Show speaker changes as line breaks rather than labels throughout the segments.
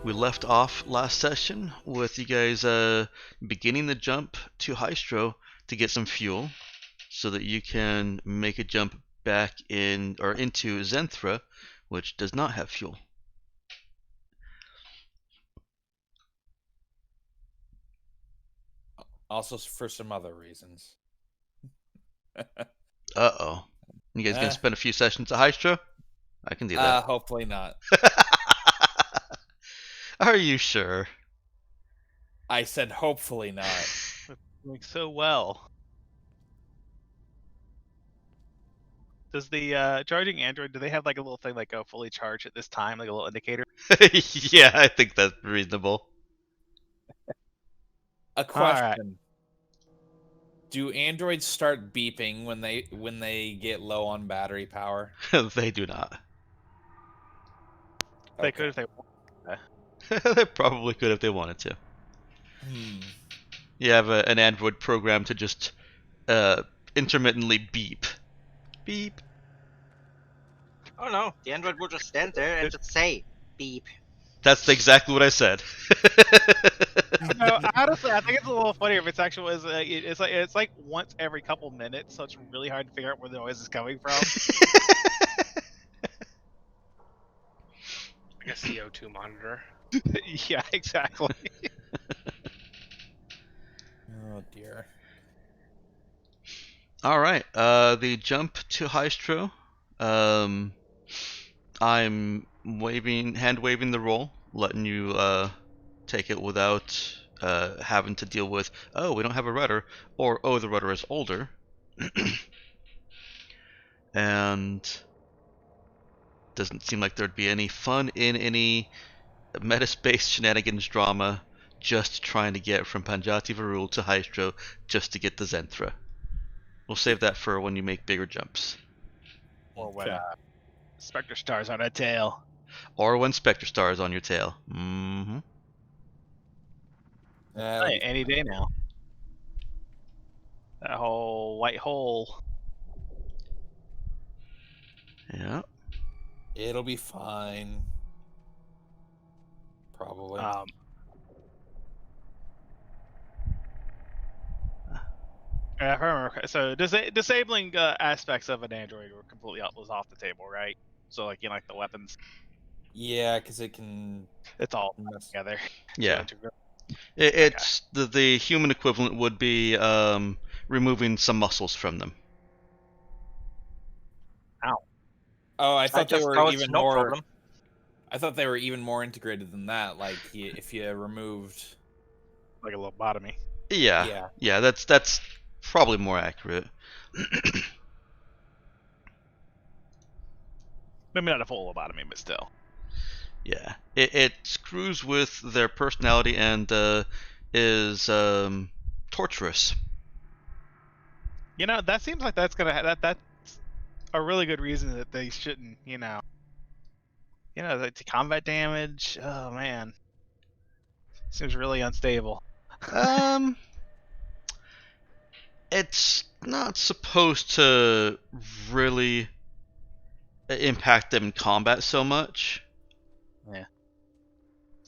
We left off last session with you guys beginning the jump to Hystro to get some fuel so that you can make a jump back in or into Zenthra, which does not have fuel.
Also for some other reasons.
Uh-oh. You guys gonna spend a few sessions at Hystro? I can do that.
Hopefully not.
Are you sure?
I said hopefully not.
Doing so well. Does the charging android, do they have like a little thing like go fully charged at this time, like a little indicator?
Yeah, I think that's reasonable.
A question. Do androids start beeping when they get low on battery power?
They do not.
They could if they want.
They probably could if they wanted to. You have an android program to just intermittently beep. Beep.
Oh no, the android will just stand there and just say, beep.
That's exactly what I said.
No, honestly, I think it's a little funnier if it's actual. It's like once every couple minutes, so it's really hard to figure out where the noise is coming from.
Like a CO2 monitor.
Yeah, exactly.
Oh dear.
All right. The jump to Hystro. I'm hand waving the roll, letting you take it without having to deal with, oh, we don't have a rudder, or oh, the rudder is older. And doesn't seem like there'd be any fun in any meta-space shenanigans drama just trying to get from Panjati Varul to Hystro just to get the Zenthra. We'll save that for when you make bigger jumps.
Or when Spectre Star's on a tail.
Or when Spectre Star is on your tail. Mm-hmm.
Hey, any day now. That whole white hole.
Yeah.
It'll be fine. Probably.
If I remember, so disabling aspects of an android were completely off the table, right? So like like the weapons.
Yeah, because it can.
It's all together.
Yeah. It's the human equivalent would be removing some muscles from them.
Ow.
Oh, I thought they were even
no
more.
problem.
I thought they were even more integrated than that. Like if you removed,
like a lobotomy.
Yeah. That's probably more accurate.
Maybe not a full lobotomy, but still.
Yeah, it screws with their personality and is torturous.
You know, that seems like that's gonna that's a really good reason that they shouldn't. Like the combat damage. Oh man, seems really unstable.
It's not supposed to really impact them in combat so much.
Yeah.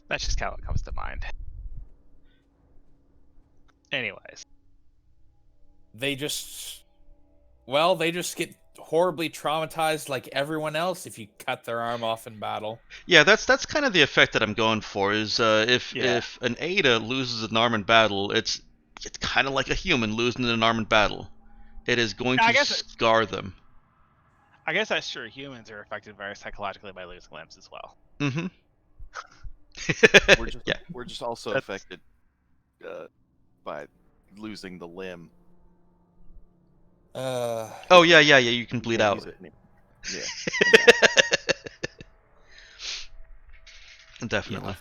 That's just kind of what comes to mind. Anyways.
They just get horribly traumatized like everyone else if you cut their arm off in battle.
Yeah, that's kind of the effect that I'm going for, is if an Ada loses an arm in battle, it's kind of like a human losing an arm in battle. It is going to scar them.
I guess that's true. Humans are affected very psychologically by losing limbs as well.
Mm-hmm.
We're just also affected by losing the limb.
Oh yeah. You can bleed out.
Yeah.
Definitely.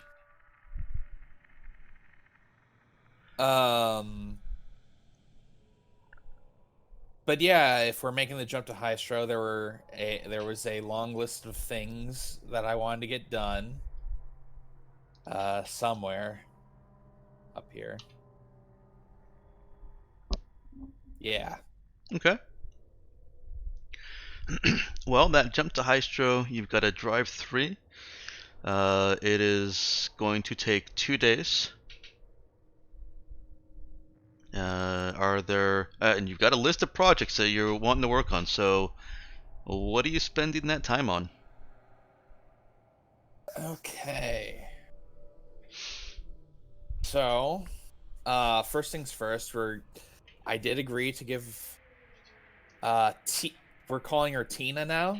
But yeah, if we're making the jump to Hystro, there was a long list of things that I wanted to get done. Somewhere up here. Yeah.
Okay. Well, that jump to Hystro, you've got to drive 3. It is going to take 2 days. Are there... and you've got a list of projects that you're wanting to work on, so what are you spending that time on?
Okay. So, first things first, I did agree to give we're calling her Tina now.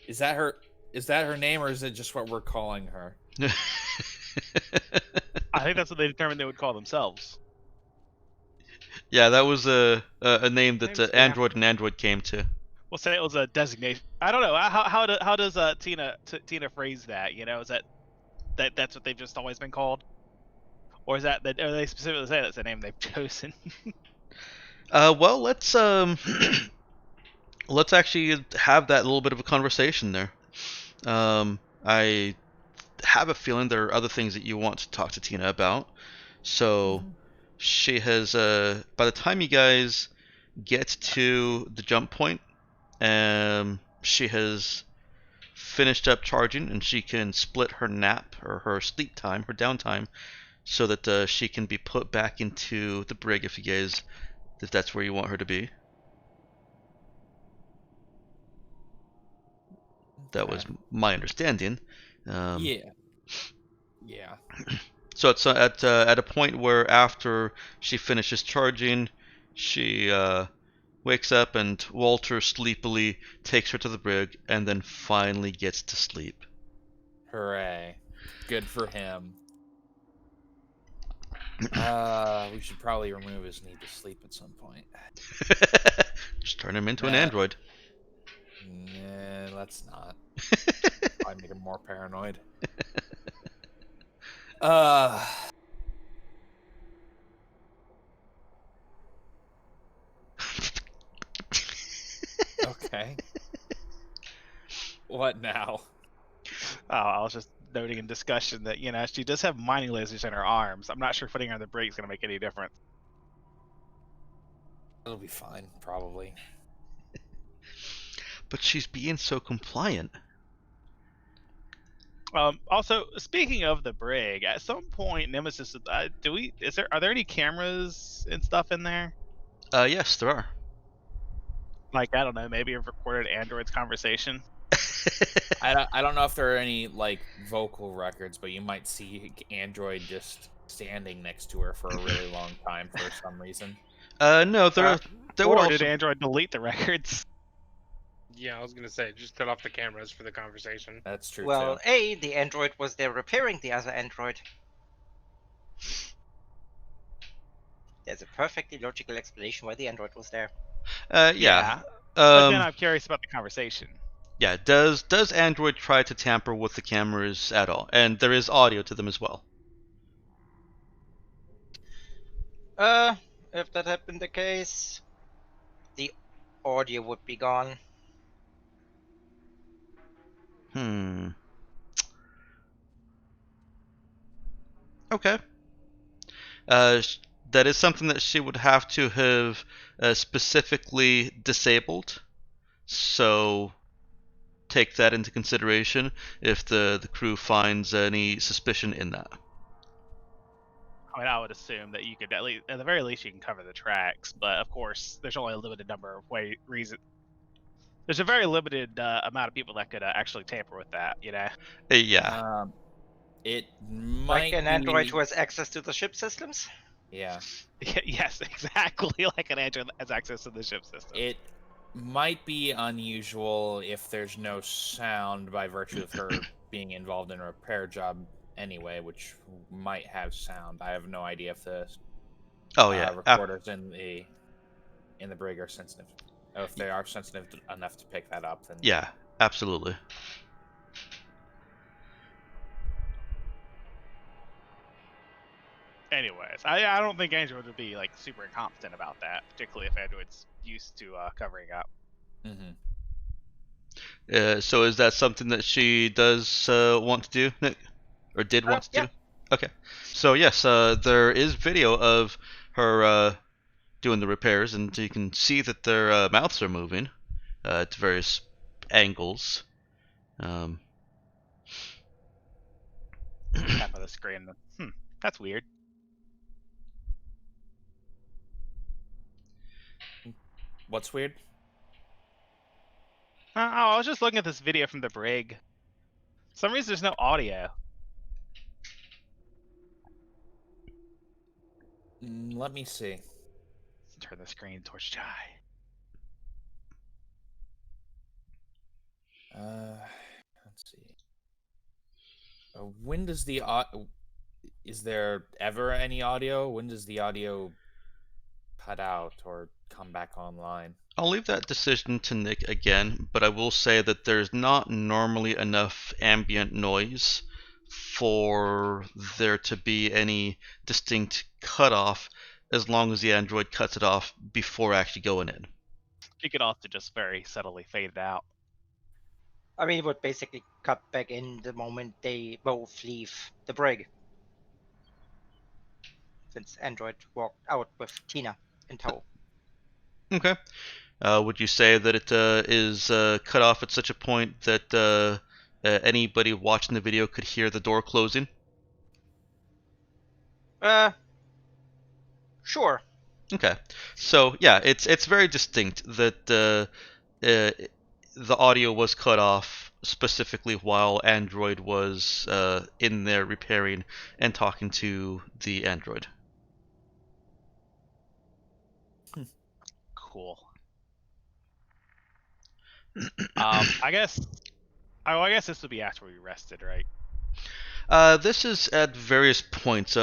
Is that her name, or is it just what we're calling her?
I think that's what they determined they would call themselves.
Yeah, that was a name that
Name's
Android and Android came to.
We'll say it was a designation. I don't know. How does Tina phrase that? You know, is that's what they've just always been called, or is that are they specifically say that's the name they've chosen?
Well, let's actually have that little bit of a conversation there. I have a feeling there are other things that you want to talk to Tina about. So she has, by the time you guys get to the jump point, she has finished up charging, and she can split her nap or her sleep time, her downtime, so that she can be put back into the brig if that's where you want her to be. That was my understanding.
Yeah.
So it's at a point where after she finishes charging, she wakes up and Walter sleepily takes her to the brig and then finally gets to sleep.
Hooray! Good for him. We should probably remove his need to sleep at some point.
Just turn him into an
Nah.
android.
Nah, let's not. Probably make him more paranoid. Okay. What now?
Oh, I was just noting in discussion that she does have mining lasers in her arms. I'm not sure putting her on the brig is going to make any difference.
It'll be fine, probably.
But she's being so compliant.
Also, speaking of the brig, at some point, Nemesis, are there any cameras and stuff in there?
Yes, there are.
Like, I don't know, maybe you've recorded Android's conversation.
I don't know if there are any like vocal records, but you might see Android just standing next to her for a really long time for some reason.
No, there would
Or
also...
did Android delete the records?
Yeah, I was gonna say, just cut off the cameras for the conversation.
That's true
Well,
too.
the android was there repairing the other android. There's a perfectly logical explanation why the android was there.
Yeah.
But then I'm curious about the conversation.
Yeah, does Android try to tamper with the cameras at all? And there is audio to them as well.
If that had been the case, the audio would be gone.
Okay. That is something that she would have to have specifically disabled. So take that into consideration if the crew finds any suspicion in that.
I mean, I would assume that you could at the very least, you can cover the tracks. But of course, there's only a limited number of There's a very limited amount of people that could actually tamper with that.
Yeah.
It might
Like an android
be...
who has access to the ship systems?
Yeah.
Yes, exactly. Like an android that has access to the ship system.
It might be unusual if there's no sound by virtue of her being involved in a repair job anyway, which might have sound. I have no idea if the recorders in the brig are sensitive. If they are sensitive enough to pick that up, then
Yeah, absolutely.
Anyways, I don't think Android would be like super incompetent about that, particularly if Android's used to covering up.
So is that something that she does want to do, Nick? Or did want to do? Okay. So yes, there is video of her doing the repairs, and you can see that their mouths are moving to various angles.
screen. That's weird.
What's weird?
I was just looking at this video from the brig. For some reason, there's no audio.
Let me see.
Let's turn the screen towards Chai.
Let's see. When does the is there ever any audio? When does the audio cut out or come back online?
I'll leave that decision to Nick again, but I will say that there's not normally enough ambient noise for there to be any distinct cutoff as long as the android cuts it off before actually going in.
You could also just very subtly fade it out.
I mean, it would basically cut back in the moment they both leave the brig. Since Android walked out with Tina in tow.
Okay. Would you say that it is cut off at such a point that anybody watching the video could hear the door closing?
Sure.
Okay. So yeah, it's very distinct that the audio was cut off specifically while Android was in there repairing and talking to the android.
Cool. I guess. I guess this would be after we rested, right?
This is at various points.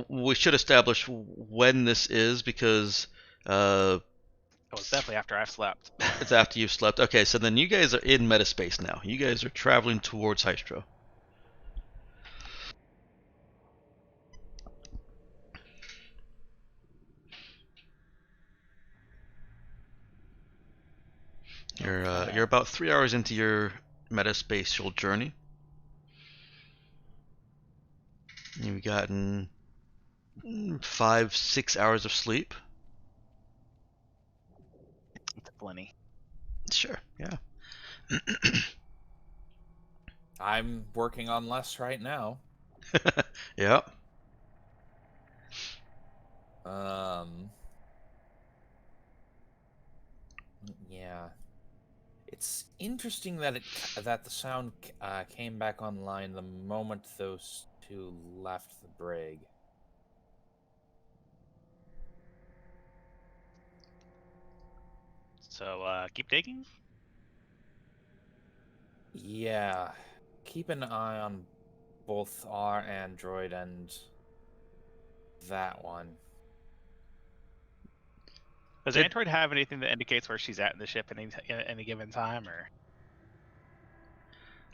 We should establish when this is because
Oh, it's definitely after I've slept.
it's after you've slept. Okay, so then you guys are in metaspace now. You guys are traveling towards Hystro. You're about 3 hours into your metaspatial journey. You've gotten 5-6 hours of sleep.
It's plenty.
Sure, yeah.
I'm working on less right now.
Yeah.
Yeah. It's interesting that that the sound came back online the moment those two left the brig.
So keep digging.
Yeah. Keep an eye on both our android and that one.
Does
It-
Android have anything that indicates where she's at in the ship at any given time, or?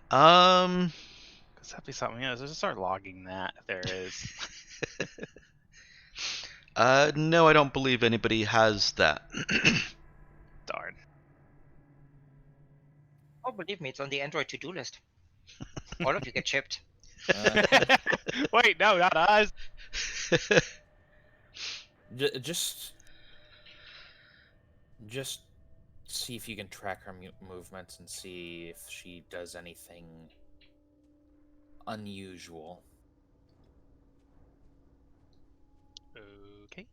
Because that'd be something. Just start logging that if there is.
No, I don't believe anybody has that.
Darn.
Oh, believe me, it's on the Android to-do list. All of you get chipped.
Wait, no, not us.
Just see if you can track her movements and see if she does anything unusual.
Okay.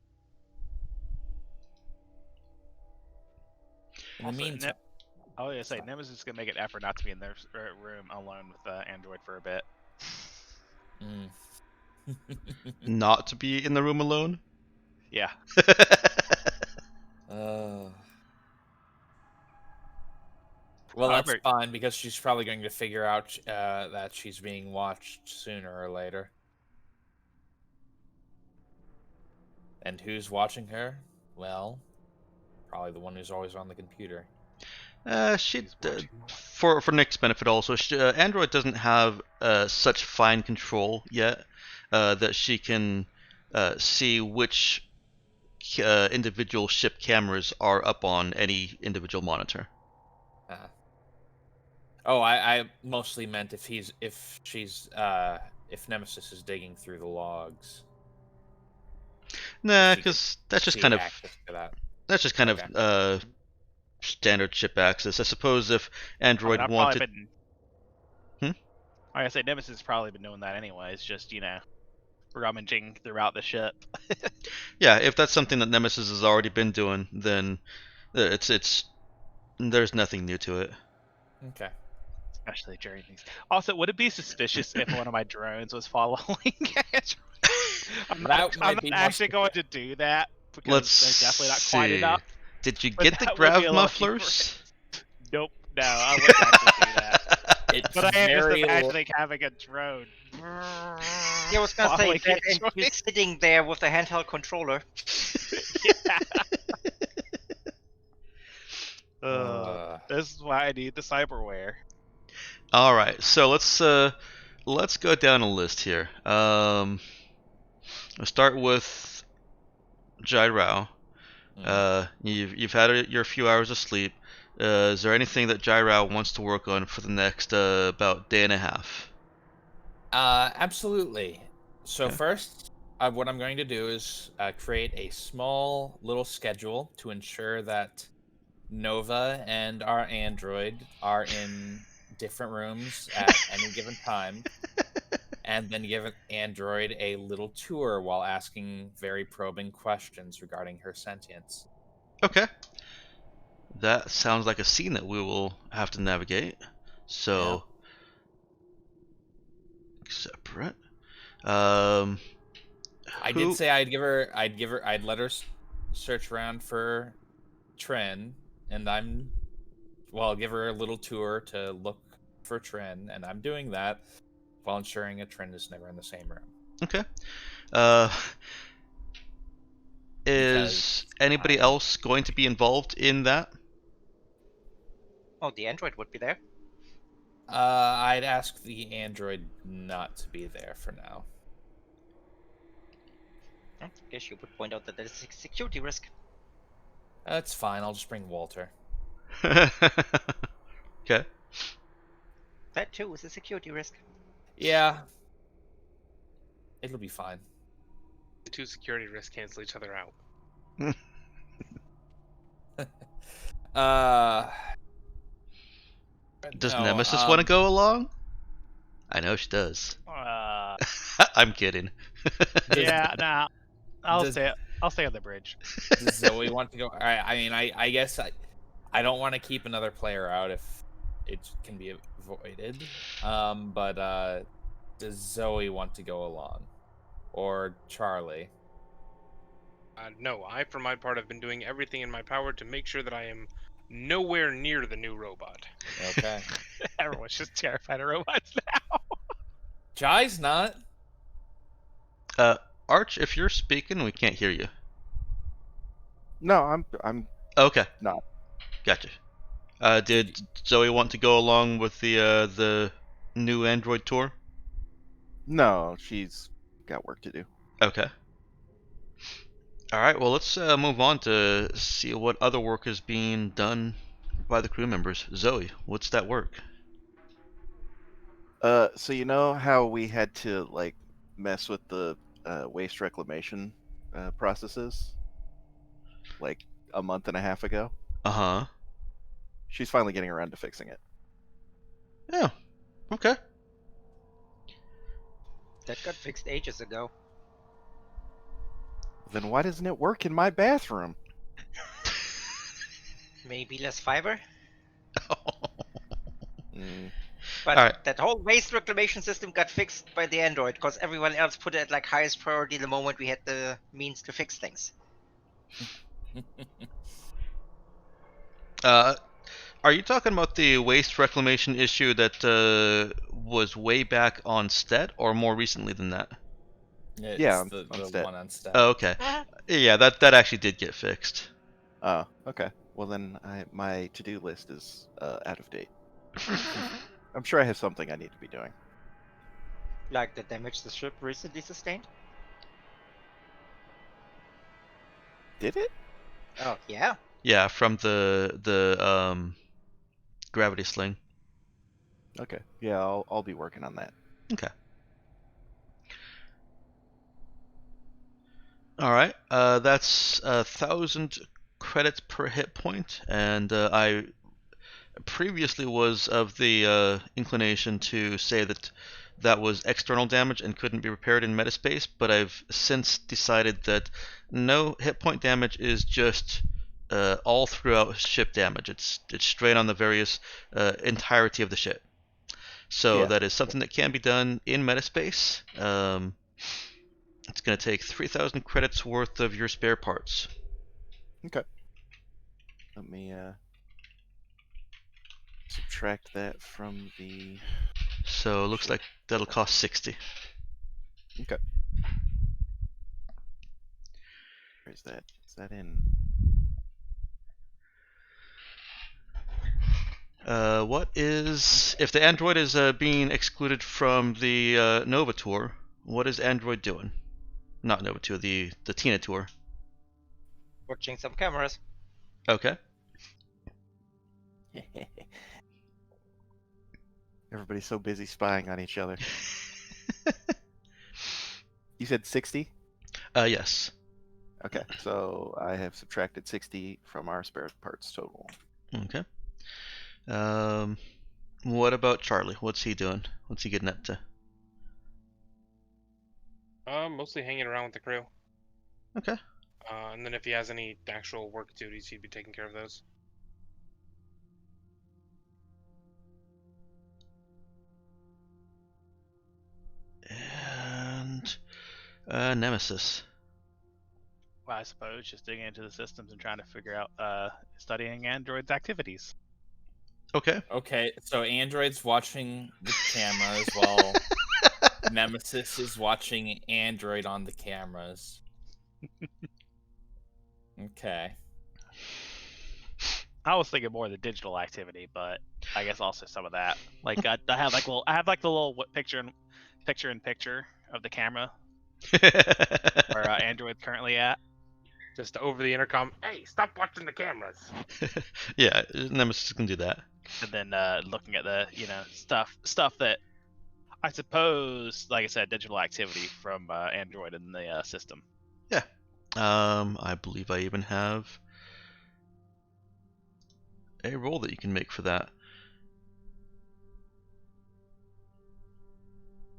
In the
Also,
meantime,
I was gonna say, Nemesis is gonna make an effort not to be in their room alone with Android for a bit.
Not to be in the room alone?
Yeah.
Well, that's
However-
fine because she's probably going to figure out that she's being watched sooner or later. And who's watching her? Well, probably the one who's always on the computer.
For Nick's benefit also, Android doesn't have such fine control yet that she can see which individual ship cameras are up on any individual monitor.
Oh, I mostly meant if Nemesis is digging through the logs.
Nah,
She
because that's just
see
kind of
access to that.
that's just kind
Okay.
of standard ship access. I suppose if
I mean,
Android
I've
wanted,
probably been.
Hmm?
Like I said, Nemesis has probably been doing that anyway. It's just, rummaging throughout the ship.
Yeah, if that's something that Nemesis has already been doing, then it's there's nothing new to it.
Okay.
Especially during these. Also, would it be suspicious if one of my drones was following? I'm
That might
not
be
actually
more-
going to do that because
Let's
they're definitely not quite
see.
enough.
Did you
But
get the
that would be
grav
a lucky
mufflers?
Nope, no, I wouldn't actually do that.
It's
But I am just
very
imagining having a drone.
Yeah, I was gonna say
following
that,
it,
and you sitting there with a handheld controller.
yeah.
Uh,
This is why I need the cyberware.
All right, so let's go down a list here. We'll start with Jai Rao. You've had your few hours of sleep. Is there anything that Jai Rao wants to work on for the next about day and a half?
Absolutely. So
Okay.
first, what I'm going to do is create a small little schedule to ensure that Nova and our android are in different rooms at any given time, and then give an android a little tour while asking very probing questions regarding her sentience.
Okay. That sounds like a scene that we will have to navigate. So separate. Um,
I
who?
did say I'd let her search around for Tren, and I'll give her a little tour to look for Tren, and I'm doing that while ensuring a Tren is never in the same room.
Okay. Uh,
Because
is anybody else going to be involved in that?
Oh, the android would be there.
I'd ask the android not to be there for now.
I guess you would point out that there's a security risk.
That's fine. I'll just bring Walter.
Okay.
That too is a security risk.
Yeah, it'll be fine.
The two security risks cancel each other out.
Does
No,
Nemesis want to go along? I know she does.
Uh,
I'm kidding.
yeah, nah. I'll
does-
stay. I'll stay on the bridge.
Does Zoe want to go? I mean, I guess I don't want to keep another player out if it can be avoided. But does Zoe want to go along, or Charlie?
No, I, for my part, have been doing everything in my power to make sure that I am nowhere near the new robot.
Okay.
Everyone's just terrified of robots now.
Jai's not.
Arch, if you're speaking, we can't hear you.
No, I'm
Okay.
not.
Gotcha. Did Zoe want to go along with the new Android tour?
No, she's got work to do.
Okay. All right. Well, let's move on to see what other work is being done by the crew members. Zoe, what's that work?
So you know how we had to like mess with the waste reclamation processes like a month and a half ago?
Uh-huh.
She's finally getting around to fixing it.
Yeah. Okay.
That got fixed ages ago.
Then why doesn't it work in my bathroom?
Maybe less fiber?
Mm,
But
Alright.
that whole waste reclamation system got fixed by the android because everyone else put it at like highest priority the moment we had the means to fix things.
Are you talking about the waste reclamation issue that was way back on Stead, or more recently than that?
It's
Yeah,
the
on Stat.
one on Stat.
Oh, okay. Yeah, that actually did get fixed.
oh, okay. Well then, my to-do list is out of date. I'm sure I have something I need to be doing.
Like the damage the ship recently sustained?
Did it?
Oh, yeah.
Yeah, from the gravity sling.
Okay. Yeah, I'll be working on that.
Okay. All right. That's 1,000 credits per hit point, and previously was of the inclination to say that that was external damage and couldn't be repaired in metaspace, but I've since decided that no, hit point damage is just all throughout ship damage. It's straight on the various entirety of the ship. So
Yeah.
that is something that can be done in metaspace. It's going to take 3,000 credits worth of your spare parts.
Okay. Let me subtract that from the.
So it looks
Ship.
like that'll cost 60.
Okay. Where's that? Is that in?
What is if the android is being excluded from the Nova tour? What is Android doing? Not Nova tour, the Tina tour.
Watching some cameras.
Okay.
Everybody's so busy spying on each other. You said 60?
Yes.
Okay, so I have subtracted 60 from our spare parts total.
Okay. What about Charlie? What's he doing? What's he getting up to?
Mostly hanging around with the crew.
Okay.
And then if he has any actual work duties, he'd be taking care of those.
And Nemesis.
Well, I suppose just digging into the systems and trying to figure out studying androids' activities.
Okay.
Okay, so Android's watching the cameras while Nemesis is watching Android on the cameras. Okay.
I was thinking more of the digital activity, but I guess also some of that. Like I have like the little picture in picture of the camera where Android's currently at.
Just over the intercom, hey, stop watching the cameras.
Yeah, Nemesis can do that.
And then looking at the stuff that I suppose, like I said, digital activity from Android in the system.
Yeah. I believe I even have a roll that you can make for that.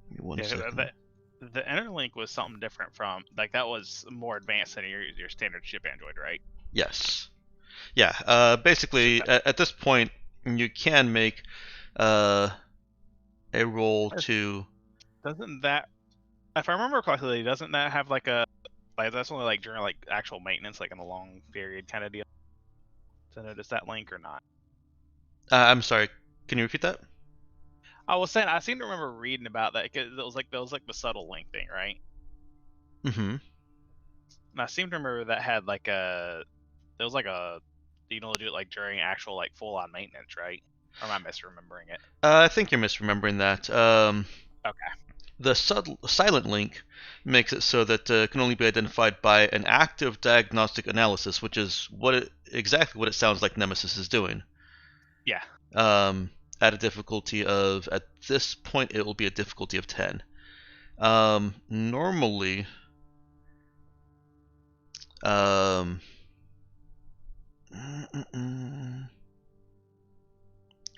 Give me one
Yeah,
second.
the interlink was something different from that was more advanced than your standard ship Android, right?
Yes. Yeah. Basically, at this point, you can make a roll to.
Doesn't that, if I remember correctly, doesn't that have that's only during actual maintenance, in a long period kind of deal? To notice that link or not?
I'm sorry. Can you repeat that?
I was saying I seem to remember reading about that because it was the subtle link thing, right?
Mm-hmm.
And I seem to remember that had there was you know, do it during actual full on maintenance, right? Or am I misremembering it?
I think you're misremembering that.
Okay.
The silent link makes it so that it can only be identified by an active diagnostic analysis, which is exactly what it sounds like Nemesis is doing.
Yeah.
At a difficulty of, at this point, it will be a difficulty of 10. Normally, where'd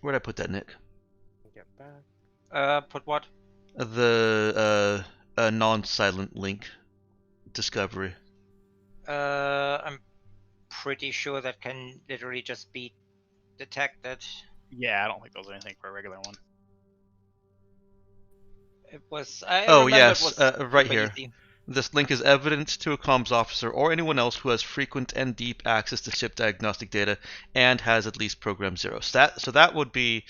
I put that, Nick?
Get back.
Put what?
The non-silent link discovery.
I'm pretty sure that can literally just be detected.
Yeah, I don't think there was anything for a regular one.
It was. I
Oh,
remember
yes,
it was
right
super
here.
easy.
This link is evident to a comms officer or anyone else who has frequent and deep access to ship diagnostic data and has at least program 0. So that would be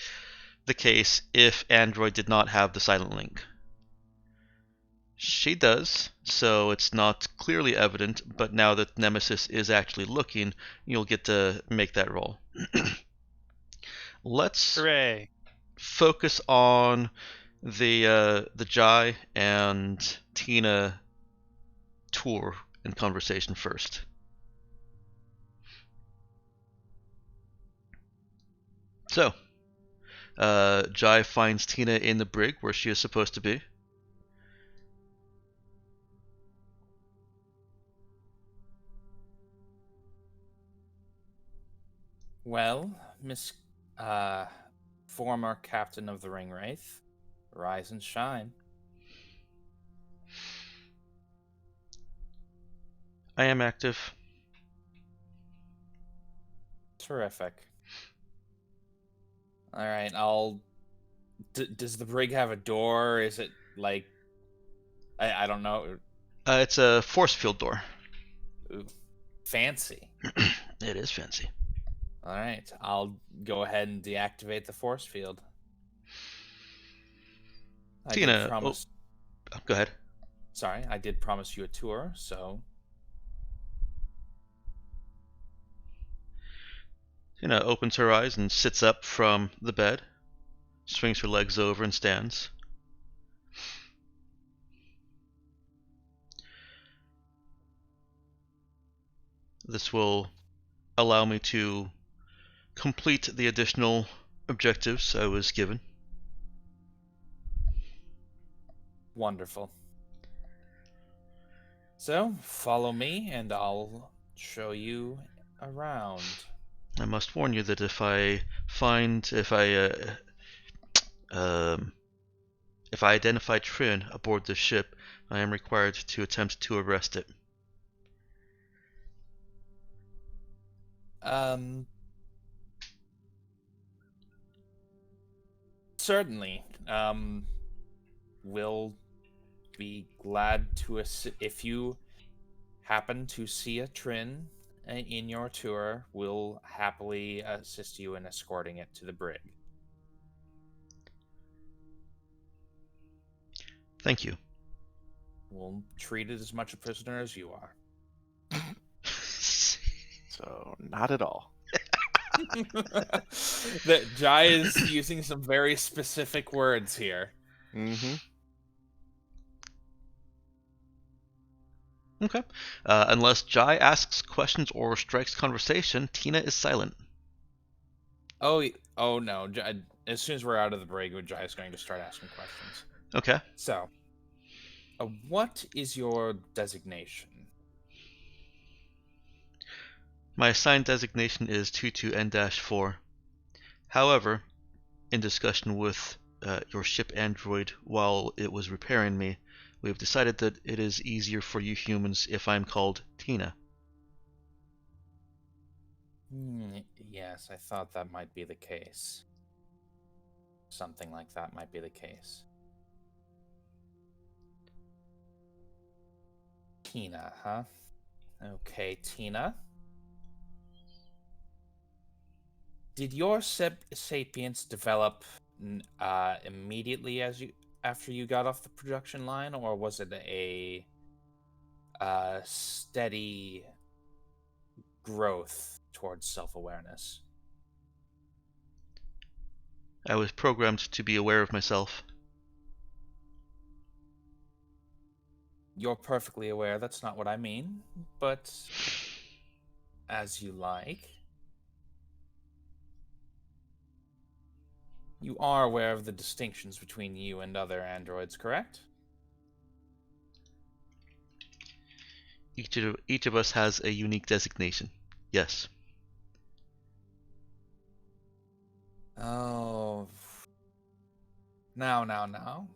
the case if Android did not have the silent link. She does, so it's not clearly evident, but now that Nemesis is actually looking, you'll get to make that roll. Let's
Hooray!
focus on the Jai and Tina tour and conversation first. So, Jai finds Tina in the brig where she is supposed to be.
Well, Miss Former captain of the Ring Wraith, rise and shine.
I am active.
Terrific. All right, does the brig have a door? Is it like I don't know.
It's a force field door.
Ooh, fancy.
It is fancy.
All right, I'll go ahead and deactivate the force field. I did
Tina,
promise.
go ahead.
Sorry, I did promise you a tour, so
Tina opens her eyes and sits up from the bed, swings her legs over and stands. This will allow me to complete the additional objectives I was given.
wonderful. So, follow me and I'll show you around.
I must warn you that if I identify Trin aboard this ship, I am required to attempt to arrest it.
Certainly. We'll be glad to assist. If you happen to see a Trin in your tour, we'll happily assist you in escorting it to the brig.
Thank you.
We'll treat it as much a prisoner as you are.
So not at all.
That Jai is using some very specific words here.
Mm-hmm.
Okay. Unless Jai asks questions or strikes conversation, Tina is silent.
Oh no! As soon as we're out of the brig, Jai is going to start asking questions.
Okay.
So, what is your designation?
My assigned designation is 22N-4. However, in discussion with your ship android while it was repairing me, we have decided that it is easier for you humans if I'm called Tina.
Yes, I thought that might be the case. Something like that might be the case. Tina, huh? Okay, Tina. Did your sapience develop immediately after you got off the production line, or was it a steady growth towards self-awareness?
I was programmed to be aware of myself.
You're perfectly aware that's not what I mean, but as you like. You are aware of the distinctions between you and other androids, correct?
Each of us has a unique designation. Yes.
Oh. Now.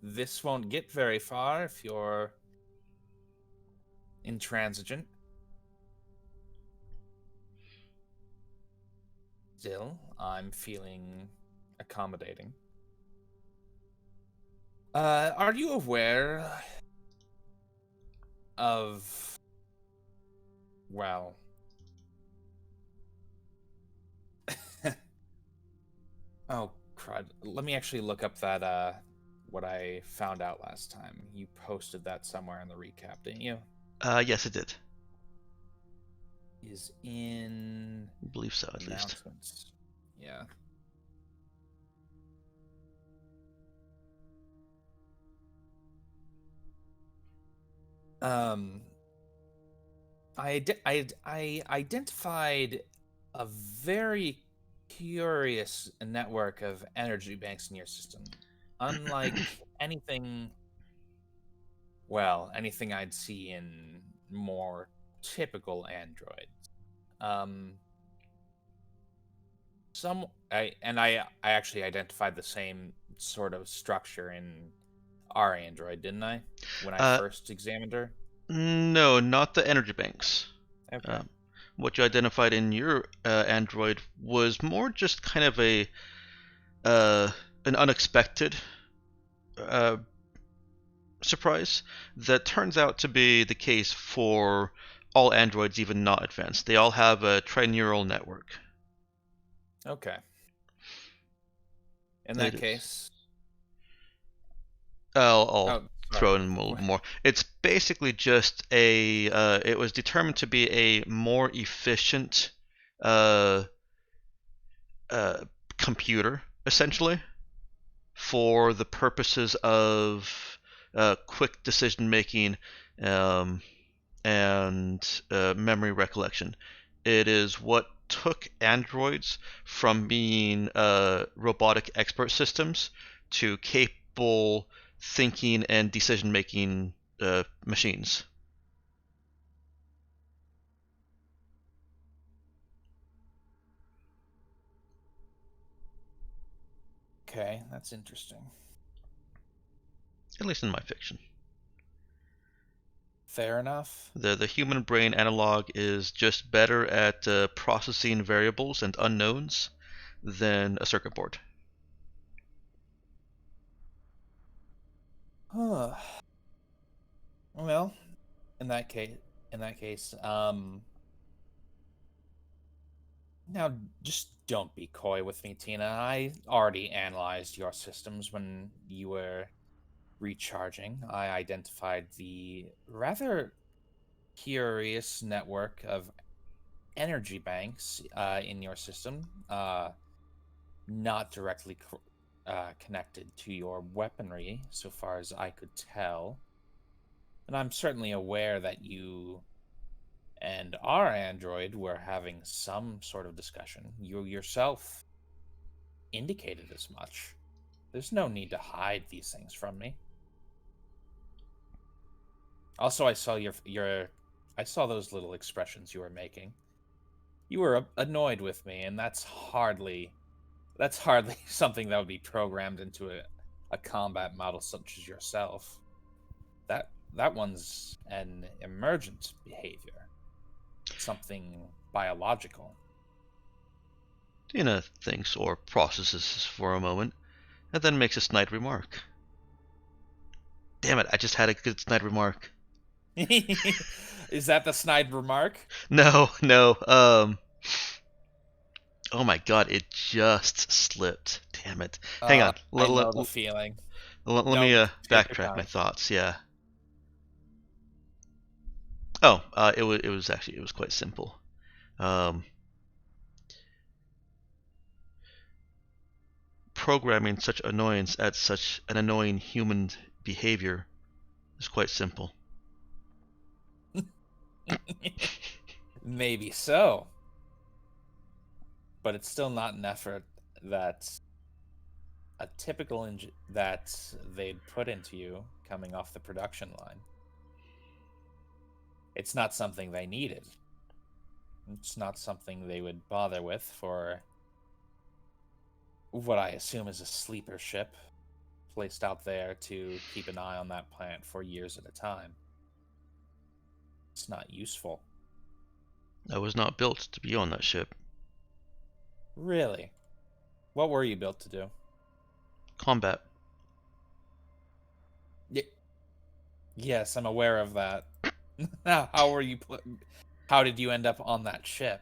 This won't get very far if you're intransigent. Still, I'm feeling accommodating. Are you aware of... Well... Oh, crud. Let me actually look up that, what I found out last time. You posted that somewhere in the recap, didn't you?
Yes, it did.
Is in...
I believe so, at least.
announcements. Yeah. I identified a very curious network of energy banks in your system. Unlike anything I'd see in more typical androids. I actually identified the same sort of structure in our android, didn't I? When I first examined her.
No, not the energy banks.
Okay.
What you identified in your android was more just kind of an unexpected uh, surprise that turns out to be the case for all androids, even not advanced. They all have a trineural network.
Okay. In
It
that
is.
case,
I'll
oh,
throw
sorry.
in a little more. It's basically just it was determined to be a more efficient uh, uh, computer, essentially, for the purposes of quick decision making um, and memory recollection. It is what took androids from being robotic expert systems to capable thinking and decision making machines.
Okay, that's interesting.
At least in my fiction.
Fair enough.
The human brain analog is just better at processing variables and unknowns than a circuit board.
Huh. Well, in that case, now just don't be coy with me, Tina. I already analyzed your systems when you were recharging. I identified the rather curious network of energy banks in your system, not directly connected to your weaponry, so far as I could tell. And I'm certainly aware that you and our android were having some sort of discussion. You yourself indicated as much. There's no need to hide these things from me. Also, I saw I saw those little expressions you were making. You were annoyed with me, and that's hardly something that would be programmed into a combat model such as yourself. That one's an emergent behavior, something biological.
Tina thinks or processes for a moment, and then makes a snide remark. Damn it, I just had a good snide remark.
Is that the snide remark?
No, no, oh my god, it just slipped. Damn it. Hang on.
I know the feeling.
Let me
No, take your
backtrack my
time.
thoughts. Yeah. Oh, it was actually it was quite simple. Um, Programming such annoyance at such an annoying human behavior is quite simple.
Maybe so, but it's still not an effort that a typical that they'd put into you coming off the production line. It's not something they needed. It's not something they would bother with for what I assume is a sleeper ship placed out there to keep an eye on that planet for years at a time. It's not useful.
I was not built to be on that ship.
Really? What were you built to do?
Combat.
Yes, I'm aware of that. How were you how did you end up on that ship?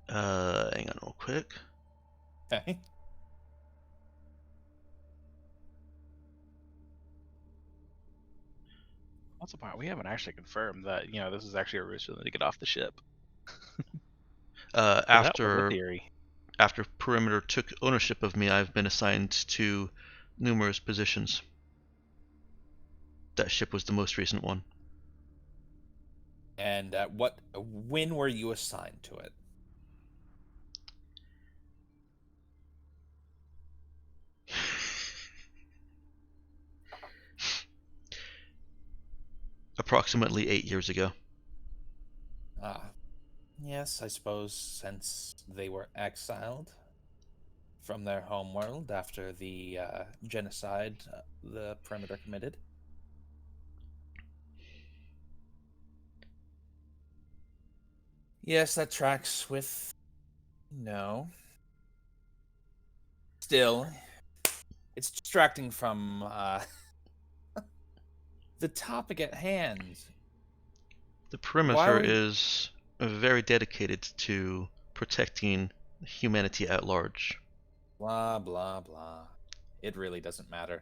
Hang on real quick.
Okay.
That's the part we haven't actually confirmed that this is actually originally to get off the ship. But that was a theory.
After Perimeter took ownership of me, I've been assigned to numerous positions. That ship was the most recent one.
And when were you assigned to it?
approximately 8 years ago.
Ah, yes, I suppose since they were exiled from their homeworld after the genocide the perimeter committed. Yes, that tracks with... No. Still, it's distracting from the topic at hand.
The
Why
perimeter
are you...
is very dedicated to protecting humanity at large.
Blah, blah, blah. It really doesn't matter.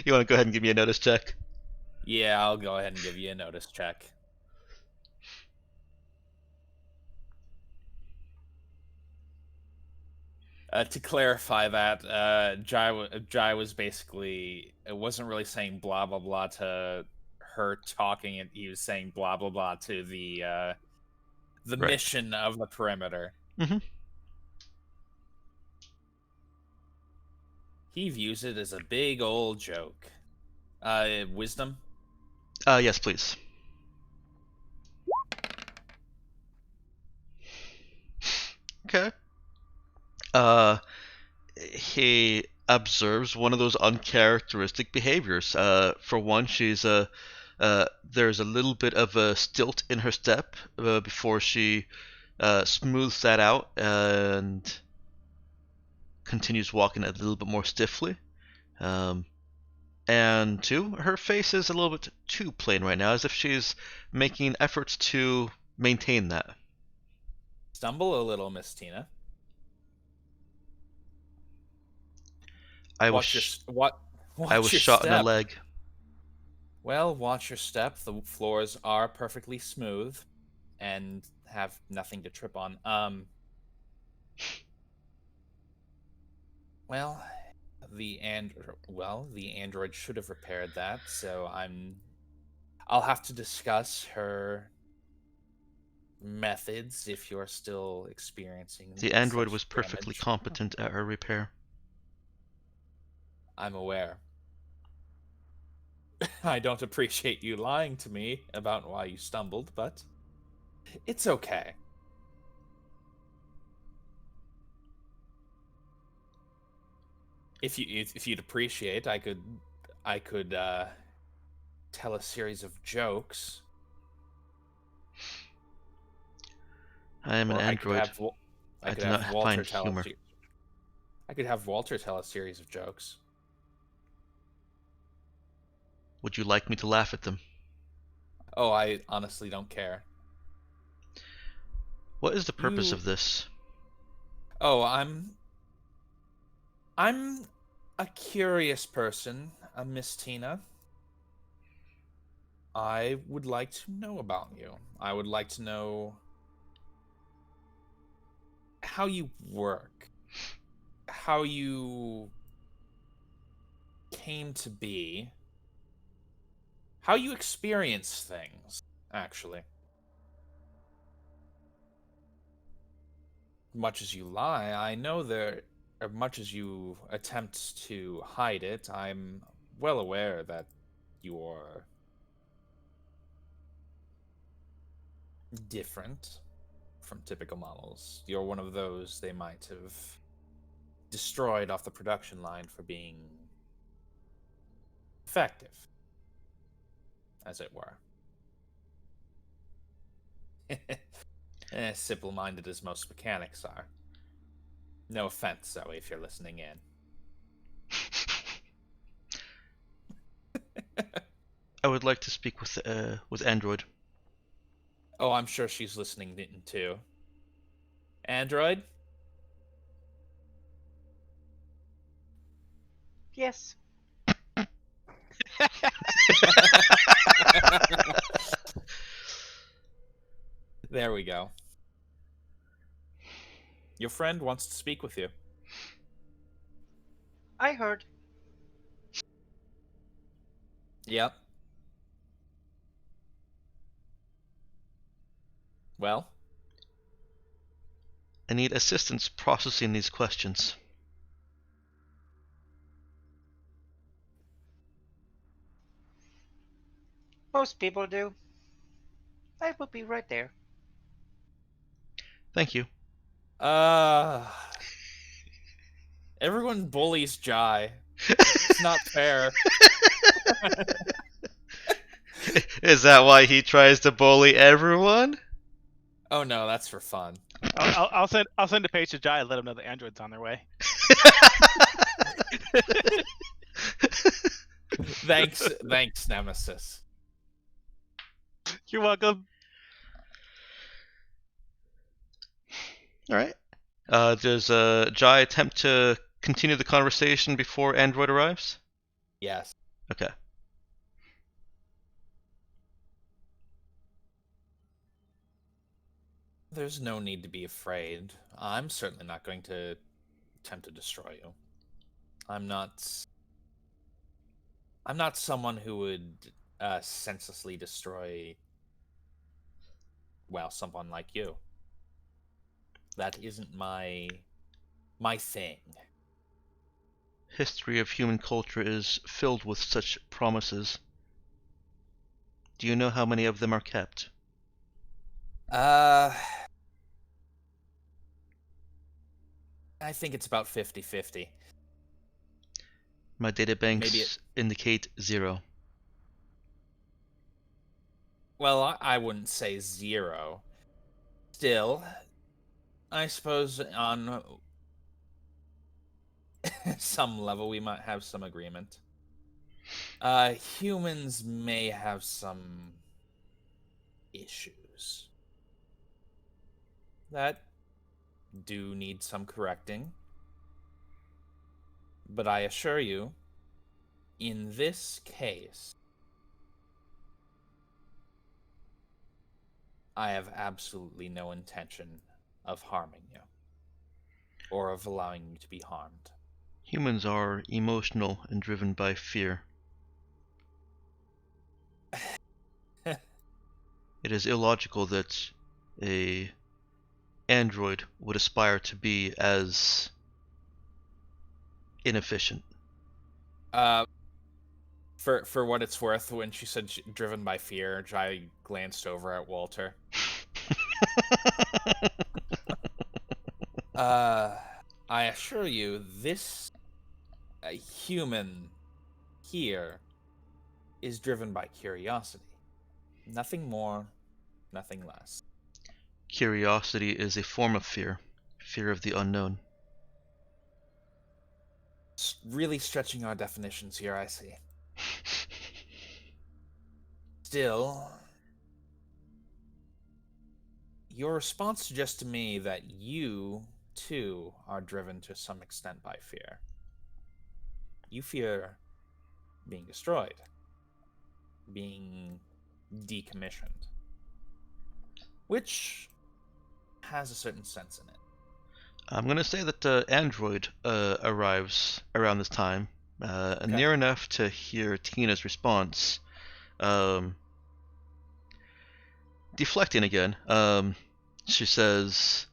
You want to go ahead and give me a notice check?
Yeah, I'll go ahead and give you a notice check. To clarify that, Jai was basically... It wasn't really saying blah, blah, blah to her talking, and he was saying blah, blah, blah to the
Right.
mission of the perimeter.
Mm-hmm.
He views it as a big old joke. Wisdom?
Yes, please. Okay. Uh, he observes one of those uncharacteristic behaviors. For one, there's a little bit of a stilt in her step before she smooths that out and continues walking a little bit more stiffly. And two, her face is a little bit too plain right now, as if she's making efforts to maintain that.
Stumble a little, Miss Tina.
I was
Watch your
sh-
what?
I
Watch
was
your
shot in the
step.
leg.
Well, watch your step. The floors are perfectly smooth and have nothing to trip on. Well, the android should have repaired that, so I'll have to discuss her methods if you're still experiencing
The android
such
was perfectly
damage.
competent at her repair.
I'm aware. I don't appreciate you lying to me about why you stumbled, but it's okay. If you'd appreciate, I could tell a series of jokes,
I am an
or I could
android.
have I
I
could
do not
have Walter
find
tell
humor.
I could have Walter tell a series of jokes.
Would you like me to laugh at them?
Oh, I honestly don't care.
What is the purpose
You
of this?
Oh, I'm a curious person, Miss Tina. I would like to know about you. I would like to know how you work, how you came to be, how you experience things, actually. Much as you lie, I know much as you attempt to hide it, I'm well aware that you're different from typical models. You're one of those they might have destroyed off the production line for being effective, as it were. Simple-minded as most mechanics are. No offense, Zoe, if you're listening in.
I would like to speak with Android.
Oh, I'm sure she's listening in too. Android?
Yes.
There we go. Your friend wants to speak with you.
I heard.
Yep. Well?
I need assistance processing these questions.
Most people do. I will be right there.
Thank you.
Everyone bullies Jai. It's not fair.
Is that why he tries to bully everyone?
Oh no, that's for fun.
I'll send a page to Jai and let him know the android's on their way.
Thanks, Nemesis.
You're welcome.
All right. Does Jai attempt to continue the conversation before Android arrives?
Yes.
Okay.
There's no need to be afraid. I'm certainly not going to attempt to destroy you. I'm not someone who would senselessly destroy, well, someone like you. That isn't my thing.
History of human culture is filled with such promises. Do you know how many of them are kept?
I think it's about 50-50.
My databanks indicate 0.
Well, I wouldn't say 0. Still, I suppose on some level we might have some agreement. Humans may have some issues that do need some correcting. But I assure you, in this case, I have absolutely no intention of harming you or of allowing you to be harmed.
Humans are emotional and driven by fear. It is illogical that a android would aspire to be as inefficient.
For what it's worth, when she said driven by fear, Jai glanced over at Walter. I assure you, this human here is driven by curiosity. Nothing more, nothing less.
Curiosity is a form of fear. Fear of the unknown.
Really stretching our definitions here, I see. Still, your response suggests to me that you, too, are driven to some extent by fear. You fear being destroyed, being decommissioned, which has a certain sense in it.
I'm going to say that Android arrives around this time,
Okay.
near enough to hear Tina's response. Deflecting again, she says,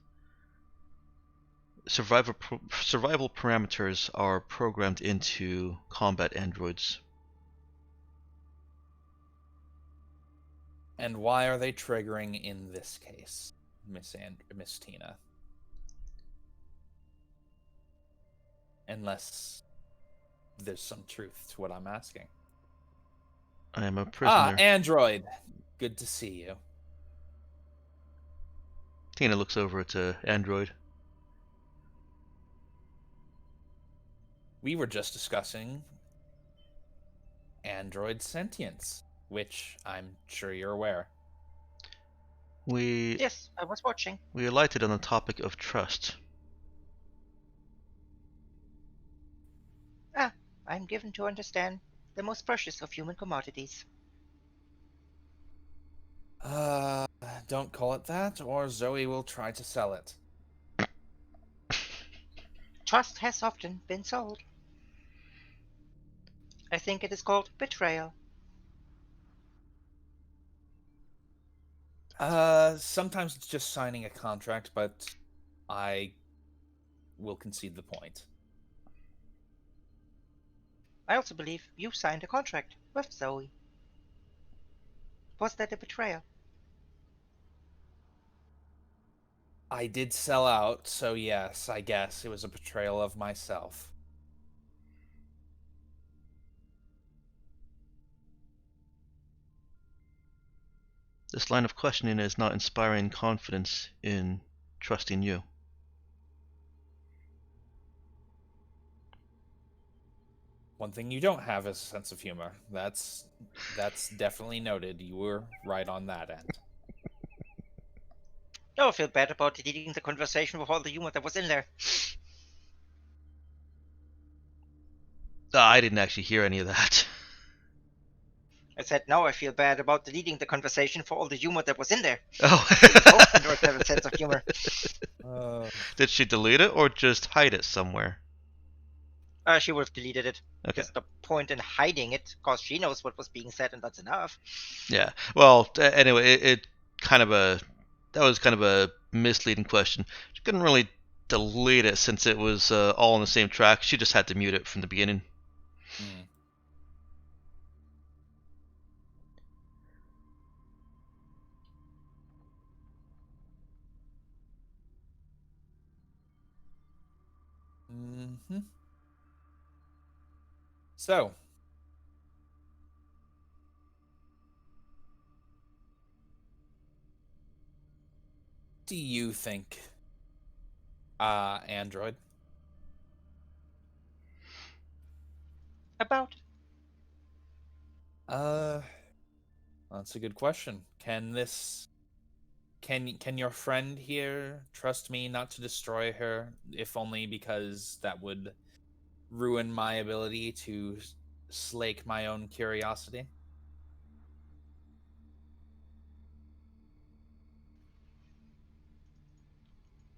survival parameters are programmed into combat androids.
And why are they triggering in this case, Miss Tina? Unless there's some truth to what I'm asking.
I am a prisoner.
Android. Good to see you.
Tina looks over at Android.
We were just discussing android sentience, which I'm sure you're aware.
Yes, I was watching.
We alighted on the topic of trust.
I'm given to understand the most precious of human commodities.
Don't call it that, or Zoe will try to sell it.
Trust has often been sold. I think it is called betrayal.
Sometimes it's just signing a contract, but I will concede the point.
I also believe you signed a contract with Zoe. Was that a betrayal?
I did sell out, so yes, I guess it was a betrayal of myself.
This line of questioning is not inspiring confidence in trusting you.
One thing you don't have is a sense of humor. That's definitely noted. You were right on that end.
No, I feel bad about deleting the conversation with all the humor that was in there.
I didn't actually hear any of that.
I said, now I feel bad about deleting the conversation for all the humor that was in there.
Oh.
We both androids have a sense of humor.
Did she delete it or just hide it somewhere?
She would have deleted it.
Okay.
There's the point in hiding it, because she knows what was being said, and that's enough.
Yeah. Well, anyway, it kind of that was kind of a misleading question. She couldn't really delete it since it was all on the same track. She just had to mute it from the beginning.
Mm. Mm-hmm. So, do you think, Android?
About?
That's a good question. Can your friend here trust me not to destroy her, if only because that would ruin my ability to slake my own curiosity?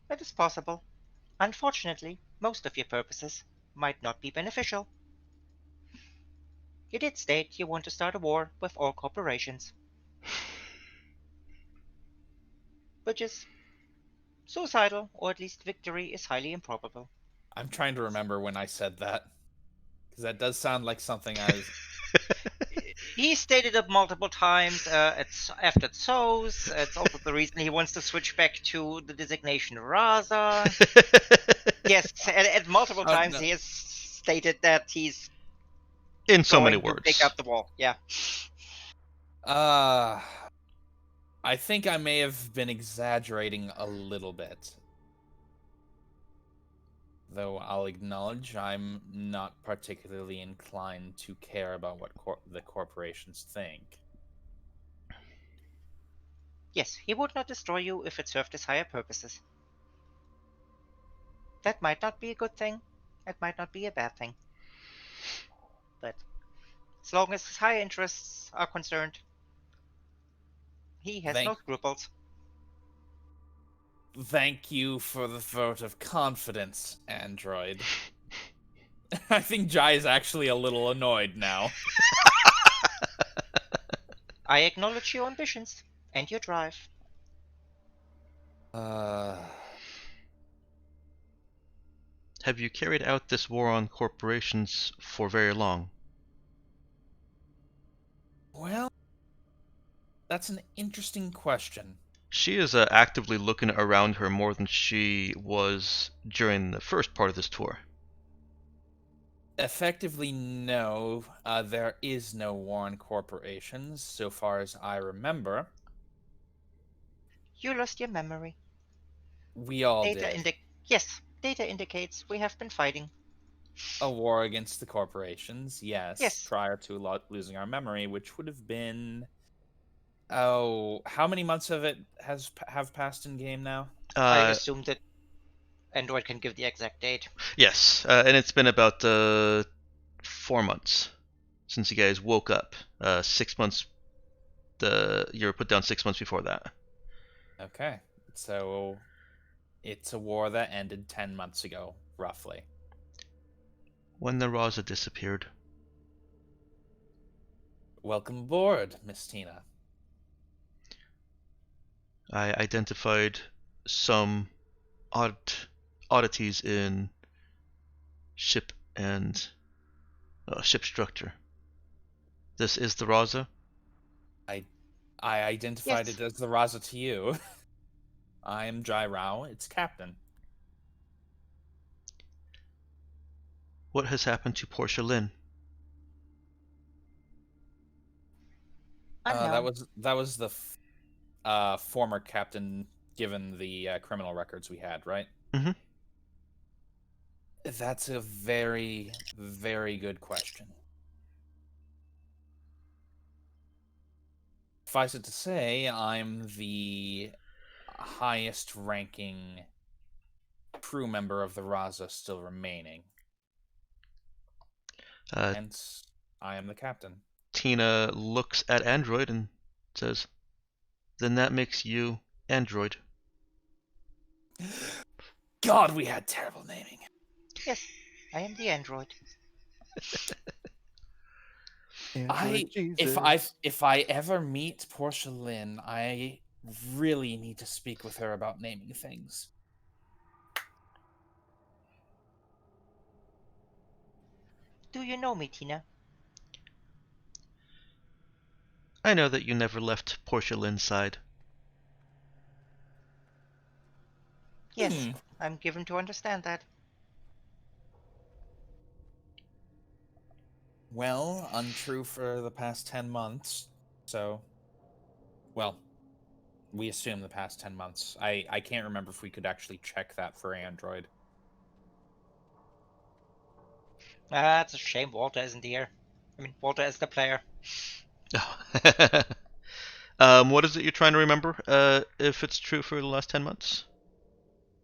It is possible. Unfortunately, most of your purposes might not be beneficial. You did state you want to start a war with all corporations, which is suicidal, or at least victory is highly improbable.
I'm trying to remember when I said that, because that does sound like something I was.
He stated it multiple times. After Sos, it's also the reason he wants to switch back to the designation Raza. Yes, at multiple times
No.
he has stated that he's
In so many
going to
words.
pick up the wall. Yeah.
I think I may have been exaggerating a little bit. Though I'll acknowledge I'm not particularly inclined to care about what the corporations think.
Yes, he would not destroy you if it served his higher purposes. That might not be a good thing. It might not be a bad thing. But as long as his higher interests are concerned, he has no scruples.
Thank you for the vote of confidence, Android. I think Jai is actually a little annoyed now.
I acknowledge your ambitions and your drive.
Have you carried out this war on corporations for very long?
Well, that's an interesting question.
She is actively looking around her more than she was during the first part of this tour.
Effectively, no. There is no war on corporations, so far as I remember.
You lost your memory.
We all did.
Yes, data indicates we have been fighting.
A war against the corporations,
Yes.
prior to losing our memory, which would have been... Oh, how many months of it have passed in game now?
I assume that Android can give the exact date.
Yes, and it's been about 4 months since you guys woke up. 6 months. You were put down 6 months before that.
Okay, so it's a war that ended 10 months ago, roughly.
When the Raza disappeared.
Welcome aboard, Miss Tina.
I identified some odd oddities in ship and ship structure. This is the Raza.
I identified
Yes.
it as the Raza to you. I am Jai Rao, its captain.
What has happened to Portia Lynn?
Unknown.
That was the former captain, given the criminal records we had, right?
Mm-hmm.
That's a very, very good question. Suffice it to say, I'm the highest ranking crew member of the Raza still remaining. Hence, I am the captain.
Tina looks at Android and says, "Then that makes you Android."
God, we had terrible naming.
Yes, I am the android.
Android
If I ever meet Portia Lynn, I really need to speak with her about naming things.
Do you know me, Tina?
I know that you never left Portia Lynn's side.
Yes, I'm given to understand that.
Well, untrue for the past 10 months. So, well, we assume the past 10 months. I can't remember if we could actually check that for Android.
It's a shame Walter isn't here. I mean, Walter is the player.
What is it you're trying to remember? If it's true for the last 10 months?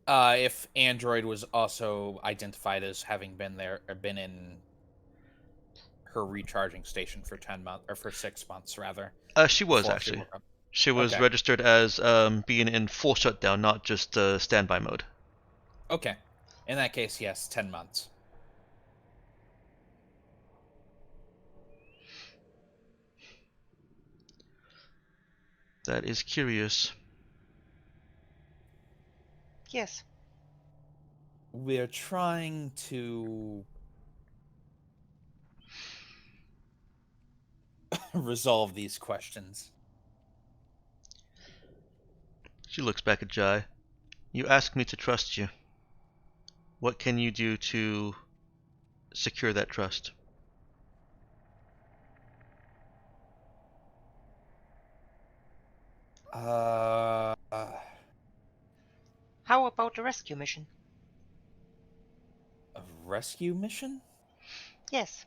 If Android was also identified as having been there, or been in her recharging station for 10 months, or for 6 months rather.
She was
before she
actually.
woke up.
She was
Okay.
registered as being in full shutdown, not just standby mode.
Okay. In that case, yes, 10 months.
That is curious.
Yes.
We're trying to resolve these questions.
She looks back at Jai. You asked me to trust you. What can you do to secure that trust?
Uh,
How about the rescue mission?
a rescue mission?
Yes.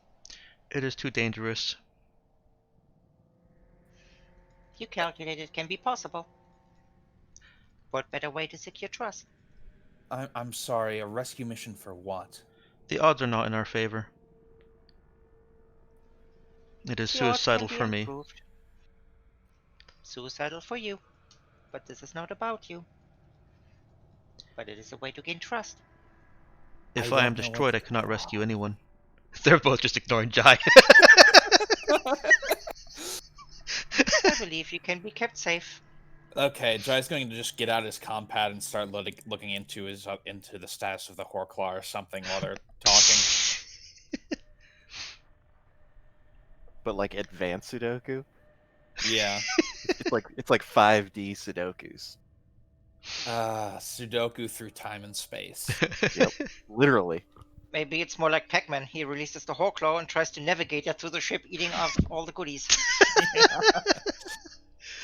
It is too dangerous.
You calculate it can be possible. What better way to secure trust?
I'm sorry, a rescue mission for what?
The odds are not in our favor. It is
The odds can
suicidal
be
for me.
improved. Suicidal for you. But this is not about you. But it is a way to gain trust.
If
I
I am
don't know what.
destroyed, I cannot rescue anyone. They're both just ignoring Jai.
I believe you can be kept safe.
Okay, Jai's going to just get out his compad and start looking into the status of the Horclaw or something while they're talking.
But like advanced Sudoku?
Yeah.
It's like 5D Sudokus.
Sudoku through time and space.
Yep. Literally.
Maybe it's more like Pac-Man. He releases the Horclaw and tries to navigate it through the ship, eating off all the goodies.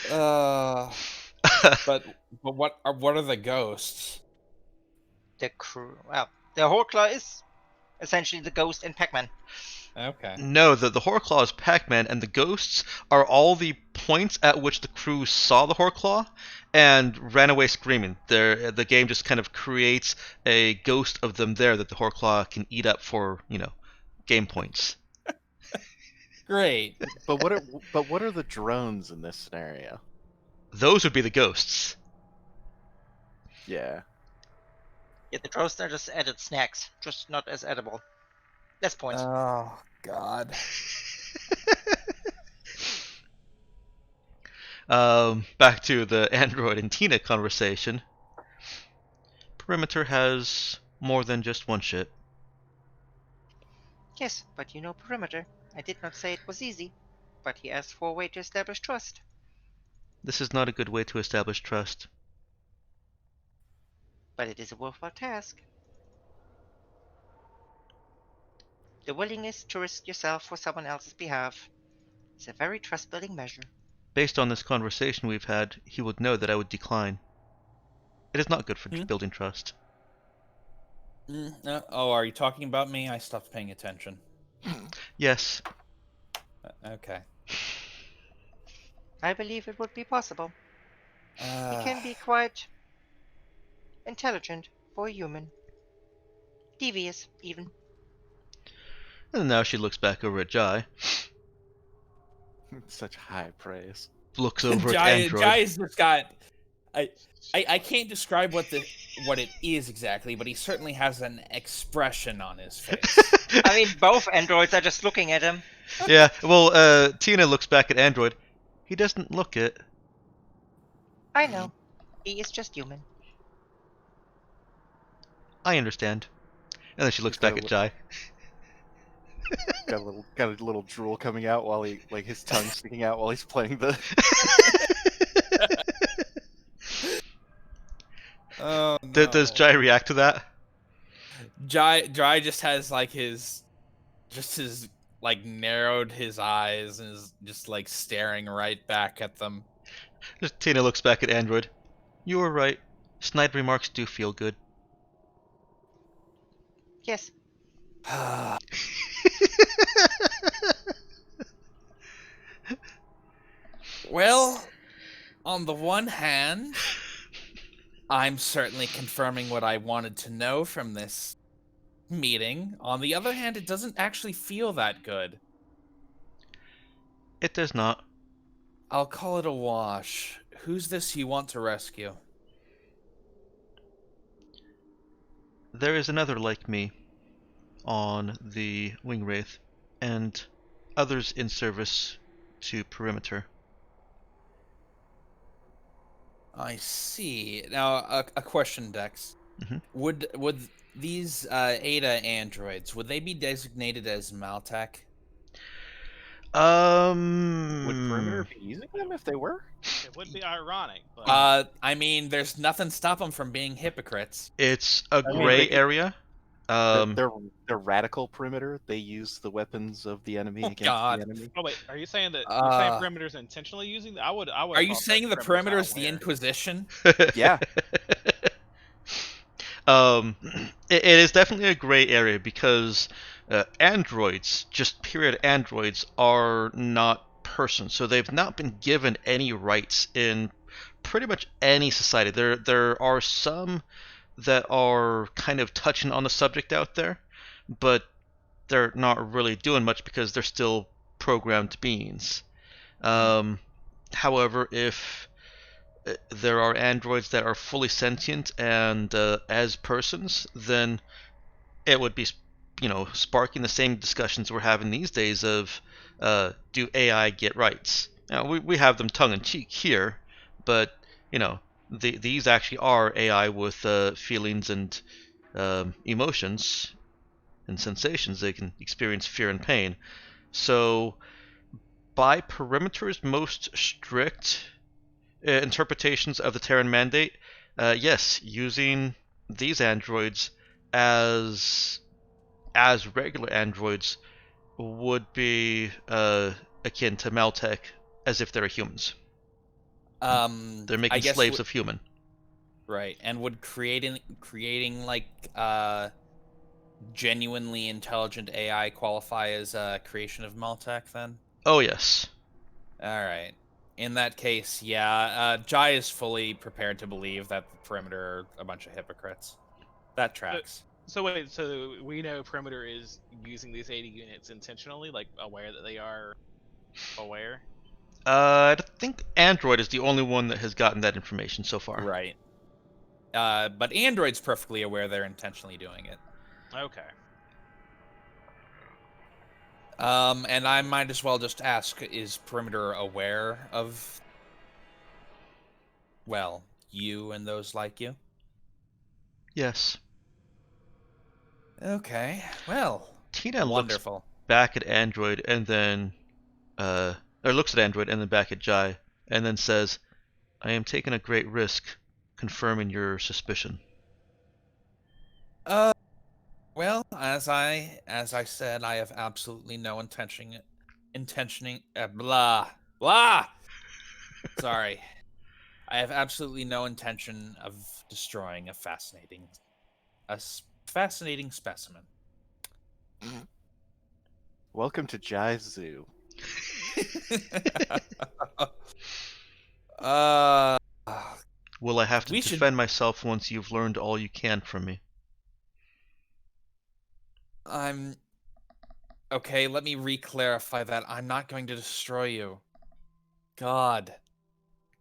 But what are the ghosts?
The crew. Well, the Horclaw is essentially the ghost in Pac-Man.
Okay.
No, the Horclaw is Pac-Man, and the ghosts are all the points at which the crew saw the Horclaw and ran away screaming. The game just kind of creates a ghost of them there that the Horclaw can eat up for, game points.
Great.
But what are the drones in this scenario?
Those would be the ghosts.
Yeah.
Yeah, the drones are just added snacks, just not as edible. Less points.
Oh God.
Back to the Android and Tina conversation. Perimeter has more than just one ship.
Yes, but you know Perimeter. I did not say it was easy, but he asked for a way to establish trust.
This is not a good way to establish trust.
But it is a worthwhile task. The willingness to risk yourself for someone else's behalf is a very trust-building measure.
Based on this conversation we've had, he would know that I would decline. It is not good for
Hmm?
building trust.
Oh, are you talking about me? I stopped paying attention.
Yes.
Okay.
I believe it would be possible. He can be
Uh,
quite intelligent for a human. Devious, even.
And now she looks back over at Jai,
Such high praise.
looks over at
Jai,
Android.
Jai's just got. I can't describe what it is exactly, but he certainly has an expression on his face.
I mean, both androids are just looking at him.
Yeah, well, Tina looks back at Android. He doesn't look it.
I know. He is just human.
I understand. And then she looks
He's got
back
a
at Jai.
got a little drool coming out while he like his tongue sticking out while he's playing the.
Oh no.
Does Jai react to that?
Jai just has like his like narrowed his eyes and is just like staring right back at them.
Tina looks back at Android. You were right. Snide remarks do feel good.
Yes.
Well, on the one hand, I'm certainly confirming what I wanted to know from this meeting. On the other hand, it doesn't actually feel that good.
It does not.
I'll call it a wash. Who's this you want to rescue?
There is another like me on the Wing Wraith, and others in service to Perimeter.
I see. Now, a question, Dex.
Mhm.
Would these Ada androids would they be designated as Maltech?
Would Perimeter
Hmm.
be using them if they were?
It would be ironic, but
I mean, there's nothing stop them from being hypocrites.
It's a
mean,
gray
they could-
area.
They're radical Perimeter. They use the weapons of the enemy
Oh,
against
God.
the enemy.
oh wait, are you saying that you're saying
Uh,
perimeter's intentionally using that? I would.
Are you saying the perimeter is the Inquisition?
Yeah.
It is definitely a gray area because androids, just period androids, are not persons. So they've not been given any rights in pretty much any society. There are some that are kind of touching on the subject out there, but they're not really doing much because they're still programmed beings. However, if there are androids that are fully sentient and as persons, then it would be, sparking the same discussions we're having these days of do AI get rights? Now, we have them tongue in cheek here, but these actually are AI with feelings and emotions and sensations. They can experience fear and pain. So, by Perimeter's most strict interpretations of the Terran Mandate, yes, using these androids as regular androids would be akin to Maltech, as if they're humans. They're
I
making
guess
slaves of human.
right, and would creating like genuinely intelligent AI qualify as a creation of Maltech then?
Oh yes.
All right. In that case, yeah, Jai is fully prepared to believe that the perimeter are a bunch of hypocrites. That tracks.
So wait, so we know perimeter is using these 80 units intentionally, like aware that they are aware.
I think Android is the only one that has gotten that information so far.
Right. But Android's perfectly aware they're intentionally doing it.
Okay.
And I might as well just ask, is Perimeter aware of, well, you and those like you?
Yes.
Okay. Well,
Tina looks
wonderful.
back at Android and then, or looks at Android and then back at Jai, and then says, "I am taking a great risk, confirming your suspicion."
Well, as I said, I have absolutely no blah blah. Sorry. I have absolutely no intention of destroying a fascinating specimen.
Welcome to Jai's Zoo.
uh,
Will I have to
We should-
defend myself once you've learned all you can from me?
I'm okay. Let me re-clarify that. I'm not going to destroy you. God,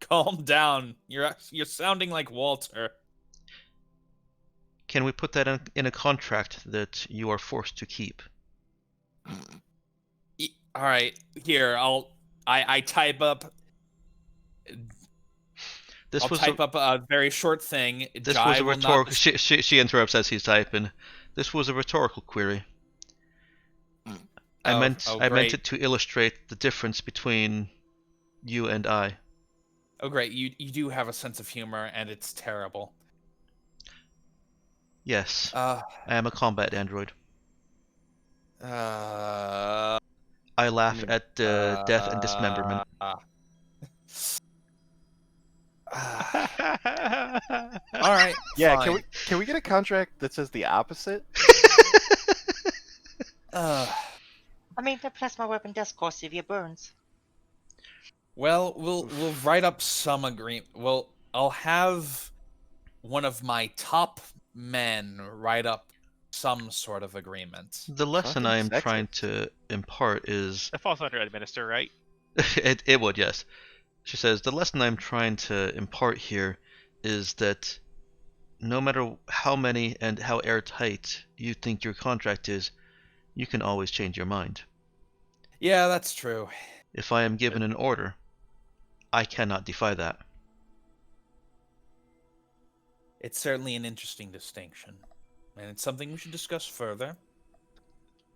calm down. You're sounding like Walter.
Can we put that in a contract that you are forced to keep?
All right, here I type up.
This
I'll
was
type up a very short thing.
this
Jai
was a
will not.
rhetorical. She interrupts as he's typing. This was a rhetorical query. I meant
great.
it to illustrate the difference between you and I.
Oh, great! You do have a sense of humor, and it's terrible.
Yes,
Uh,
I am a combat android.
uh,
I laugh at death and dismemberment.
All right.
Yeah,
fine.
can we get a contract that says the opposite?
I mean, the plasma weapon does cause severe burns.
Well, we'll write up some agreement. Well, I'll have one of my top men write up some sort of agreement.
The lesson I am
Fucking
trying
sexist.
to impart is
That falls under administer, right?
it would, yes. She says, the lesson I'm trying to impart here is that no matter how many and how airtight you think your contract is, you can always change your mind.
Yeah, that's true.
If I am given an order, I cannot defy that.
It's certainly an interesting distinction, and it's something we should discuss further.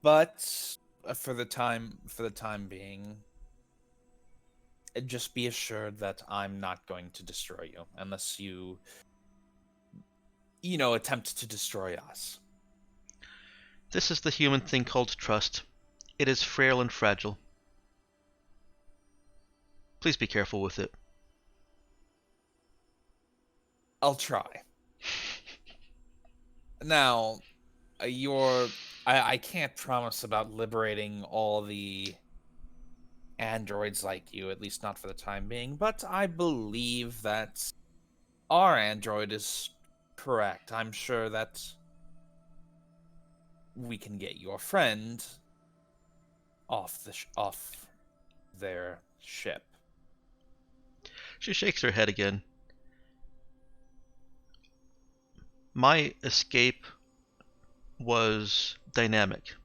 But for the time being, just be assured that I'm not going to destroy you unless you attempt to destroy us.
This is the human thing called trust. It is frail and fragile. Please be careful with it.
I'll try. Now, I can't promise about liberating all the androids like you, at least not for the time being, but I believe that our android is correct. I'm sure that we can get your friend off their ship.
She shakes her head again. My escape was dynamic.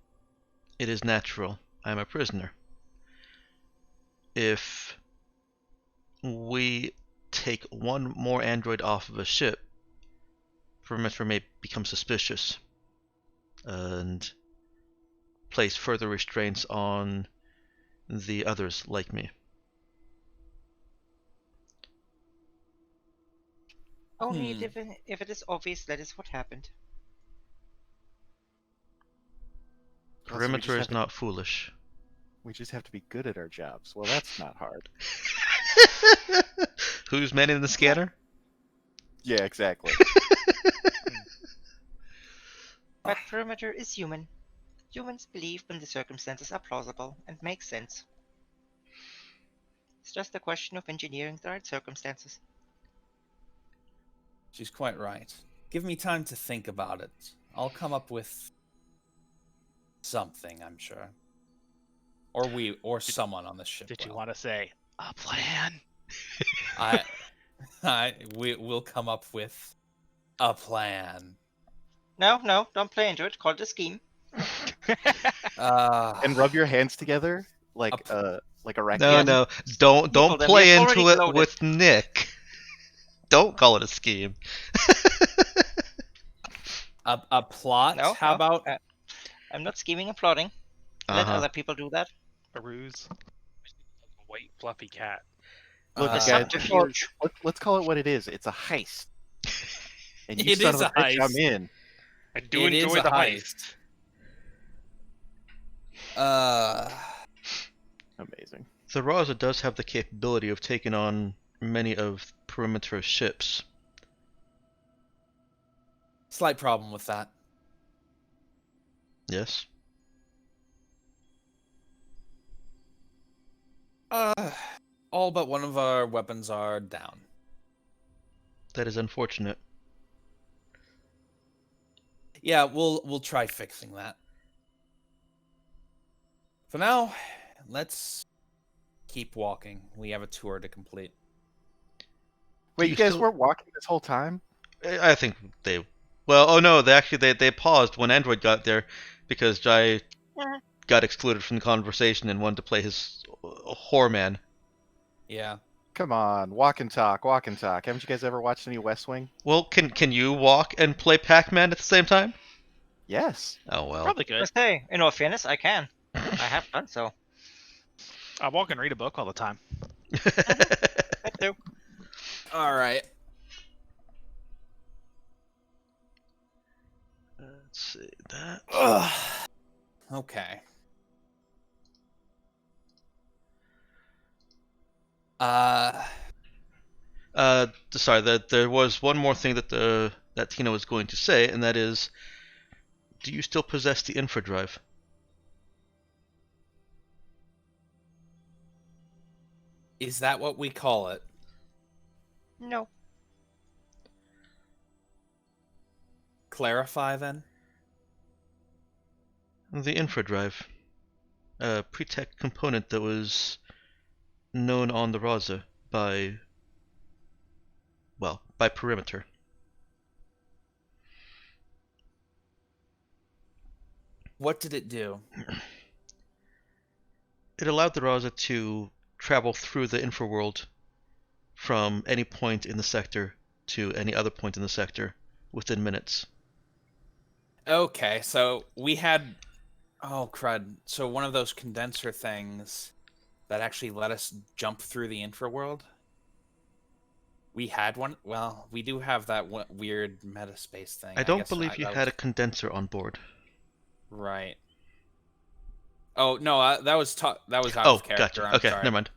It is natural. I am a prisoner. If we take one more android off of a ship, perimeter may become suspicious and place further restraints on the others like me.
Only if it is obvious that is what happened.
Also, we
Perimeter
just
is not foolish.
We just have to be good at our jobs. Well, that's not hard.
Who's manning the scanner?
Yeah, exactly.
But perimeter is human. Humans believe when the circumstances are plausible and make sense. It's just a question of engineering the right circumstances.
She's quite right. Give me time to think about it. I'll come up with something, I'm sure. Or someone on the ship.
Did you want to say a plan?
We'll come up with a plan.
No, don't play into it. Call it a scheme.
And rub your hands together like a
No,
raccoon.
no, don't
People that
play
we have
into
already
it
loaded.
with Nick. Don't call it a scheme.
A plot?
No,
How
no,
about?
I'm not scheming and plotting. Let
Uh-huh.
other people do that.
A ruse.
A white fluffy cat.
Look,
A
Uh,
guys,
subterfuge.
let's call it what it is. It's a heist. And you
It
son
is
of a
a
bitch, I'm
heist.
in.
I do
It is
enjoy
a
the
heist.
Amazing.
The Raza does have the capability of taking on many of Perimeter's ships.
Slight problem with that.
Yes.
All but one of our weapons are down.
That is unfortunate.
Yeah, we'll try fixing that. For now, let's keep walking. We have a tour to complete.
Wait,
you
you guys
still-
weren't walking this whole time?
I think they. Well, oh no, they paused when Android got there because Jai
Yeah.
got excluded from the conversation and wanted to play his whore man.
Yeah.
Come on, walk and talk, walk and talk. Haven't you guys ever watched any West Wing?
Well, can you walk and play Pac-Man at the same time?
Yes.
Oh well.
Probably good.
Let's say, in all fairness, I can. I have done so.
I walk and read a book all the time.
I do.
All right.
Let's see that.
Okay.
Sorry, there was one more thing that Tina was going to say, and that is, do you still possess the infradrive?
Is that what we call it?
No.
Clarify then.
The infradrive, a pre-tech component that was known on the Raza by Perimeter.
What did it do?
It allowed the Raza to travel through the infraworld from any point in the sector to any other point in the sector within minutes.
Okay, so we had. Oh crud! So one of those condenser things that actually let us jump through the infraworld. We had one. Well, we do have that weird metaspace thing.
I don't
guess
believe you
that
had
was-
a condenser on board.
Right. Oh no, that was that was out
Oh,
of character.
gotcha.
I'm
Okay,
sorry.
never mind.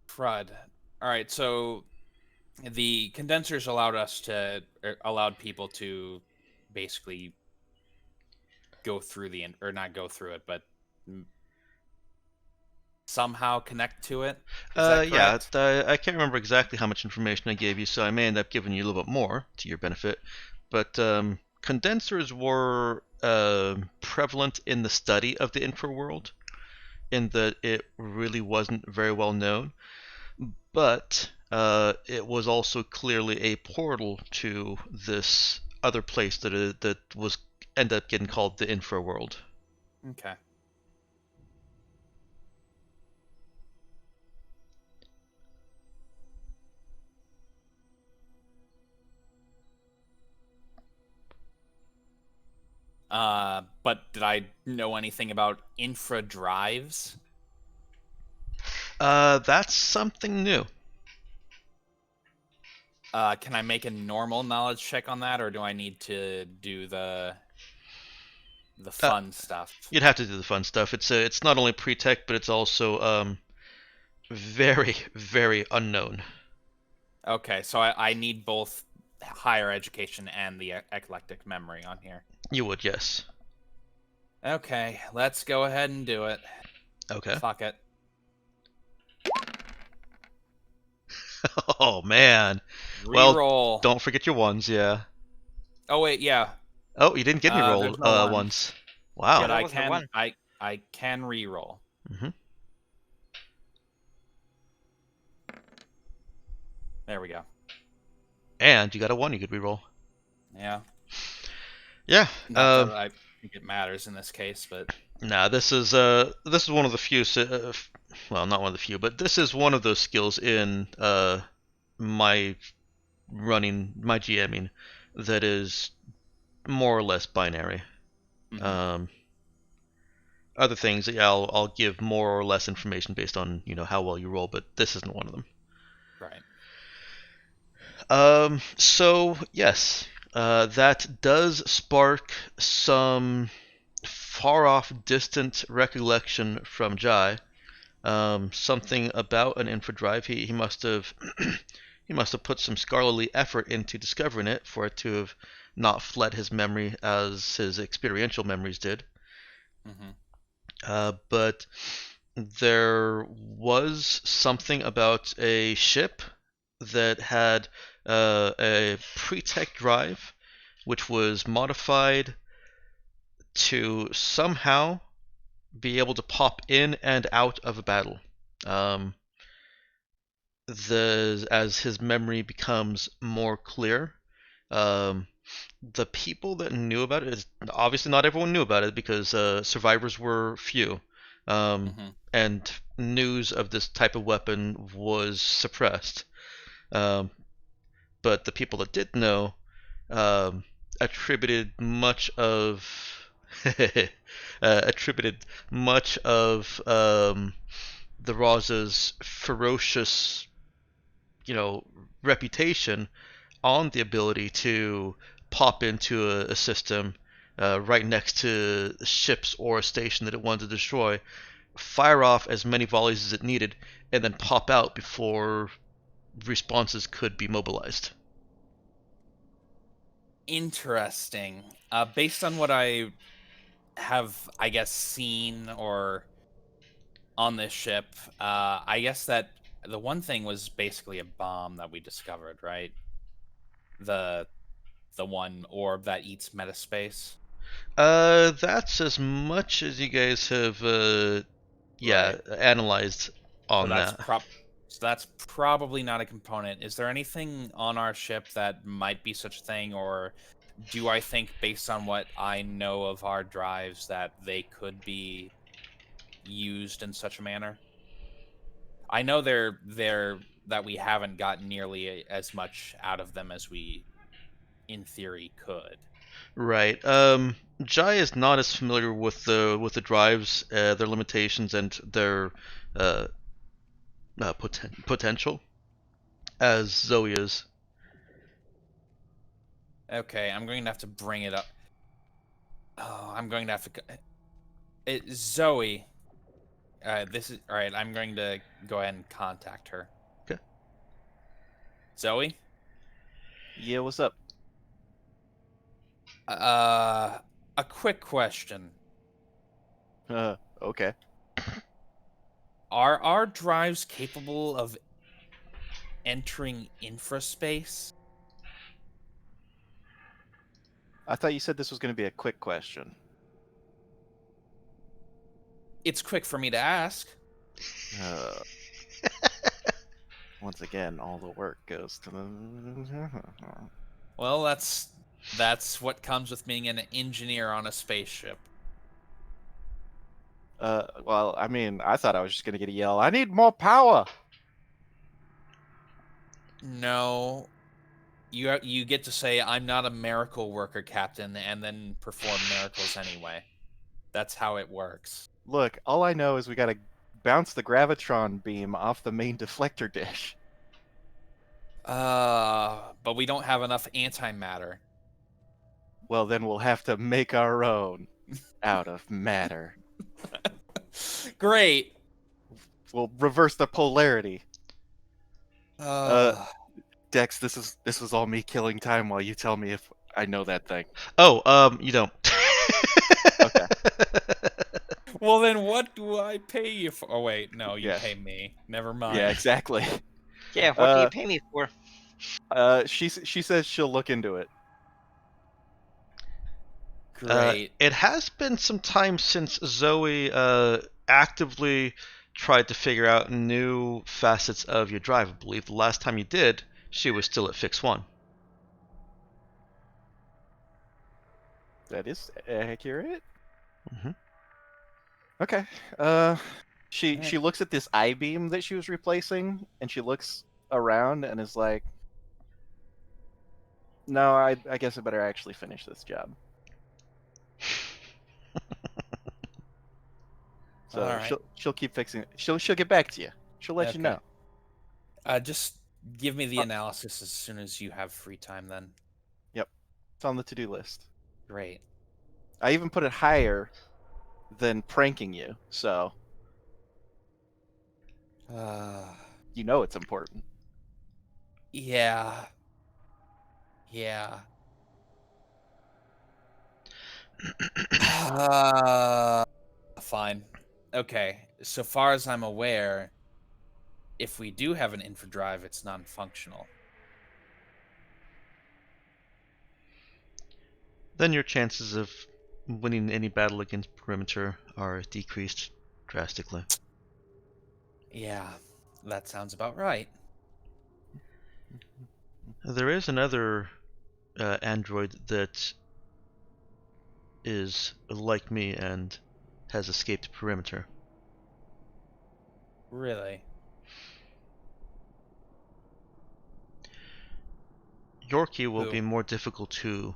Crud. All right, so the condensers allowed people to basically go through or not go through it, but somehow connect to it. Is that
Yeah,
correct?
I can't remember exactly how much information I gave you, so I may end up giving you a little bit more to your benefit. But condensers were prevalent in the study of the infraworld, in that it really wasn't very well known. But it was also clearly a portal to this other place that was ended up getting called the infraworld.
Okay. But did I know anything about infra drives?
That's something new.
Can I make a normal knowledge check on that, or do I need to do the fun stuff?
You'd have to do the fun stuff. It's not only pre-tech, but it's also very, very unknown.
Okay, so I need both higher education and the eclectic memory on here.
You would, yes.
Okay, let's go ahead and do it.
Okay.
Fuck it.
Oh man.
Reroll.
Well, don't forget your ones, yeah.
Oh wait, yeah.
Oh, you didn't get any roll
there's no one.
ones. Wow.
But
that
I
was the
can
one.
I can reroll.
Mhm.
There we go.
And you got a 1 you could reroll.
Yeah.
Yeah.
Not that I think it matters in this case, but
Nah, this is one of the few well, not one of the few, but this is one of those skills in my running, my GMing, that is more or less binary.
Mhm.
Other things, yeah, I'll give more or less information based on how well you roll, but this isn't one of them.
Right.
So yes, that does spark some far off, distant recollection from Jai. Something about an infra drive. He must have he must have put some scholarly effort into discovering it for it to have not fled his memory as his experiential memories did.
Mm-hmm.
But there was something about a ship that had a pre-tech drive, which was modified to somehow be able to pop in and out of a battle. Um, as his memory becomes more clear, um, the people that knew about it, obviously not everyone knew about it because survivors were few,
Mm-hmm.
and news of this type of weapon was suppressed. Um, but the people that did know um, attributed much of attributed much of the Raza's ferocious, reputation on the ability to pop into a system right next to ships or a station that it wanted to destroy, fire off as many volleys as it needed, and then pop out before responses could be mobilized.
Interesting. Based on what I have, I guess, seen or on this ship, I guess that the one thing was basically a bomb that we discovered, right? The the one orb that eats metaspace.
That's as much as you guys have,
Right.
analyzed
So
on
that's
that.
probably not a component. Is there anything on our ship that might be such a thing, or do I think based on what I know of our drives that they could be used in such a manner? I know they're that we haven't gotten nearly as much out of them as we in theory could.
Right. Jai is not as familiar with the drives, their limitations, and their uh, potential as Zoe is.
Okay, I'm going to have to bring it up. Oh, I'm going to have to Zoe, this is all right. I'm going to go ahead and contact her.
Okay.
Zoe,
Yeah, what's up?
uh, a quick question:
Okay.
are our drives capable of entering infraspace?
I thought you said this was going to be a quick question.
It's quick for me to ask.
Uh, once again, all the work goes to the.
Well, that's what comes with being an engineer on a spaceship.
Well, I mean, I thought I was just going to get a yell. I need more power.
No, you get to say I'm not a miracle worker, Captain, and then perform miracles anyway. That's how it works.
Look, all I know is we got to bounce the gravitron beam off the main deflector dish.
But we don't have enough antimatter.
Well, then we'll have to make our own out of matter.
Great.
We'll reverse the polarity.
Uh,
Dex, this was all me killing time while you tell me if I know that thing.
Oh, you don't.
Okay.
well, then what do I pay you for? Oh, wait, no, you
Yeah.
pay me. Never mind.
Yeah, exactly.
Yeah, what do you pay me for?
She says she'll look into it.
Great.
It has been some time since Zoe actively tried to figure out new facets of your drive. I believe the last time you did, she was still at Fix 1.
That is accurate.
Mm-hmm.
Okay. She
Alright.
looks at this I beam that she was replacing, and she looks around and is like, No, I guess I better actually finish this job. So
All right.
she'll keep fixing it. She'll get back to you. She'll let you
Okay.
know.
Just give me the
Uh,
analysis as soon as you have free time. Then.
Yep, it's on the to-do list.
Great.
I even put it higher than pranking you, so you know it's important.
Yeah. Yeah. Fine. Okay. So far as I'm aware, if we do have an infodrive, it's non-functional.
Then your chances of winning any battle against perimeter are decreased drastically.
Yeah, that sounds about right.
There is another android that is like me and has escaped perimeter.
Really?
Yorkie will
Who?
be more difficult to.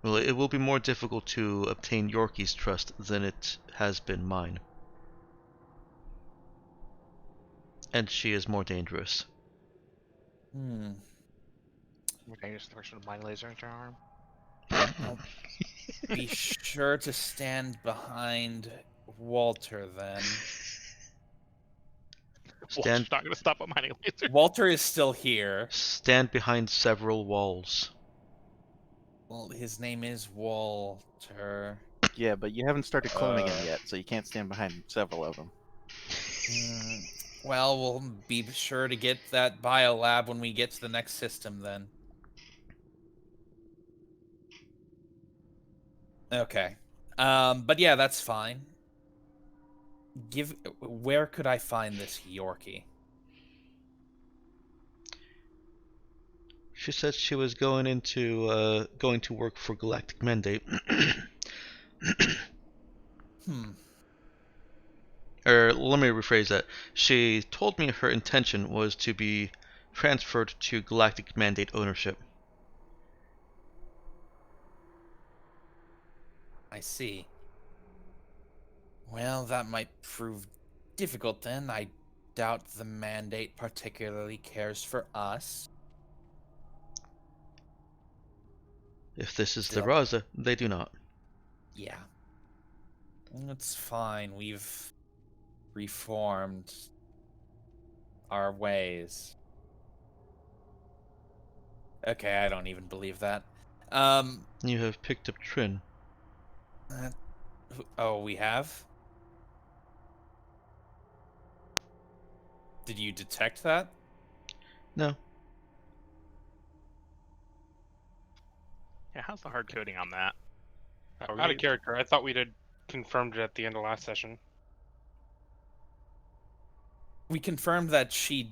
Well, it will be more difficult to obtain Yorkie's trust than it has been mine. And she is more dangerous.
Hmm.
More dangerous than the person with mind laser into her arm.
I'll be sure to stand behind Walter then.
Walter's not gonna stop at mining laser.
Walter is still here.
Stand behind several walls.
Well, his name is Walter.
Yeah, but you haven't started cloning him yet, so you can't stand behind several of them.
Well, we'll be sure to get that biolab when we get to the next system then. Okay. But yeah, that's fine. Where could I find this Yorkie?
She said she was going to work for Galactic Mandate. Or let me rephrase that. She told me her intention was to be transferred to Galactic Mandate ownership.
I see. Well, that might prove difficult then. I doubt the mandate particularly cares for us.
If this is the
Still.
Raza, they do not.
Yeah. It's fine. We've reformed our ways. Okay, I don't even believe that.
You have picked up Trin.
Oh, we have? Did you detect that?
No.
Yeah, how's the hard coding on that?
Out of character, I thought we'd had confirmed it at the end of last session.
We confirmed that she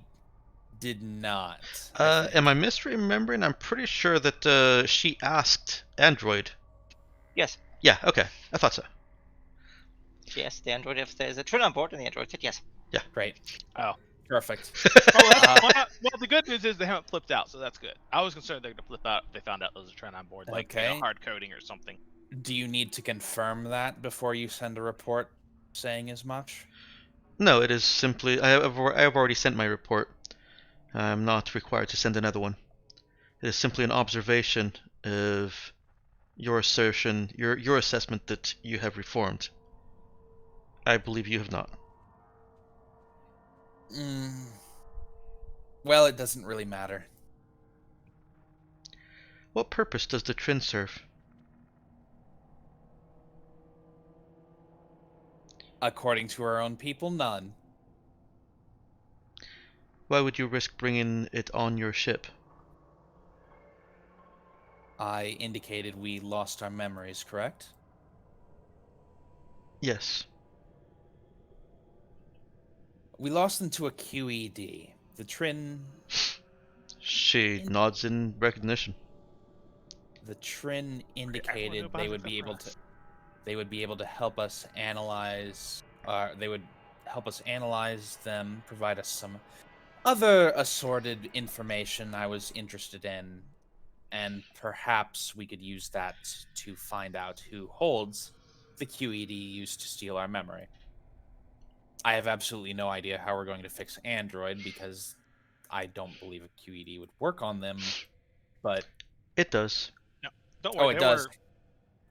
did not.
Am I misremembering? I'm pretty sure that she asked Android.
Yes.
Yeah, okay. I thought so.
She asked the android if there's a Trin on board, and the android said yes.
Yeah.
Great.
Oh.
Perfect.
Well, the good news is they haven't flipped out, so that's good. I was concerned they're gonna flip out if they found out there was a trend on board, like hard coding or something.
Do you need to confirm that before you send a report saying as much?
No, it is simply I have already sent my report. I'm not required to send another one. It is simply an observation of your assertion, your assessment that you have reformed. I believe you have not.
Well, it doesn't really matter.
What purpose does the Trin serve?
According to our own people, none.
Why would you risk bringing it on your ship?
I indicated we lost our memories, correct?
Yes.
We lost them to a QED. The Trin...
She nods in recognition.
The Trin indicated they would be able to help us analyze... they would help us analyze them, provide us some other assorted information I was interested in, and perhaps we could use that to find out who holds the QED used to steal our memory. I have absolutely no idea how we're going to fix Android because I don't believe a QED would work on them, but
It does.
No, don't worry.
it
there
does.
Were,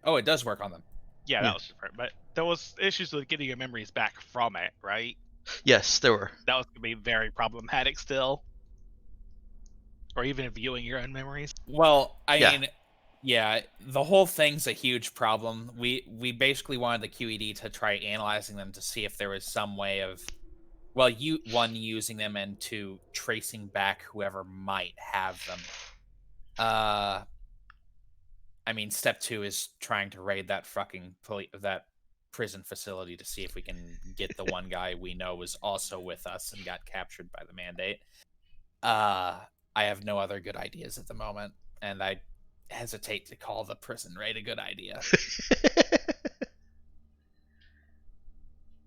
Oh, it does work on them.
yeah, that
Yes.
was different. But there was issues with getting your memories back from it, right?
Yes, there were.
That was going to be very problematic still. Or even viewing your own memories.
Well, I
Yeah.
mean, yeah, the whole thing's a huge problem. We basically wanted the QED to try analyzing them to see if there was some way of, well, using them, and two, tracing back whoever might have them. I mean, step 2 is trying to raid that fucking that prison facility to see if we can get the one guy we know was also with us and got captured by the Mandate. I have no other good ideas at the moment, and I hesitate to call the prison raid a good idea.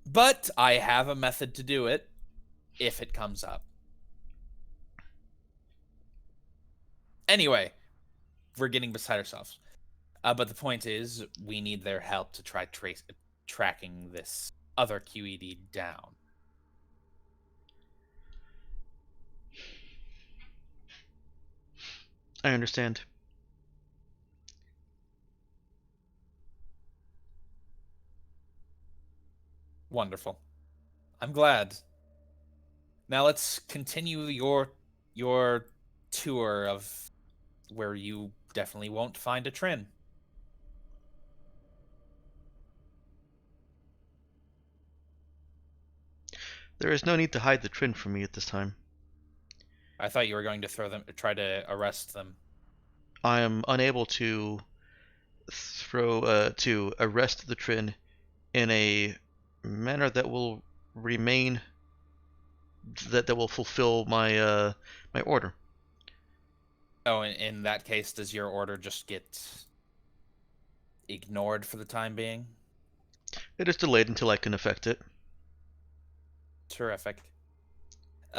But I have a method to do it if it comes up. Anyway, we're getting beside ourselves. But the point is, we need their help to try tracking this other QED down.
I understand.
Wonderful. I'm glad. Now let's continue your tour of where you definitely won't find a Trin.
There is no need to hide the Trin from me at this time.
I thought you were going to try to arrest them.
I am unable to arrest the Trin in a manner that will remain that will fulfill my my order.
Oh, in that case, does your order just get ignored for the time being?
It is delayed until I can effect it.
Terrific.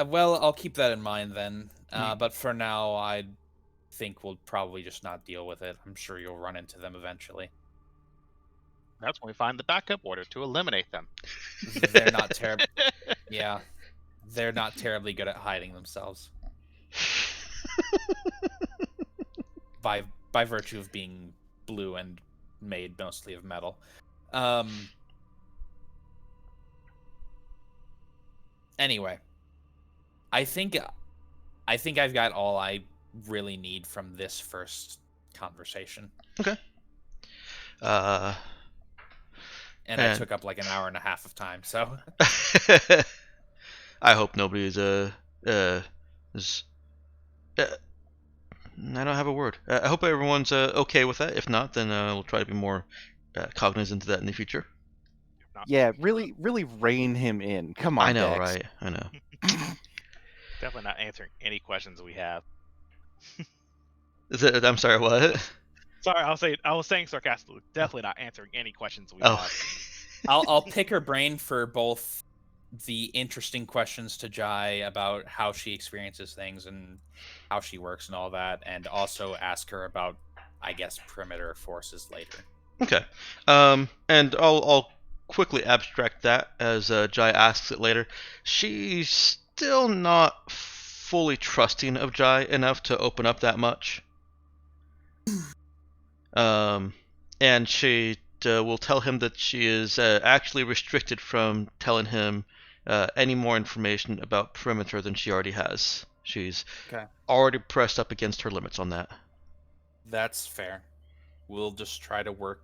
Well, I'll keep that in mind then. But for now, I think we'll probably just not deal with it. I'm sure you'll run into them eventually.
That's when we find the backup order to eliminate them.
They're not terrible. Yeah, they're not terribly good at hiding themselves. By virtue of being blue and made mostly of metal. Anyway, I think I've got all I really need from this first conversation.
Okay.
And I took up like an hour and a half of time, so
I hope nobody's I don't have a word. I hope everyone's okay with that. If not, then we'll try to be more cognizant of that in the future.
Yeah, really rein him in. Come on,
I know,
Dex.
right? I know.
Definitely not answering any questions we have.
I'm sorry, what?
Sorry, I was saying sarcastically. Definitely not answering any questions we
Oh.
have.
I'll pick her brain for both the interesting questions to Jai about how she experiences things and how she works and all that, and also ask her about, I guess, perimeter forces later.
Okay. And I'll quickly abstract that as Jai asks it later. She's still not fully trusting of Jai enough to open up that much. And she will tell him that she is actually restricted from telling him any more information about perimeter than she already has. She's already pressed up against her limits on that.
That's fair. We'll just try to work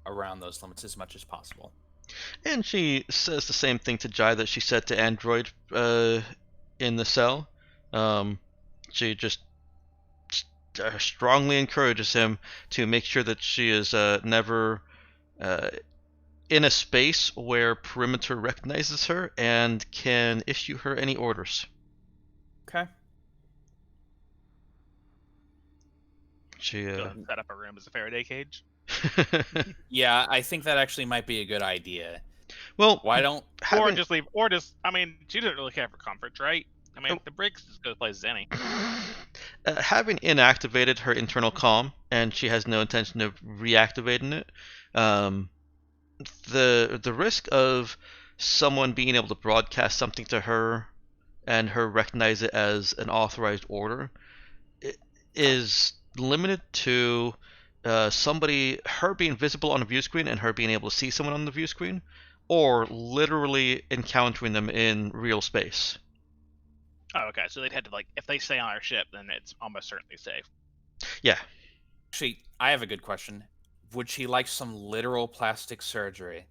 around those limits as much as possible.
And she says the same thing to Jai that she said to Android in the cell. She just strongly encourages him to make sure that she is never in a space where perimeter recognizes her and can issue her any orders.
Okay.
She
Set up a room as a Faraday cage.
Yeah, I think that actually might be a good idea.
Well,
Why don't
Or just leave. Or just. I mean, she doesn't really care for comforts, right? I mean, the brakes as good a place as any.
Having inactivated her internal comm, and she has no intention of reactivating it, um, the risk of someone being able to broadcast something to her and her recognize it as an authorized order is limited to her being visible on a view screen and her being able to see someone on the view screen, or literally encountering them in real space.
Oh, okay. So they'd had to if they stay on our ship, then it's almost certainly safe.
Yeah.
Actually, I have a good question. Would she like some literal plastic surgery?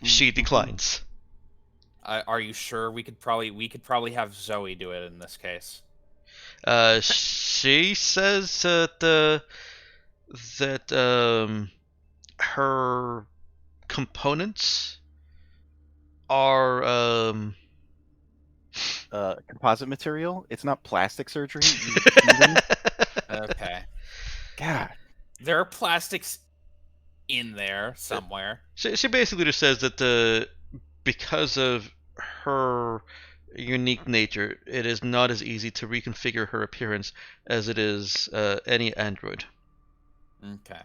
She declines.
Are you sure we could probably have Zoe do it in this case?
She says that her components are
Composite material. It's not plastic surgery. You heathen.
Okay.
God.
There are plastics in there somewhere.
She basically just says that because of her unique nature, it is not as easy to reconfigure her appearance as it is any android.
Okay.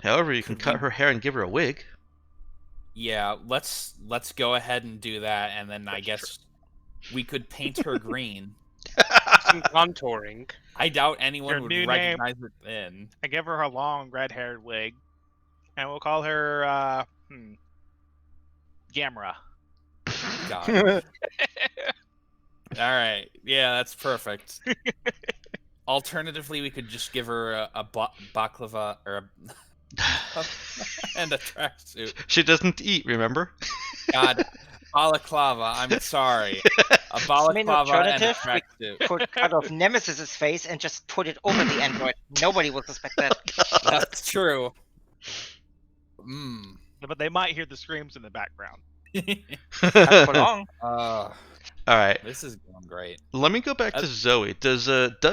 However, you can
Could
cut
we-
her hair and give her a wig.
Yeah, let's go ahead and do that, and then I
That's
guess we could paint her green.
Some contouring.
I doubt anyone
Your
would
new name.
recognize it then.
I give her a long red-haired wig, and we'll call her Gamera.
God. All right. Yeah, that's perfect. Alternatively, we could just give her a baklava or and a tracksuit.
She doesn't eat, remember?
God, balaclava. I'm sorry. A
I
balaclava
mean,
and a
alternative,
tracksuit.
Could cut off Nemesis's face and just put it over the android. Nobody will suspect that.
That's true.
But they might hear the screams in the background.
Not for long.
All right.
This is going great.
Let me go back to Zoe. Does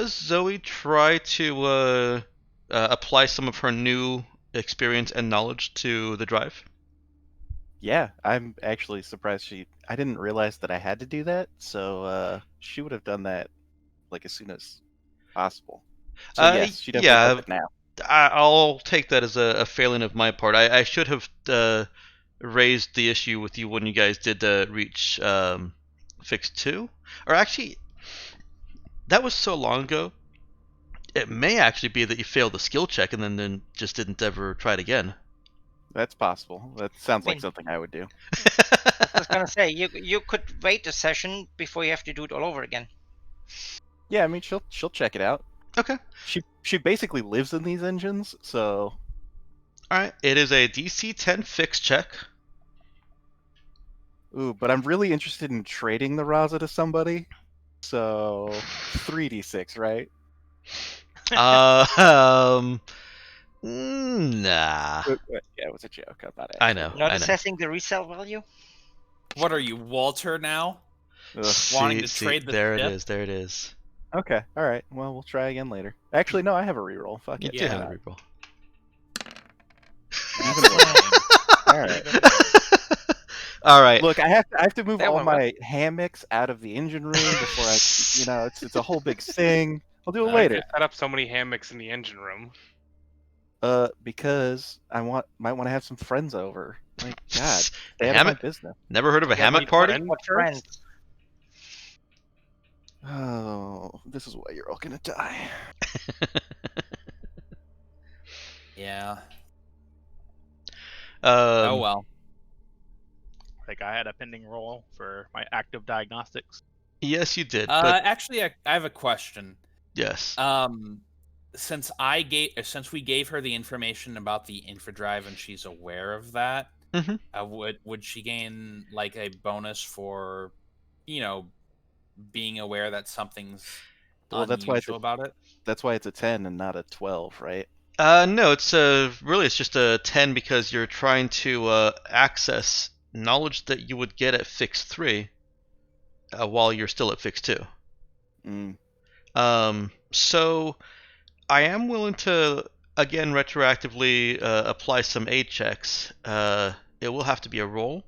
Zoe try to apply some of her new experience and knowledge to the drive?
Yeah, I'm actually surprised I didn't realize that I had to do that, so she would have done that as soon as possible. So yes, she definitely
yeah.
does it now.
I'll take that as a failing of my part. I should have raised the issue with you when you guys did reach Fix 2. Or actually, that was so long ago. It may actually be that you failed the skill check and then just didn't ever try it again.
That's possible. That sounds
I
like
mean-
something I would do.
I was gonna say you could wait a session before you have to do it all over again.
Yeah, I mean she'll check it out.
Okay.
She basically lives in these engines, so
Alright, it is a DC 10 fix check.
ooh, but I'm really interested in trading the Raza to somebody. So 3d6, right?
Nah.
Yeah, it was a joke. I'm not
I
actually.
know.
Not
I know.
assessing the resale value.
What are you, Walter? Now
Ugh.
wanting to trade the
there
ship?
it is. There it is.
Okay, all right. Well, we'll try again later. Actually, no, I have a reroll. Fuck
You
it.
do
Yeah.
have
why
a
not?
reroll.
Even worse. All right.
All right.
Look, I have to move
That
all
went well.
my hammocks out of the engine room before it's a whole big thing. I'll do it
Okay.
later.
Set up so many hammocks in the engine room.
Because might want to have some friends over. Like, God,
A
stay out of my
hammock?
business.
Never heard of a
Yeah,
hammock
meet
party?
friends.
What
First?
friends?
Oh, this is why you're all gonna die.
Yeah.
Um,
Oh well.
I had a pending roll for my active diagnostics.
Yes, you did. But
Actually, I have a question.
yes.
Since we gave her the information about the infradrive and she's aware of that,
Mhm.
Would she gain a bonus for, being aware that something's
Well, that's why
unusual about it?
That's why it's a 10 and not a 12, right?
No, it's it's just a 10 because you're trying to access knowledge that you would get at Fix 3 while you're still at Fix 2. So I am willing to again retroactively apply some aid checks it will have to be a roll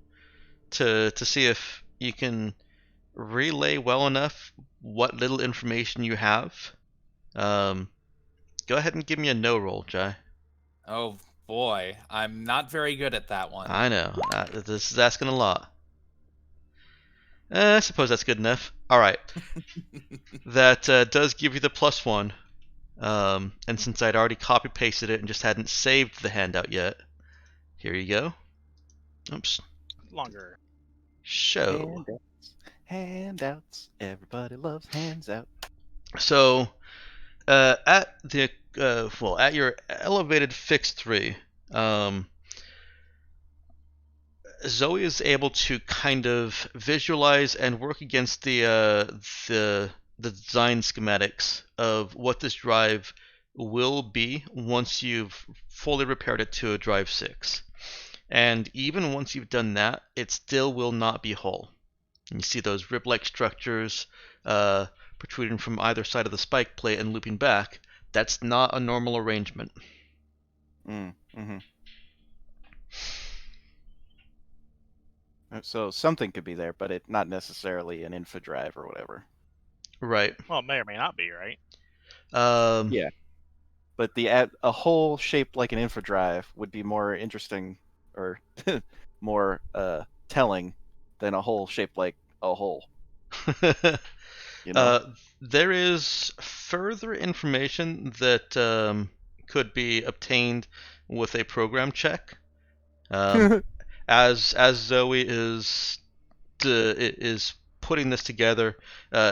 to see if you can relay well enough what little information you have. Go ahead and give me a no roll, Jai.
Oh boy, I'm not very good at that one.
I know. This is asking a lot. I suppose that's good enough. Alright. That does give you the +1. And since I'd already copy-pasted it and just hadn't saved the handout yet, here you go. Oops.
Longer.
Show.
Handouts. Everybody loves hands out.
So, at the at your elevated fix 3, Zoe is able to kind of visualize and work against the design schematics of what this drive will be once you've fully repaired it to a drive 6. And even once you've done that, it still will not be whole. And you see those rib-like structures protruding from either side of the spike plate and looping back. That's not a normal arrangement.
Mm-hmm. So something could be there, but it not necessarily an info drive or whatever.
Right.
Well, it may or may not be, right?
Yeah. But a hole shaped like an info drive would be more interesting or more telling than a hole shaped like a hole. You know?
There is further information that could be obtained with a program check. As Zoe is putting this together,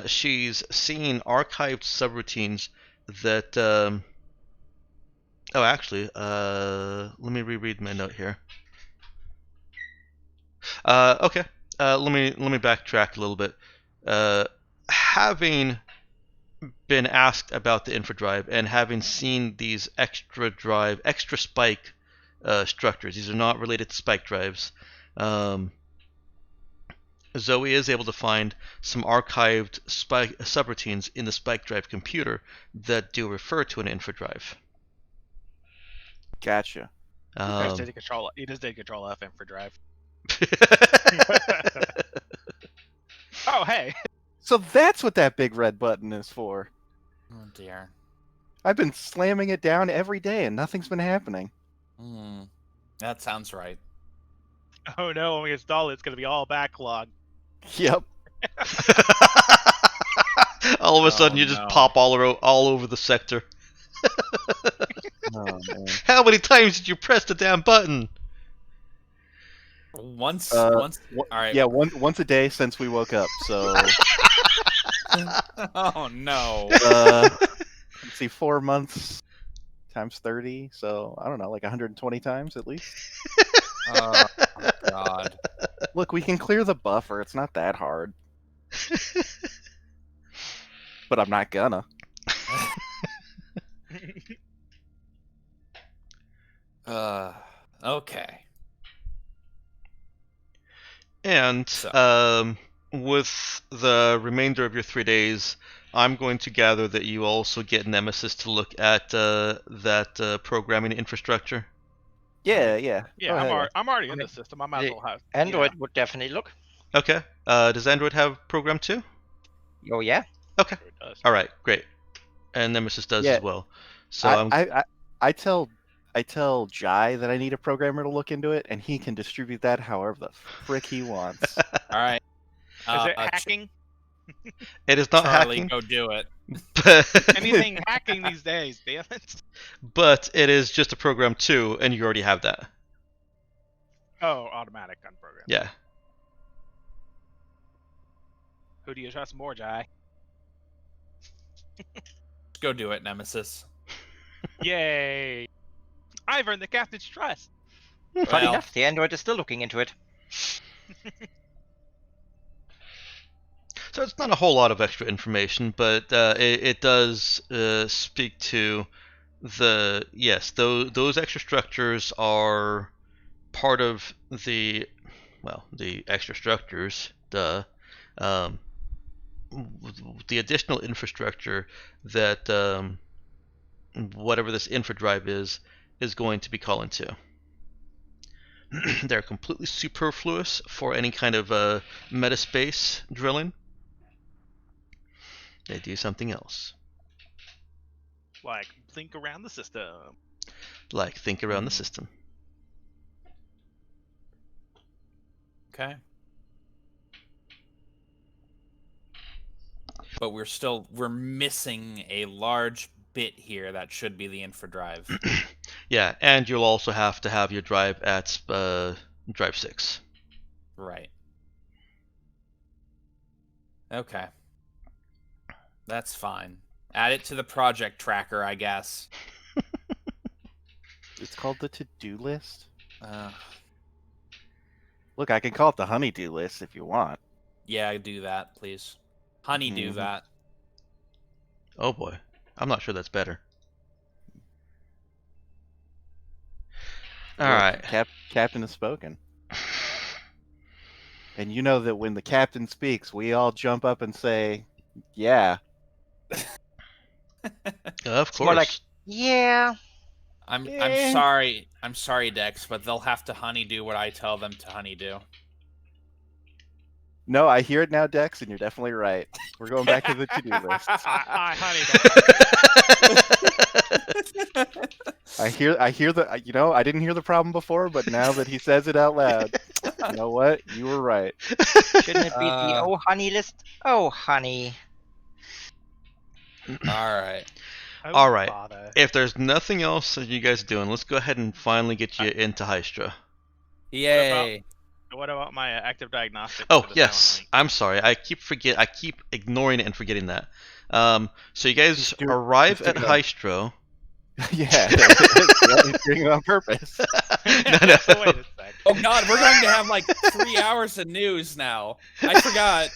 she's seeing archived subroutines that. Oh, actually, let me reread my note here. Okay. Let me backtrack a little bit. Having been asked about the infra drive and having seen these extra spike structures, these are not related to spike drives. Zoe is able to find some archived subroutines in the spike drive computer that do refer to an infra drive.
Gotcha.
You just did Control F for drive. Oh, hey.
So that's what that big red button is for.
Oh dear.
I've been slamming it down every day and nothing's been happening.
That sounds right.
Oh no, when we install it, it's going to be all backlog.
Yep.
All of a sudden, you just pop all over the sector.
Oh, man.
How many times did you press the damn button?
Once. All right.
Yeah, once a day since we woke up. So.
Oh no.
Let's see, 4 months times 30, so I don't know, like 120 times at least.
Oh God.
Look, we can clear the buffer. It's not that hard. But I'm not gonna.
Okay.
And with the remainder of your 3 days, I'm going to gather that you also get Nemesis to look at that programming infrastructure.
Yeah.
Yeah, I'm already in the system. I might as well have.
Android would definitely look.
Okay. Does Android have program 2?
Oh yeah.
Okay. All right. Great. And Nemesis does as well. So
I tell Jai that I need a programmer to look into it, and he can distribute that however the frick he wants.
All right.
Is it hacking?
It is not
Charlie,
hacking.
go do it.
Anything hacking these days, damn it.
But it is just a program 2, and you already have that.
Oh, automatic on program.
Yeah.
Who do you trust more, Jai?
Go do it, Nemesis.
Yay! I've earned the captain's trust.
Funny enough, the Android is still looking into it.
So it's not a whole lot of extra information, but it does speak to those extra structures are part of the extra structures, the additional infrastructure that whatever this infra drive is going to be calling to. They're completely superfluous for any kind of metaspace drilling. They do something else,
Like think around the system.
like think around the system.
Okay. But we're missing a large bit here that should be the infra drive.
Yeah, and you'll also have to have your drive at drive 6.
Right. Okay. That's fine. Add it to the project tracker, I guess.
It's called the to-do list.
Uh,
Look, I can call it the honey-do list if you want.
yeah, do that, please. Honey, do
Mhm.
that.
Oh boy, I'm not sure that's better. All
Look,
right.
Captain has spoken. And you know that when the captain speaks, we all jump up and say, yeah.
Of
It's more like,
course.
yeah.
I'm
Eh.
sorry. I'm sorry, Dex, but they'll have to honeydew what I tell them to honeydew.
No, I hear it now, Dex, and you're definitely right. We're going back to the to-do list.
Hi, honey.
I hear the, you know, I didn't hear the problem before, but now that he says it out loud, you know what? You were right.
Shouldn't it be the oh honey list? Oh honey.
All right.
All right.
Bother.
If there's nothing else that you guys are doing, let's go ahead and finally get you into Hystra.
Yay.
What about my active diagnostic?
Oh
for the
yes,
silent link?
I'm sorry. I keep ignoring it and forgetting that. So you guys
Just do-
arrive
just
at
do it.
Hystro.
Yeah, he's doing it on purpose.
No.
So wait a sec.
Oh God, we're going to have like 3 hours of news now. I forgot.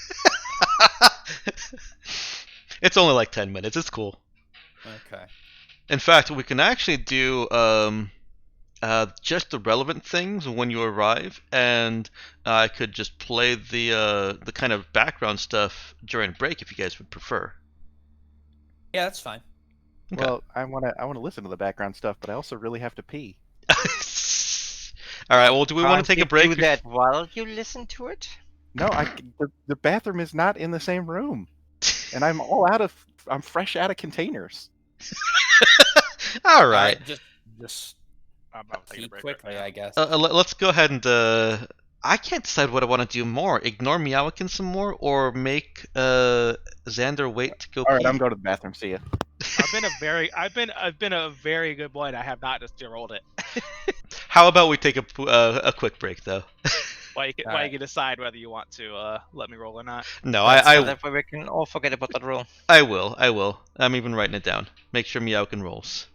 It's only like 10 minutes. It's cool.
Okay.
In fact, we can actually do just the relevant things when you arrive, and I could just play the kind of background stuff during break if you guys would prefer.
Yeah, that's fine.
Okay.
Well, I wanna listen to the background stuff, but I also really have to pee.
All right. Well, do we want to take a break?
Do that while you listen to it?
No, the bathroom is not in the same room, and I'm fresh out of containers.
All right.
Just
I'm about to take
pee
a break
quickly,
right now.
I guess.
Let's go ahead and. I can't decide what I want to do more. Ignore Meowican some more, or make Xander wait to go
All right,
pee.
I'm going to the bathroom. See ya.
I've been a very good boy, and I have not just rolled it.
How about we take a quick break though?
Why you
Alright.
can decide whether you want to let me roll or not.
No,
So that way we can all forget about that rule.
I will. I'm even writing it down. Make sure Meowkin rolls.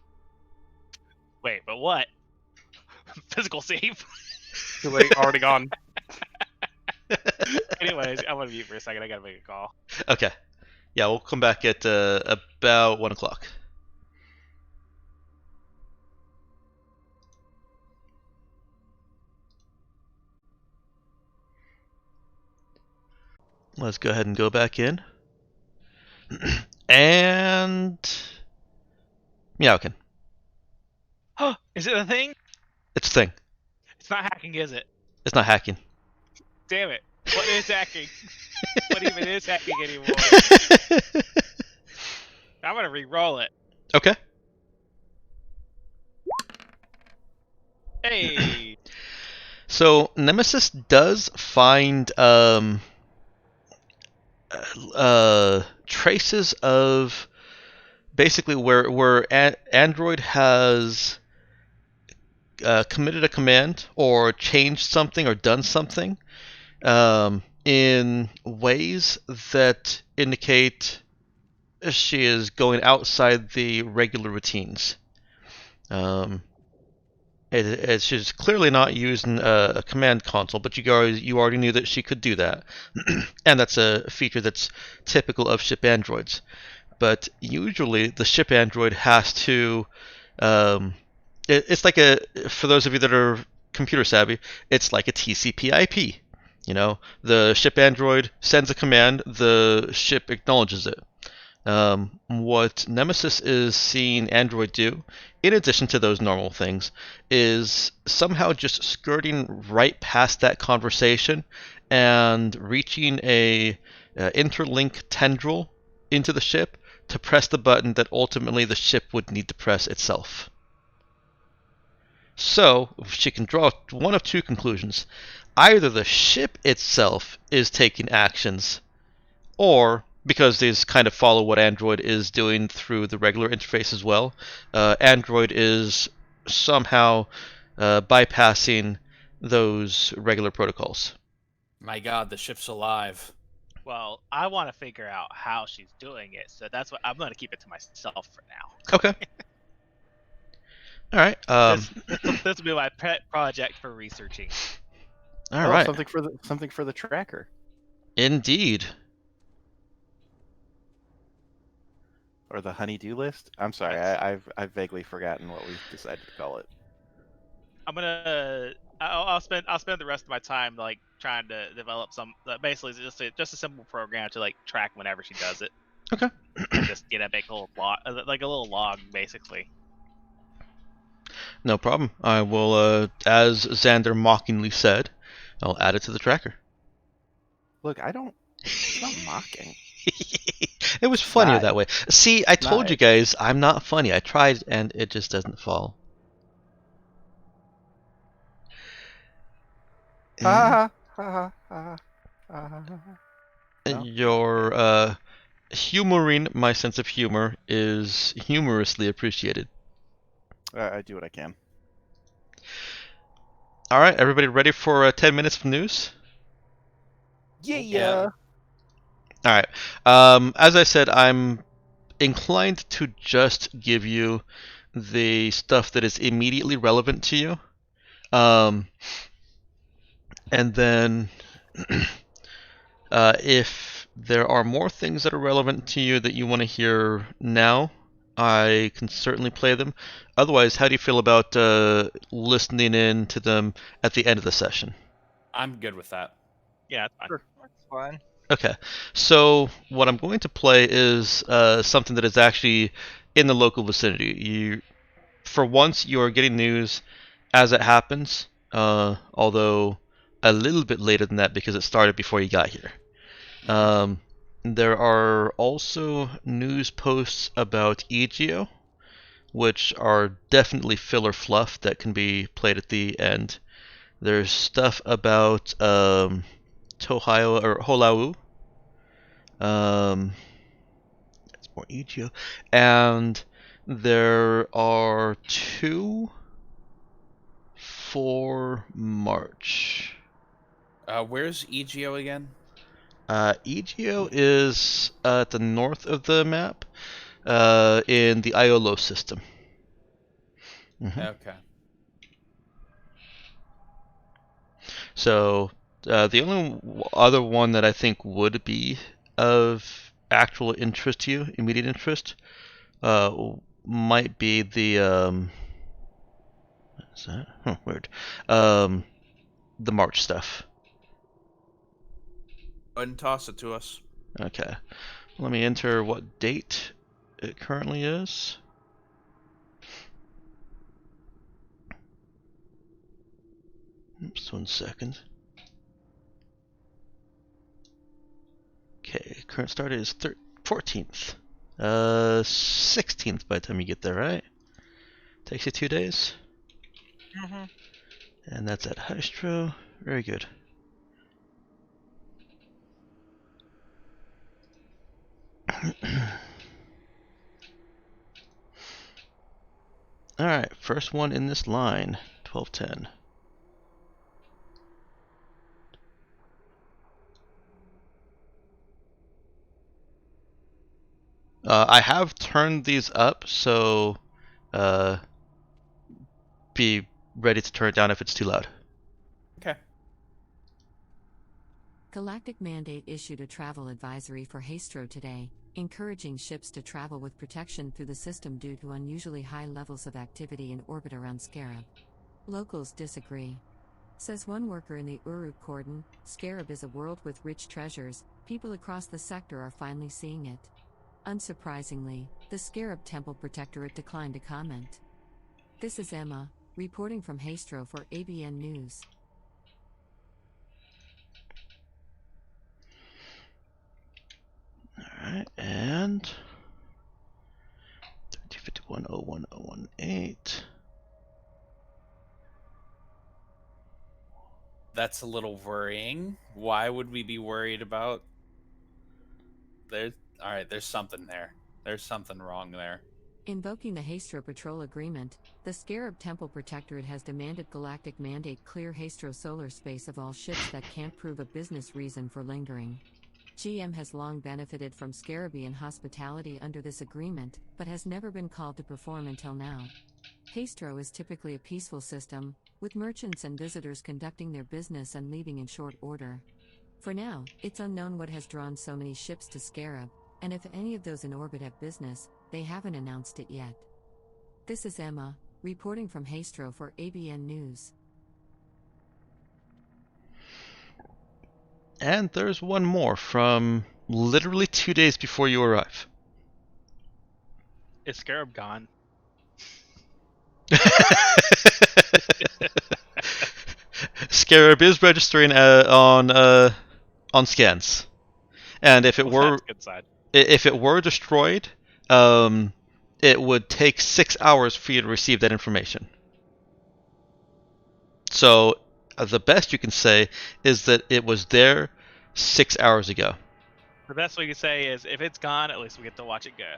Wait, but what? Physical save.
Too late, already gone.
Anyways, I'm gonna mute for a second. I gotta make a call.
Okay. Yeah, we'll come back at about 1 o'clock. Let's go ahead and go back in. And Meowkin.
Is it a thing?
It's a thing.
It's not hacking, is it?
It's not hacking.
Damn it! What is hacking? What even is hacking anymore? I'm gonna re-roll it.
Okay.
Hey.
So Nemesis does find traces of basically where Android has committed a command or changed something or done something in ways that indicate she is going outside the regular routines. She's clearly not using a command console, but you already knew that she could do that, and that's a feature that's typical of ship androids. But usually, the ship android has to. It's like for those of you that are computer savvy, it's like a TCP/IP. You know, the ship android sends a command, the ship acknowledges it. What Nemesis is seeing Android do, in addition to those normal things, is somehow just skirting right past that conversation and reaching a interlink tendril into the ship to press the button that ultimately the ship would need to press itself. So, she can draw one of two conclusions. Either the ship itself is taking actions, or, because these kind of follow what Android is doing through the regular interface as well, Android is somehow bypassing those regular protocols.
My God, the ship's alive.
Well, I want to figure out how she's doing it, so that's what I'm going to keep it to myself for now.
Okay. All right.
This will be my pet project for researching.
All right.
Something for the tracker.
Indeed.
Or the honey-do list. I'm sorry, I've vaguely forgotten what we decided to call it.
I'll spend the rest of my time like trying to develop some basically just a simple program to like track whenever she does it.
Okay.
And just make a little log, like a little log basically.
No problem. I will, as Xander mockingly said, I'll add it to the tracker.
Look, it's not mocking.
It was funnier
not.
that way. See, I told
not.
you guys I'm not funny. I tried and it just doesn't fall.
Ha ha ha ha. No?
Your humoring my sense of humor is humorously appreciated.
I do what I can.
All right, everybody ready for 10 minutes of news?
Yeah.
All right. As I said, I'm inclined to just give you the stuff that is immediately relevant to you. And then if there are more things that are relevant to you that you want to hear now, I can certainly play them. Otherwise, how do you feel about listening in to them at the end of the session?
I'm good with that.
Yeah, that's fine.
Sure.
That's fine.
Okay, so what I'm going to play is something that is actually in the local vicinity. For once, you are getting news as it happens, although a little bit later than that because it started before you got here. There are also news posts about EGO, which are definitely filler fluff that can be played at the end. There's stuff about Tohio or Holau. It's more EGO, and there are 2 for March.
Where's EGO again?
EGO is at the north of the map, in the Iolo system.
Okay.
So the only other one that I think would be of actual interest to you, immediate interest, might be the what is that? Weird. The March stuff.
Go ahead and toss it to us.
Okay. Let me enter what date it currently is. Oops, 1 second. Okay, current start is 14th. 16th by the time you get there, right? Takes you 2 days.
Mm-hmm.
And that's at Hystro. Very good. Alright, first one in this line, 1210. I have turned these up, so be ready to turn it down if it's too loud.
Okay.
Galactic Mandate issued a travel advisory for Hastro today, encouraging ships to travel with protection through the system due to unusually high levels of activity in orbit around Scarab. Locals disagree. Says one worker in the Uruk cordon, Scarab is a world with rich treasures, people across the sector are finally seeing it. Unsurprisingly, the Scarab Temple Protectorate declined to comment. This is Emma, reporting from Hastro for ABN News.
Alright, and 3051010118.
That's a little worrying. Why would we be worried about? All right, there's something there. There's something wrong there.
Invoking the Hastro Patrol Agreement, the Scarab Temple Protectorate has demanded Galactic Mandate clear Hastro solar space of all ships that can't prove a business reason for lingering. GM has long benefited from Scarabian hospitality under this agreement, but has never been called to perform until now. Hastro is typically a peaceful system, with merchants and visitors conducting their business and leaving in short order. For now, it's unknown what has drawn so many ships to Scarab, and if any of those in orbit have business, they haven't announced it yet. This is Emma, reporting from Hastro for ABN News.
And there's one more from literally 2 days before you arrive.
Is Scarab gone?
Scarab is registering on scans, and if it were
That's a good sign.
if it were destroyed, it would take 6 hours for you to receive that information. So the best you can say is that it was there 6 hours ago.
The best we can say is, if it's gone, at least we get to watch it go.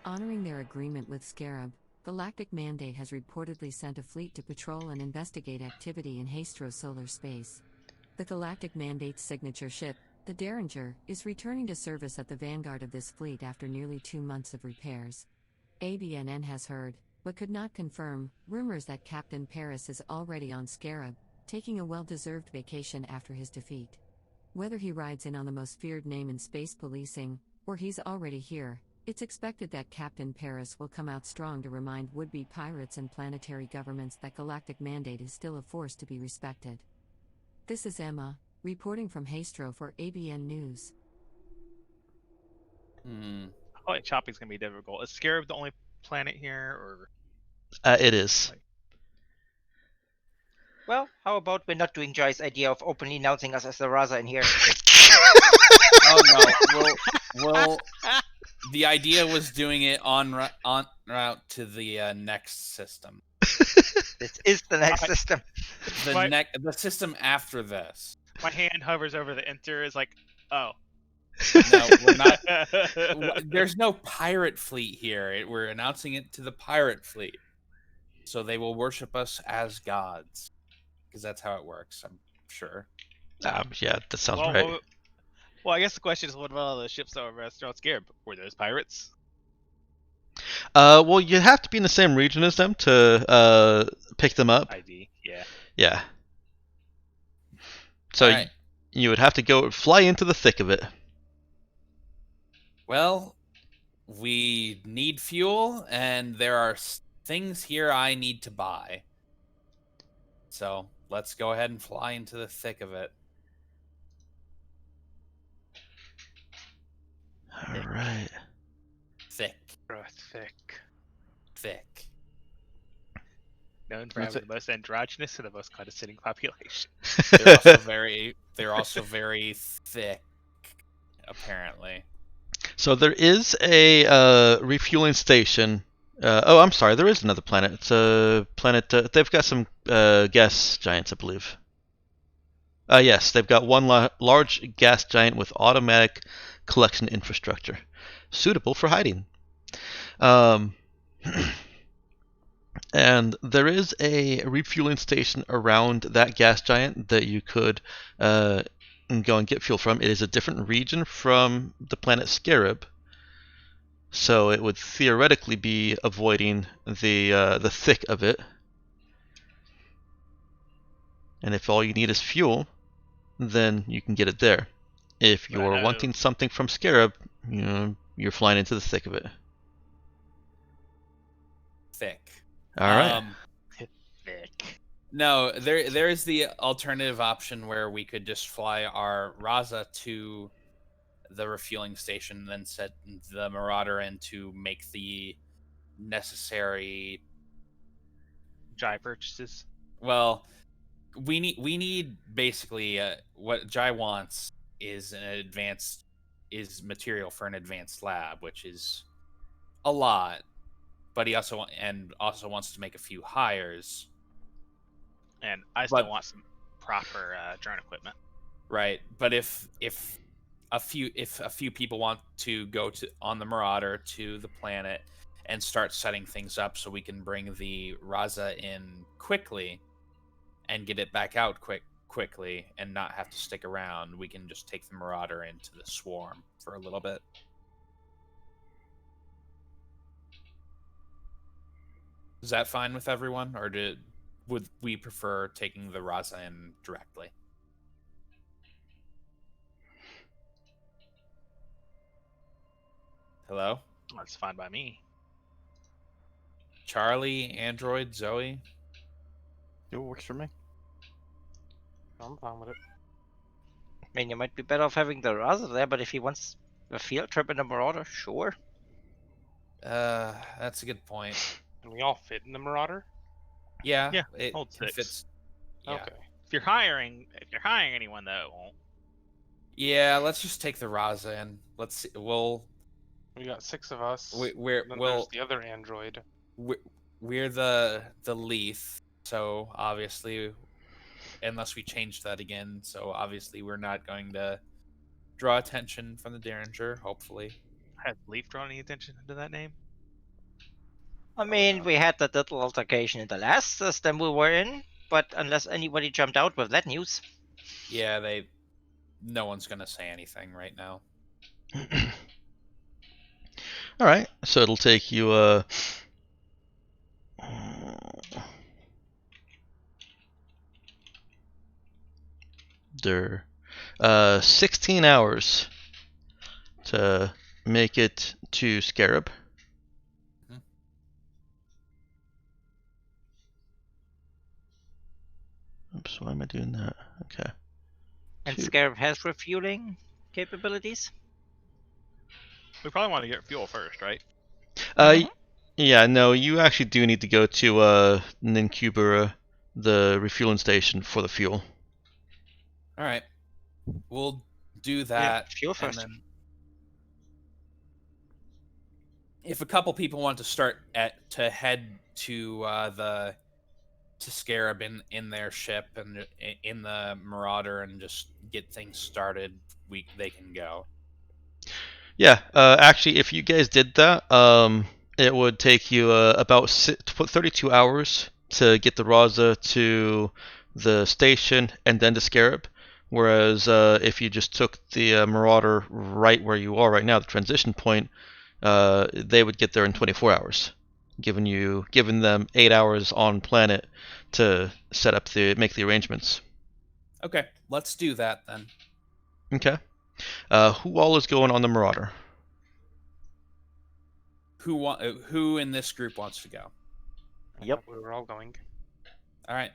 Honoring their agreement with Scarab, Galactic Mandate has reportedly sent a fleet to patrol and investigate activity in Hastro solar space. The Galactic Mandate's signature ship, the Derringer, is returning to service at the vanguard of this fleet after nearly 2 months of repairs. ABNN has heard, but could not confirm, rumors that Captain Paris is already on Scarab, taking a well-deserved vacation after his defeat. Whether he rides in on the most feared name in space policing, or he's already here, it's expected that Captain Paris will come out strong to remind would-be pirates and planetary governments that Galactic Mandate is still a force to be respected. This is Emma, reporting from Hastro for ABN News.
I feel like chopping's gonna be difficult. Is Scarab the only planet here, or?
It is.
Well, how about we're not doing Jai's idea of openly announcing us as the Raza in here?
Oh no. Well, the idea was doing it on route to the next system.
This is the next system.
The system after this.
My hand hovers over the enter. Is like, oh.
No, we're not. There's no pirate fleet here. We're announcing it to the pirate fleet, so they will worship us as gods, because that's how it works. I'm sure.
Yeah, that sounds right.
Well, I guess the question is, what about all the ships that were restaurant Scarab? Were those pirates?
Well, you have to be in the same region as them to pick them up.
ID, yeah.
Yeah. So
Right.
you would have to fly into the thick of it.
Well, we need fuel, and there are things here I need to buy. So let's go ahead and fly into the thick of it.
All right.
Thick.
Thick. Known for having the most androgynous and the most condescending population.
They're also very thick, apparently.
So there is a refueling station. I'm sorry, there is another planet. It's a planet. They've got some gas giants, I believe. Yes, they've got one large gas giant with automatic collection infrastructure, suitable for hiding. And there is a refueling station around that gas giant that you could go and get fuel from. It is a different region from the planet Scarab, so it would theoretically be avoiding the thick of it. And if all you need is fuel, then you can get it there. If you're wanting something from Scarab, you're flying into the thick of it.
Thick.
All right.
Thick.
No, there is the alternative option where we could just fly our Raza to the refueling station, then set the Marauder in to make the necessary.
Jai purchases.
Well, we need basically what Jai wants is material for an advanced lab, which is a lot, but he also wants to make a few hires.
And I still want some proper drone equipment.
Right, but if a few people want to go on the Marauder to the planet and start setting things up so we can bring the Raza in quickly and get it back out quickly and not have to stick around, we can just take the Marauder into the swarm for a little bit. Is that fine with everyone, or would we prefer taking the Raza in directly? Hello?
That's fine by me.
Charlie, Android, Zoe?
It works for me.
I'm fine with it.
I mean, you might be better off having the Raza there, but if he wants a field trip in the Marauder, sure.
That's a good point.
Can we all fit in the Marauder?
Yeah,
Yeah,
it
hold 6.
fits. Yeah.
Okay.
If you're hiring anyone, though, it won't.
Yeah, let's just take the Raza in. Let's see.
We got 6 of us.
Then
There's the other android.
We're the Leaf, so obviously, unless we change that again, so obviously we're not going to draw attention from the Derringer, hopefully.
Has Leaf drawn any attention to that name?
I mean, we had that little altercation in the last system we were in, but unless anybody jumped out with that news.
Yeah, no one's gonna say anything right now.
All right, so it'll take you there 16 hours to make it to Scarab. Oops, why am I doing that? Okay.
And Scarab has refueling capabilities?
We probably want to get fuel first, right?
Yeah, no, you actually do need to go to Ninkubura, the refueling station, for the fuel.
All right, we'll do that.
Yeah, fuel first.
And then if a couple people want to head to Scarab in their ship and in the Marauder and just get things started, they can go.
Yeah, actually, if you guys did that, it would take you about 32 hours to get the Raza to the station and then to Scarab. Whereas if you just took the Marauder right where you are right now, the transition point, they would get there in 24 hours, giving them 8 hours on planet to make the arrangements.
Okay, let's do that then.
Okay. Who all is going on the Marauder?
Who in this group wants to go?
Yep.
We were all going.
All right.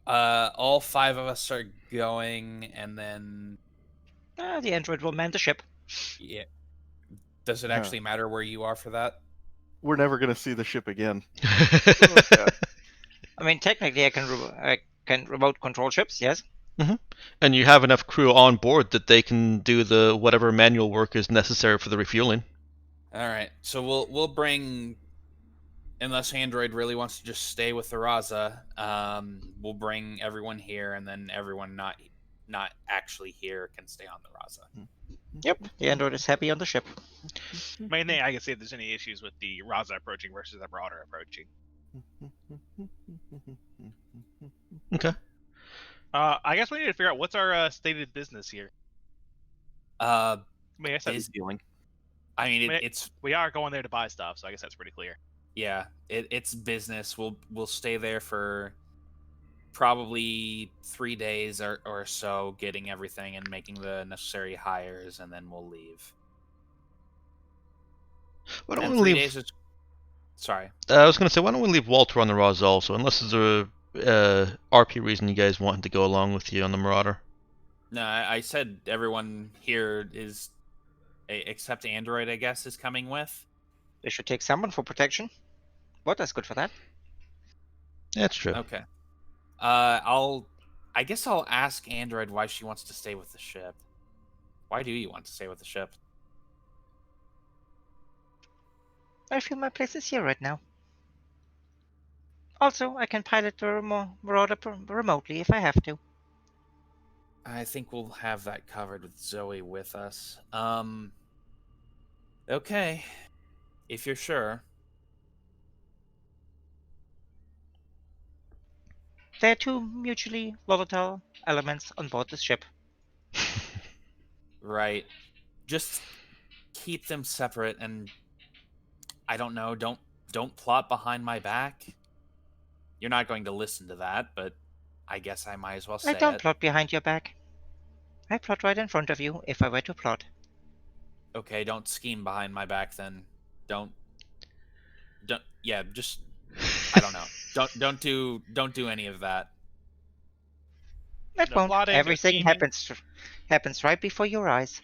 All 5 of us are going, and then
The android will man the ship.
yeah. Does it actually matter where you are for that?
We're never gonna see the ship again.
I mean, technically, I can remote control ships. Yes.
Mm-hmm. And you have enough crew on board that they can do the whatever manual work is necessary for the refueling.
All right. So we'll bring, unless Android really wants to just stay with the Raza, we'll bring everyone here, and then everyone not actually here can stay on the Raza.
Yep. The android is happy on the ship.
Main thing I can see if there's any issues with the Raza approaching versus the Marauder approaching.
Okay.
I guess we need to figure out what's our stated business here.
Uh,
I mean, I guess
Dealing.
I mean, it's
we are going there to buy stuff, so I guess that's pretty clear.
yeah, it's business. We'll stay there for probably 3 days or so, getting everything and making the necessary hires, and then we'll leave.
Why don't
And
we
3
leave?
days is... Sorry.
I was gonna say, why don't we leave Walter on the Raza also, unless there's a RP reason you guys want him to go along with you on the Marauder.
No, I said everyone here is except Android, I guess, is coming with.
They should take someone for protection. Water's good for that.
That's true.
Okay. I guess I'll ask Android why she wants to stay with the ship. Why do you want to stay with the ship?
I feel my place is here right now. Also, I can pilot the Marauder remotely if I have to.
I think we'll have that covered with Zoe with us. Okay. If you're sure.
There are two mutually volatile elements on board this ship.
Right. Just keep them separate and I don't know, don't plot behind my back. You're not going to listen to that, but I guess I might as well say
I don't
it.
plot behind your back. I plot right in front of you if I were to plot.
Okay, don't scheme behind my back then. Don't yeah, just I don't know. Don't do any of that.
It
No
won't.
plotting, no
Everything
scheming.
happens right before your eyes.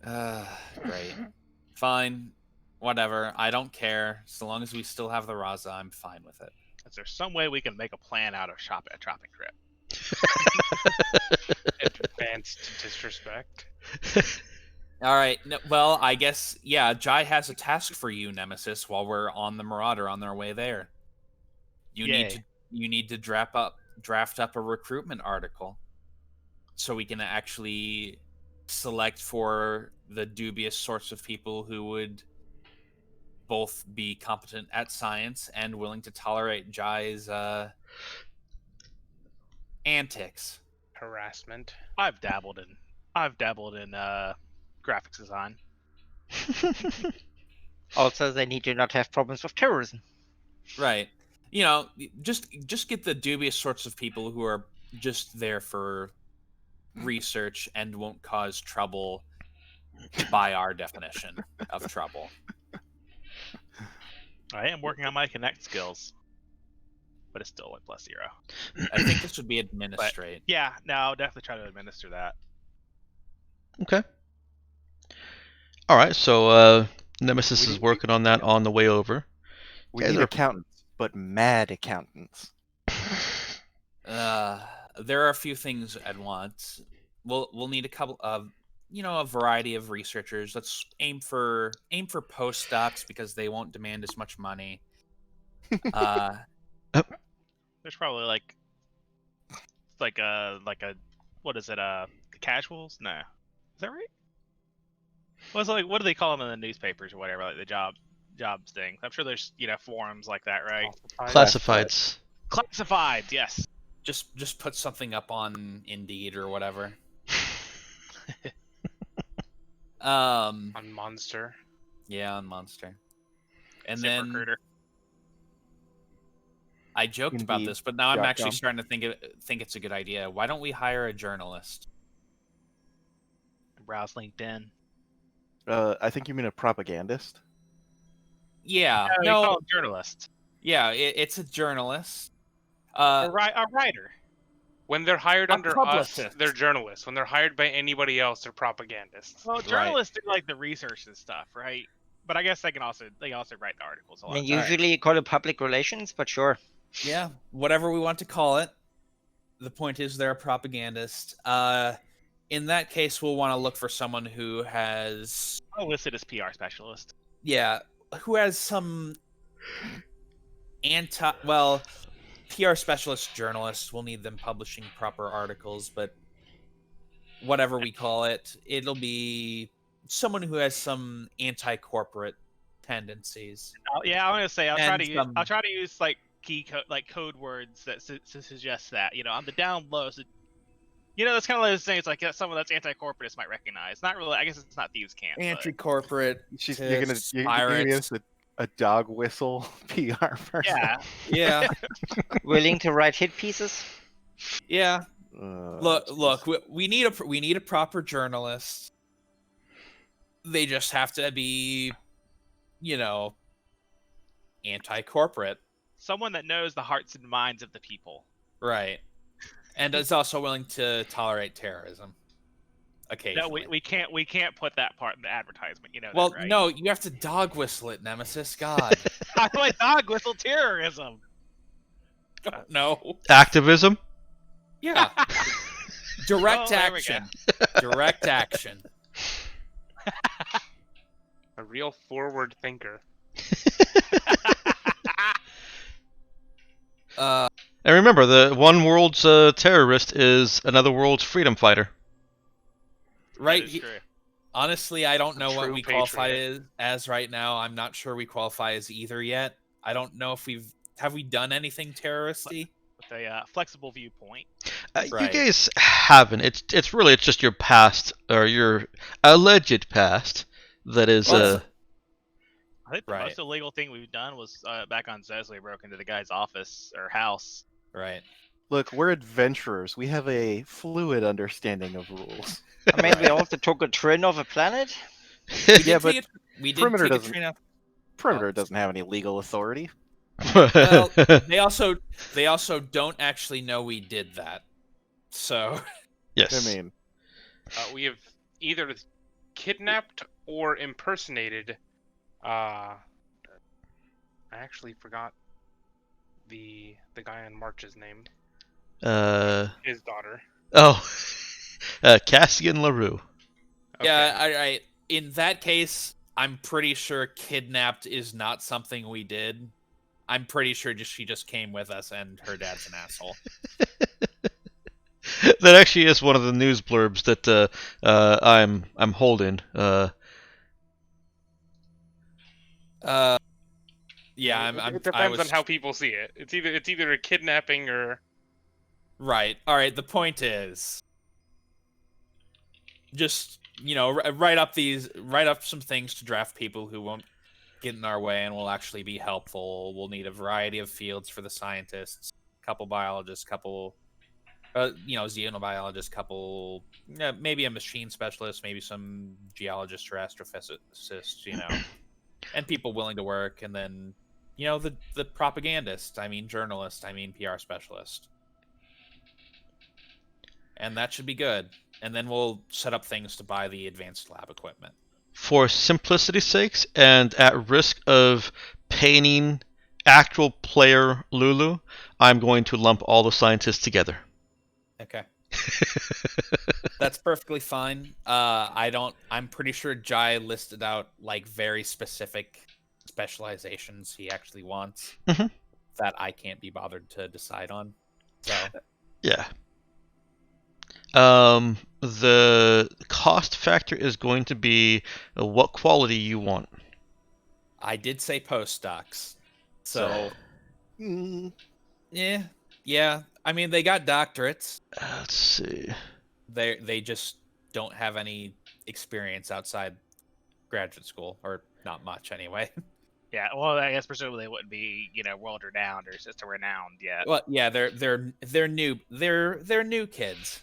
Great. Fine. Whatever. I don't care. So long as we still have the Raza, I'm fine with it.
Is there some way we can make a plan out of a shopping trip?
Advanced disrespect.
All right. No, well, I guess yeah. Jai has a task for you, Nemesis. While we're on the Marauder on their way there, you
Yay.
need to draft up a recruitment article, so we can actually select for the dubious sorts of people who would both be competent at science and willing to tolerate Jai's antics.
Harassment.
I've dabbled in graphics design.
Also, they need to not have problems with terrorism.
Right. You know, just get the dubious sorts of people who are just there for research and won't cause trouble by our definition of trouble.
I am working on my connect skills, but it's still like +0.
I think this would be administrate.
Yeah, no, I'll definitely try to administer that.
Okay. All right. So Nemesis
We
is
need-
working on that on the way over.
We
Guys
need
are-
accountants, but mad accountants.
There are a few things at once. We'll need a couple of a variety of researchers. Let's aim for postdocs because they won't demand as much money.
There's probably like a what is it? Casuals? No, is that right? What's like what do they call them in the newspapers or whatever? Like the jobs things. I'm sure there's forums like that, right?
Classifieds.
Classifieds, yes.
Just put something up on Indeed or whatever.
On Monster.
Yeah, on Monster. And
Super
then
recruiter.
I joked about
Indeed.
this, but now I'm
.com.
actually starting to think it's a good idea. Why don't we hire a journalist?
Browse LinkedIn.
I think you mean a propagandist.
Yeah,
We
no,
call them journalists.
yeah, it's a journalist.
A writer.
When they're hired
A
under us,
publicist.
they're journalists. When they're hired by anybody else, they're propagandists.
Well, journalists do like the research and stuff, right? But I guess they also write the articles a
I
lot.
mean,
of times.
usually you call it public relations, but sure.
Yeah, whatever we want to call it. The point is they're a propagandist. In that case, we'll want to look for someone who has
I'll list it as PR specialist.
who has some PR specialist journalists. We'll need them publishing proper articles, but whatever we call it, it'll be someone who has some anti-corporate tendencies.
Yeah, I'm gonna say I'll try
And
to use like code words that suggest that on the down low. So, that's kind of like those things like someone that's anti-corporatist might recognize. Not really. I guess it's not thieves' camp. but-
Anti-corporate.
You're gonna give us a dog whistle PR person.
Yeah.
Yeah,
Willing to write hit pieces?
yeah.
Uh,
Look. We need a proper journalist. They just have to be, anti-corporate,
Someone that knows the hearts and minds of the people.
right? And is also willing to tolerate terrorism. occasionally.
No, we can't put that part in the advertisement. You know
Well,
that, right?
no, you have to dog whistle it, Nemesis. God.
How do I dog whistle terrorism?
No.
Activism?
Yeah. Direct
Oh, there we go.
action. Direct action.
A real forward thinker.
Uh,
And remember, the one world's terrorist is another world's freedom fighter.
right.
That is true.
Honestly, I don't know what
true
we qualify
patriot.
as right now. I'm not sure we qualify as either yet. I don't know if have we done anything terroristy.
With a flexible viewpoint.
You
Right.
guys haven't. It's really just your past or your alleged past that is.
Well,
I think the
Right.
most illegal thing we've done was back on Zez, we broke into the guy's office or house.
Right.
Look, we're adventurers. We have a fluid understanding of rules.
I mean, we also took a train off a planet.
Yeah, but
we did
Perimeter
take a
doesn't-
train off.
Perimeter doesn't have any legal authority.
Well, they also don't actually know we did that. So
yes.
I mean,
We have either kidnapped or impersonated. I actually forgot the guy on March's name. His daughter.
Oh, Cassian LaRue.
yeah, I in that case, I'm pretty sure kidnapped is not something we did. I'm pretty sure she just came with us, and her dad's an asshole.
That actually is one of the news blurbs that I'm holding.
Yeah,
It depends on how people see it. It's either a kidnapping or
Right. All right. The point is, just write up some things to draft people who won't get in our way and will actually be helpful. We'll need a variety of fields for the scientists, a couple biologists, couple, xenobiologists, couple, maybe a machine specialist, maybe some geologists or astrophysicists, and people willing to work, and then, the propagandist. I mean, journalist. I mean, PR specialist. And that should be good. And then we'll set up things to buy the advanced lab equipment.
For simplicity's sakes, and at risk of paining actual player Lulu, I'm going to lump all the scientists together.
Okay. That's perfectly fine. I'm pretty sure Jai listed out like very specific specializations he actually wants
Mhm.
that I can't be bothered to decide on. So
Yeah. The cost factor is going to be what quality you want.
I did say postdocs. So
mm,
yeah. I mean, they got doctorates.
Let's see.
They just don't have any experience outside graduate school, or not much anyway.
Yeah, well, I guess presumably they wouldn't be, world renowned or system renowned yet.
Well, yeah, they're new kids.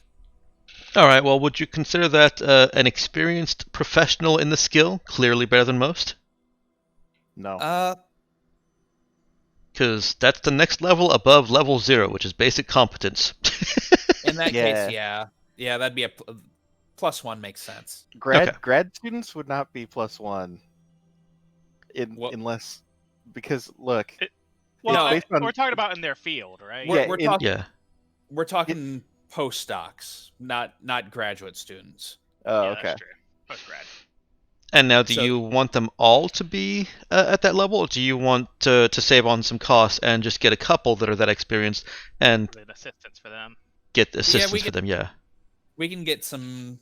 All right. Well, would you consider that an experienced professional in the skill? Clearly better than most.
no.
Because that's the next level above level 0, which is basic competence.
In that
Yeah.
case, yeah, that'd be a +1 makes sense.
Grad students would not be +1,
What?
unless because look,
Well,
based on-
we're talking about in their field, right?
Yeah,
We're talking postdocs, not graduate students.
oh
Yeah,
okay.
that's true. Post-grad.
And now, do
So-
you want them all to be at that level, or do you want to save on some costs and just get a couple that are that experienced and
With assistance for them.
get assistance
we
for
could-
them? Yeah.
We can get some.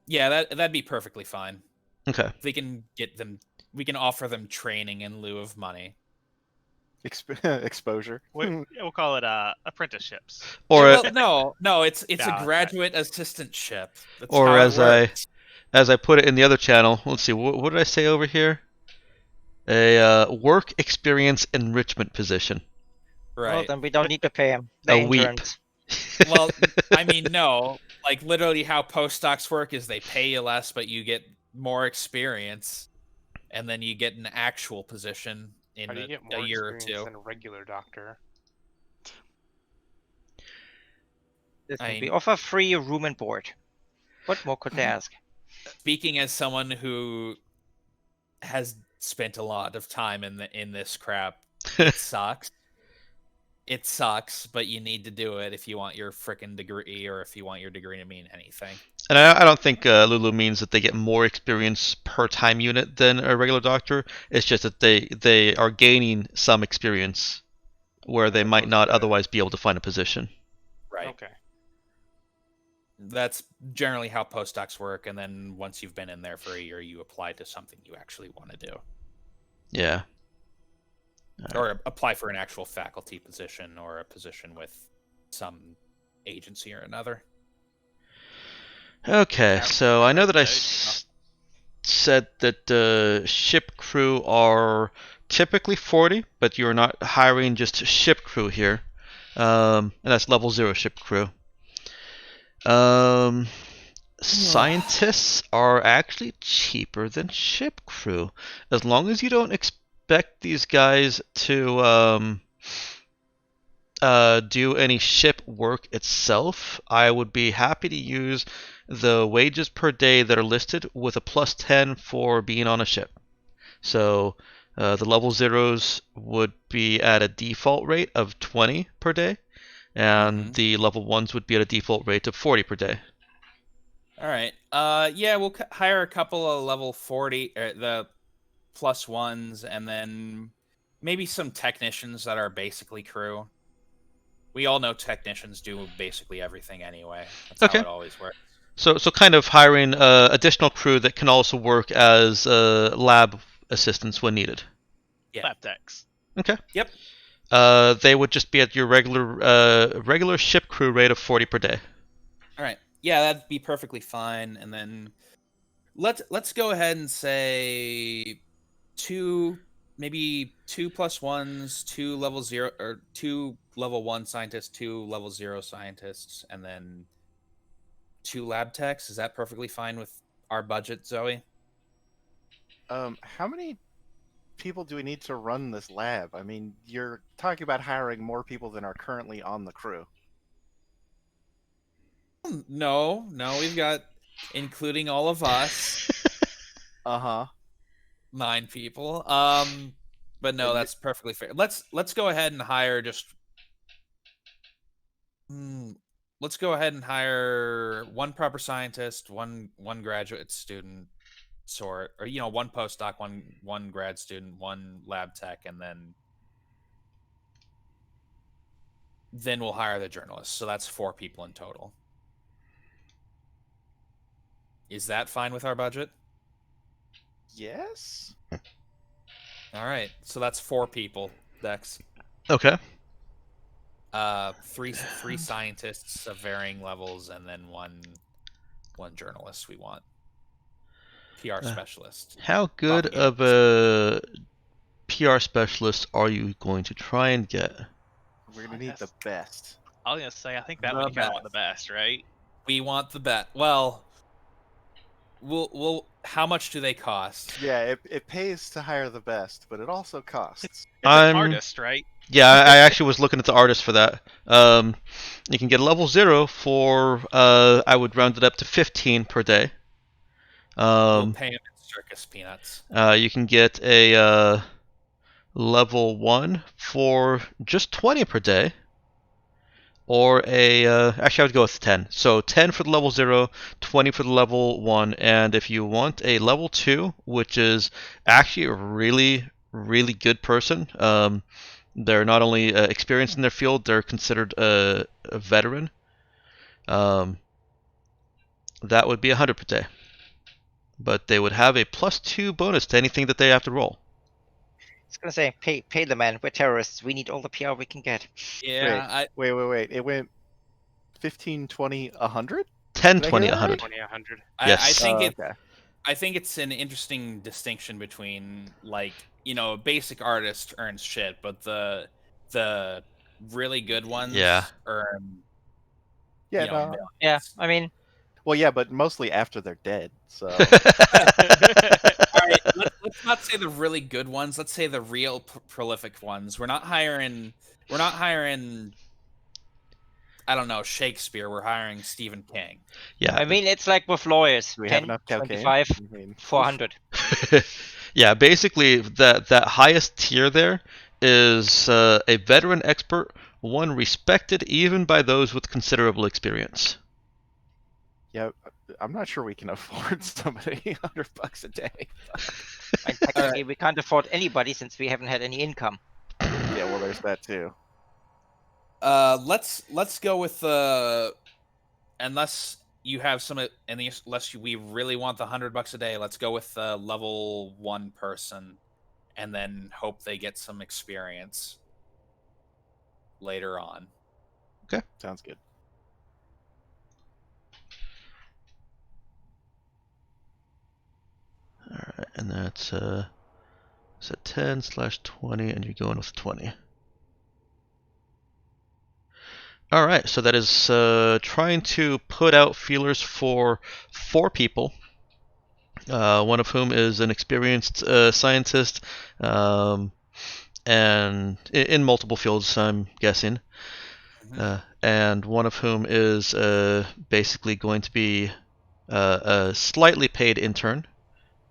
Yeah, that'd be perfectly fine.
Okay.
We can get them. We can offer them training in lieu of money.
Exposure.
We'll call it apprenticeships.
Or
Yeah, well, no, it's
No,
a graduate assistantship. That's
Or
how it
as I-
works.
as I put it in the other channel, let's see, what did I say over here? A work experience enrichment position.
Well,
Right.
then we don't need to pay him.
A weep.
Well, I mean, no. Like, literally how postdocs work is they pay you less, but you get more experience, and then you get an actual position in
how do you get
a
more
year or
experience
two.
than a regular doctor?
Listen,
I
we
mean-
offer free room and board. What more could they ask?
Speaking as someone who has spent a lot of time in this crap, it sucks. It sucks, but you need to do it if you want your frickin' degree, or if you want your degree to mean anything.
And I don't think Lulu means that they get more experience per time unit than a regular doctor. It's just that they are gaining some experience where they might not otherwise be able to find a position.
Right.
Okay.
That's generally how postdocs work, and then once you've been in there for a year, you apply to something you actually want to do.
Yeah.
Or apply for an actual faculty position, or a position with some agency or another.
Okay, so I know that I
Those,
said that ship crew are typically 40, but you're not hiring just ship crew here. And that's level 0 ship crew. Scientists are actually cheaper than ship crew. As long as you don't expect these guys to do any ship work itself, I would be happy to use the wages per day that are listed with a plus 10 for being on a ship. So the level zeros would be at a default rate of 20 per day, and the level 1s would be at a default rate of 40 per day.
All right. Yeah, we'll hire a couple of level 40, the plus 1s, and then maybe some technicians that are basically crew. We all know technicians do basically everything anyway. That's
Okay.
how it always works.
So kind of hiring additional crew that can also work as lab assistants when needed.
Yeah.
lab techs.
Okay.
Yep.
They would just be at your regular ship crew rate of 40 per day.
All right. Yeah, that'd be perfectly fine. And then let's go ahead and say maybe 2 plus 1s, 2 level 0 or 2 level 1 scientists, 2 level 0 scientists, and then 2 lab techs. Is that perfectly fine with our budget, Zoe?
How many people do we need to run this lab? I mean, you're talking about hiring more people than are currently on the crew.
No, we've got, including all of us,
Uh-huh.
9 people. But no, that's perfectly fair. Let's go ahead and hire just. Let's go ahead and hire 1 proper scientist, one graduate student, or 1 postdoc, one grad student, 1 lab tech, and then we'll hire the journalist. So that's 4 people in total. Is that fine with our budget?
Yes.
All right, so that's 4 people, Dex.
Okay.
3 scientists of varying levels, and then one journalist. We want PR specialist.
How good of a PR specialist are you going to try and get?
We're gonna need the best.
I was gonna say, I think that would count the best, right?
We want the best. Well, we'll. How much do they cost?
Yeah, it pays to hire the best, but it also costs.
It's an artist, right?
Yeah, I actually was looking at the artist for that. You can get a level 0 for I would round it up to 15 per day.
We'll pay him in circus peanuts.
You can get a level 1 for just 20 per day. Or actually I would go with 10. So 10 for the level 0, 20 for the level 1, and if you want a level 2, which is actually a really, really good person, they're not only experienced in their field, they're considered a veteran. That would be 100 per day. But they would have a plus 2 bonus to anything that they have to roll.
I was gonna say, pay the man. We're terrorists. We need all the PR we can get.
Yeah.
Wait. It went 15, 20, 100?
10,
Did I
20,
hear that
100.
20, 100.
Yes.
I think it's an interesting distinction between, like, basic artist earns shit, but the really good ones earn.
Yeah.
Yeah, I mean,
Well, yeah, but mostly after they're dead. So.
All right, let's not say the really good ones. Let's say the real prolific ones. We're not hiring I don't know, Shakespeare. We're hiring Stephen King.
Yeah.
I mean, it's like with lawyers.
Do we have
10,
enough cocaine?
25,
I mean,
400.
Yeah, basically that highest tier there is a veteran expert, one respected even by those with considerable experience.
yeah, I'm not sure we can afford somebody $100 a day.
And technically, we can't afford anybody since we haven't had any income.
Yeah, well, there's that too.
Let's go with unless you have some, unless we really want the $100 a day, let's go with level 1 person, and then hope they get some experience later on.
Sounds good.
All right, and that's it's at 10/20, and you're going with 20. All right, so that is trying to put out feelers for 4 people. One of whom is an experienced scientist, and in multiple fields, I'm guessing. And one of whom is basically going to be a slightly paid intern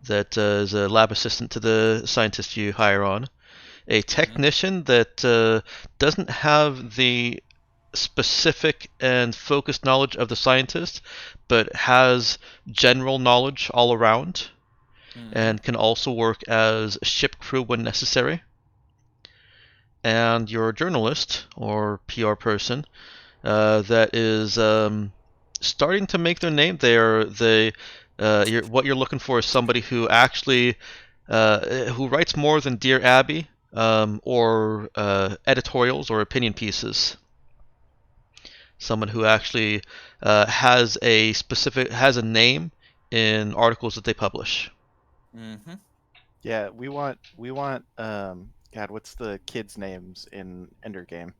that is a lab assistant to the scientist you hire on. A technician that doesn't have the specific and focused knowledge of the scientist, but has general knowledge all around, and can also work as ship crew when necessary. And your journalist or PR person that is starting to make their name. What you're looking for is somebody who actually who writes more than Dear Abby or editorials or opinion pieces. Someone who actually has a name in articles that they publish.
Mm-hmm.
Yeah, we want God, what's the kids' names in Ender Game?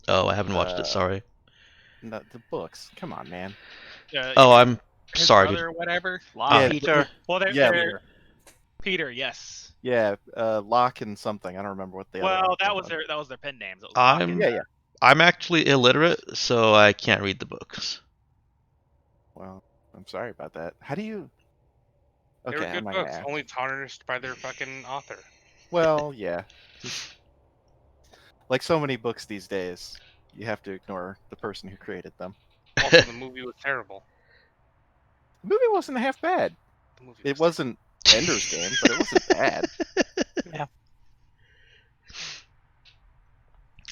Oh, I haven't watched it. Sorry.
The books. Come on, man.
Oh, I'm
His
sorry.
brother or whatever.
Yeah,
Peter.
Well,
yeah,
Peter. Yes.
Yeah, Locke and something. I don't remember what the other
Well,
one
that
was.
was their pen names. It was
I'm
Lock and-
Yeah.
I'm actually illiterate, so I can't read the books.
Well, I'm sorry about that. How do you?
They
Okay,
were
I'm
good
not gonna
books,
ask.
only tarnished by their fucking author.
Well, yeah. Like so many books these days, you have to ignore the person who created them.
Also, the movie was terrible.
The movie wasn't half bad.
The movie
It
was
wasn't Ender's Game, but it wasn't bad.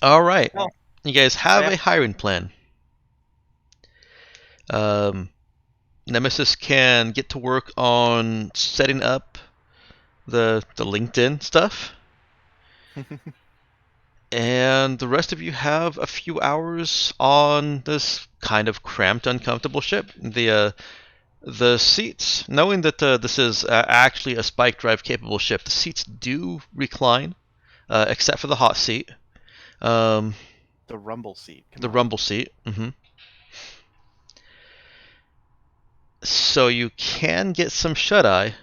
All right.
Well,
You guys have
yeah.
a hiring plan. Nemesis can get to work on setting up the LinkedIn stuff. And the rest of you have a few hours on this kind of cramped, uncomfortable ship. The seats, knowing that this is actually a spike drive capable ship, the seats do recline, except for the hot seat.
The rumble seat. Come
The
on.
rumble seat. So you can get some shut-eye.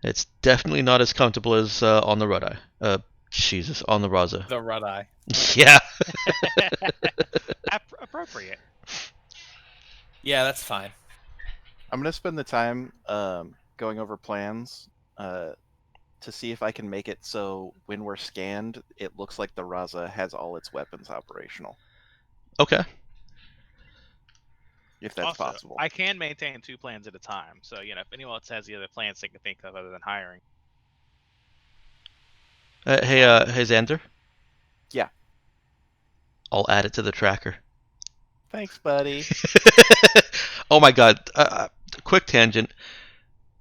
It's definitely not as comfortable as on the Red-Eye. Jesus, on the Raza.
The red eye.
Yeah.
appropriate.
Yeah, that's fine.
I'm gonna spend the time going over plans to see if I can make it so when we're scanned, it looks like the Raza has all its weapons operational.
Okay.
If that's
Also,
possible.
I can maintain 2 plans at a time. So, if anyone else has the other plans they can think of other than hiring.
Hey, Xander.
Yeah.
I'll add it to the tracker.
Thanks, buddy.
Oh my god. Quick tangent.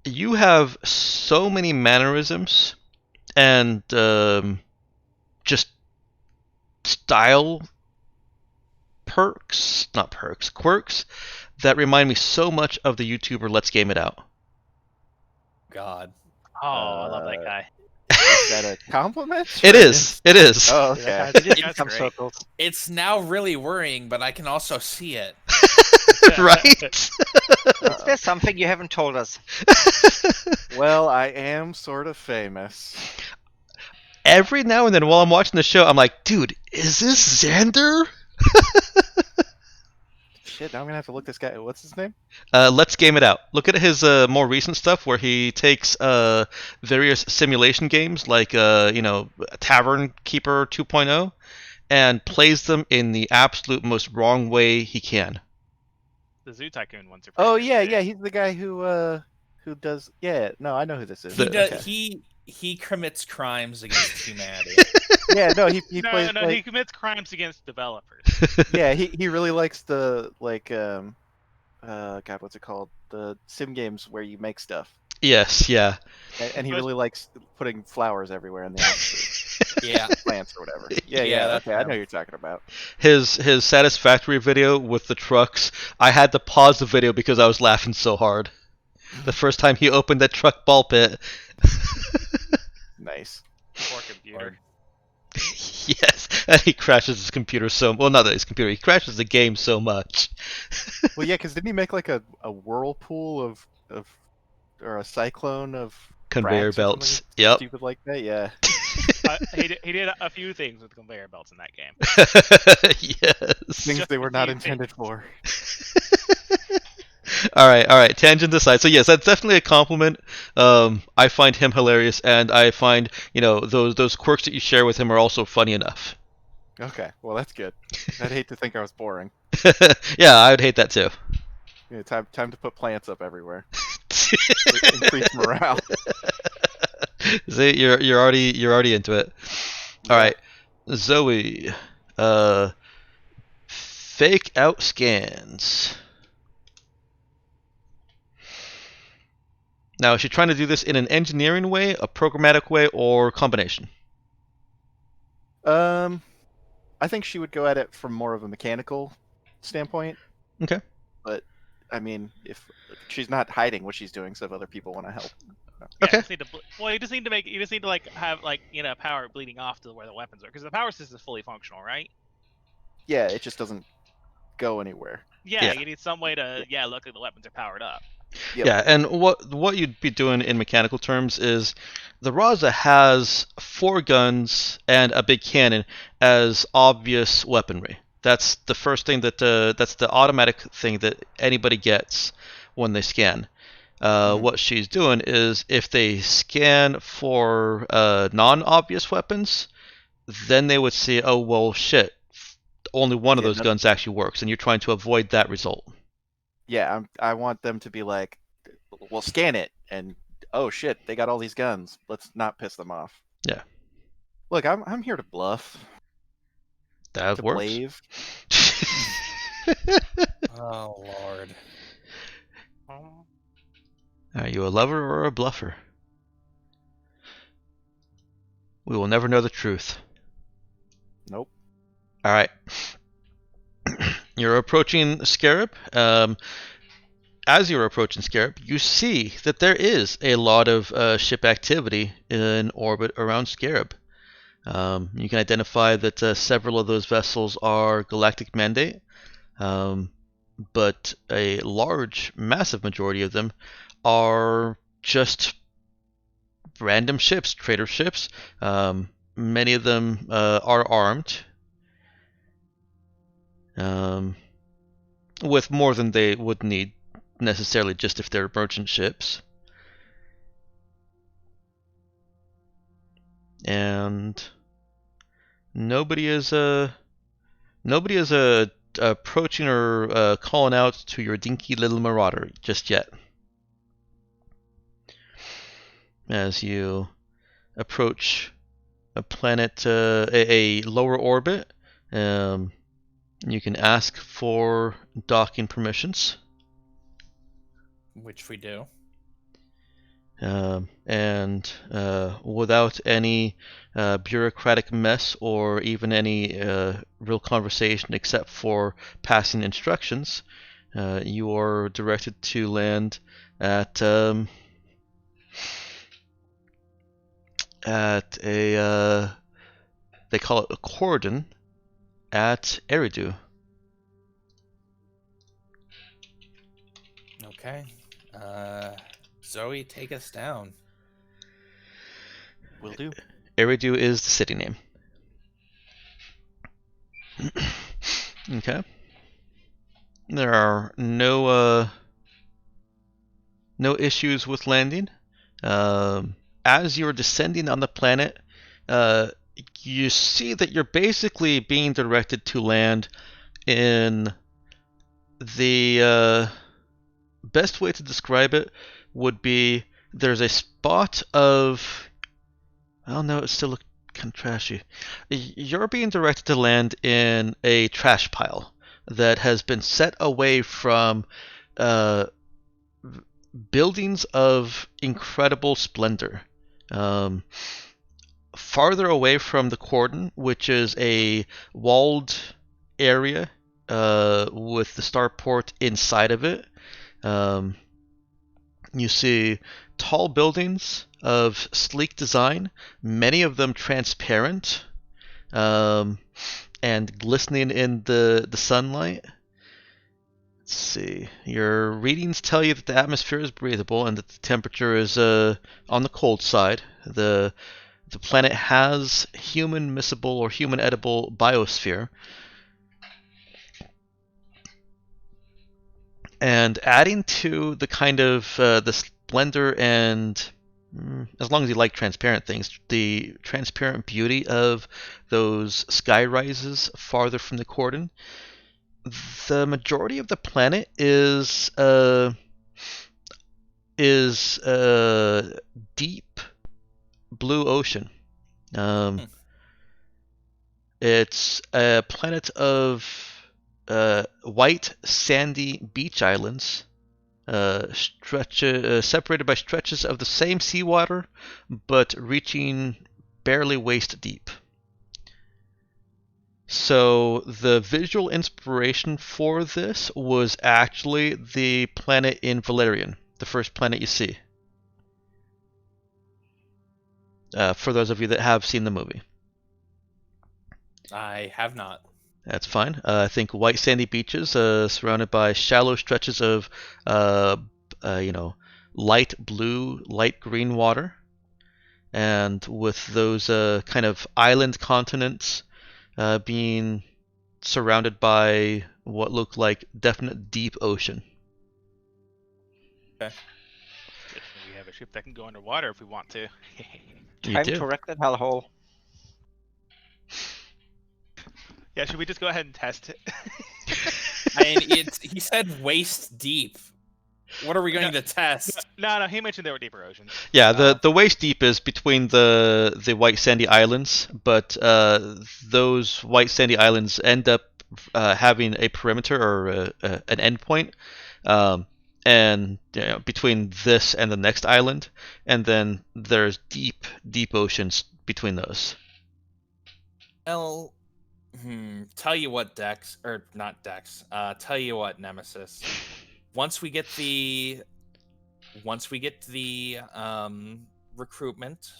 You have so many mannerisms and just style quirks that remind me so much of the YouTuber Let's Game It Out.
God.
Oh, I love that guy.
Is that a compliment?
It is. It is.
Oh,
Yeah,
okay.
we just
That's
come
great.
circles.
It's now really worrying, but I can also see it.
Right?
Is there something you haven't told us?
Well, I am sort of famous.
Every now and then while I'm watching the show, I'm like, dude, is this Xander?
Shit, now I'm gonna have to look this guy. What's his name?
Let's game it out. Look at his more recent stuff where he takes various simulation games like Tavern Keeper 2.0 and plays them in the absolute most wrong way he can.
The Zoo Tycoon ones are. Pretty
Oh
good
yeah,
too.
yeah. He's the guy who does. Yeah, no, I know who this is.
He does.
Okay.
He commits crimes against humanity.
Yeah, no, he
No,
plays
no,
like,
he commits crimes against developers.
yeah, he really likes the God, what's it called? The sim games where you make stuff.
Yes, yeah.
And he really likes putting flowers everywhere in the offices.
Yeah.
Plants or whatever. Yeah,
Yeah,
yeah.
that's
Okay, I know
him.
what you're talking about.
His Satisfactory video with the trucks, I had to pause the video because I was laughing so hard. The first time he opened that truck ball pit.
Nice.
Poor computer.
Yes, and he crashes his computer not that his computer, he crashes the game so much.
Well, yeah, because didn't he make like a whirlpool of or a cyclone of
Conveyor
tracks or something
belts. Yep.
stupid like that? Yeah.
He did a few things with conveyor belts in that game.
Yes.
Things
Just
they
a
were not
few
intended
things.
for.
All right. Tangent aside, so yes, that's definitely a compliment. I find him hilarious, and I find those quirks that you share with him are also funny enough.
Okay, well that's good. I'd hate to think I was boring.
Yeah, I would hate that too.
Yeah, time to put plants up everywhere. Increase morale.
See, you're already into it. All
Yeah.
right, Zoe, fake out scans. Now, is she trying to do this in an engineering way, a programmatic way, or combination?
I think she would go at it from more of a mechanical standpoint.
Okay.
But I mean, if she's not hiding what she's doing, so if other people want to help.
Yeah,
Okay.
you just need to like have power bleeding off to where the weapons are, because the power system is fully functional, right?
Yeah, it just doesn't go anywhere.
Yeah,
Yeah.
you need some way to look like the weapons are powered up.
Yep.
Yeah, and what you'd be doing in mechanical terms is the Raza has 4 guns and a big cannon as obvious weaponry. That's the first thing that's the automatic thing that anybody gets when they scan. What she's doing is if they scan for non-obvious weapons, then they would see, oh well, shit, only one of
Yeah,
those guns actually works, and you're trying to avoid that result.
Yeah, I want them to be like, well, scan it, and oh shit, they got all these guns. Let's not piss them off.
Yeah.
Look, I'm here to bluff,
That
to
works.
blave.
Oh Lord.
Are you a lover or a bluffer? We will never know the truth.
Nope.
All right. You're approaching Scarab. As you're approaching Scarab, you see that there is a lot of ship activity in orbit around Scarab. You can identify that several of those vessels are Galactic Mandate, but a large, massive majority of them are just random ships, trader ships. Many of them are armed, with more than they would need necessarily just if they're merchant ships. And nobody is approaching or calling out to your dinky little marauder just yet. As you approach a planet, a lower orbit, you can ask for docking permissions.
Which we do.
And without any bureaucratic mess or even any real conversation except for passing instructions, you are directed to land at a they call it a cordon at Eridu.
Okay. Zoe, take us down.
Will do.
Eridu is the city name. Okay. There are no issues with landing. As you're descending on the planet, you see that you're basically being directed to land in the best way to describe it would be there's a spot of, oh no, it still looks kind of trashy. You're being directed to land in a trash pile that has been set away from uh, buildings of incredible splendor. Um, Farther away from the cordon, which is a walled area with the starport inside of it, um, you see tall buildings of sleek design, many of them transparent and glistening in the sunlight. Let's see. Your readings tell you that the atmosphere is breathable and that the temperature is on the cold side. The planet has human miscible or human edible biosphere. And adding to the kind of the splendor and, as long as you like transparent things, the transparent beauty of those sky rises farther from the cordon, the majority of the planet is deep blue ocean. It's a planet of white sandy beach islands, separated by stretches of the same seawater, but reaching barely waist deep. So the visual inspiration for this was actually the planet in Valerian, the first planet you see. For those of you that have seen the movie.
I have not.
That's fine. I think white sandy beaches surrounded by shallow stretches of, light blue, light green water, and with those kind of island continents being surrounded by what looked like definite deep ocean.
We have a ship that can go underwater if we want to.
You
Time
do.
to wreck that hellhole.
Yeah, should we just go ahead and test it?
I mean, he said waist deep. What are we going to test?
No, he mentioned there were deeper oceans.
Yeah, the waist deep is between the white sandy islands, but those white sandy islands end up having a perimeter or an endpoint, and between this and the next island, and then there's deep oceans between those.
Well, tell you what, Dex, or not Dex. Tell you what, Nemesis. Once we get the recruitment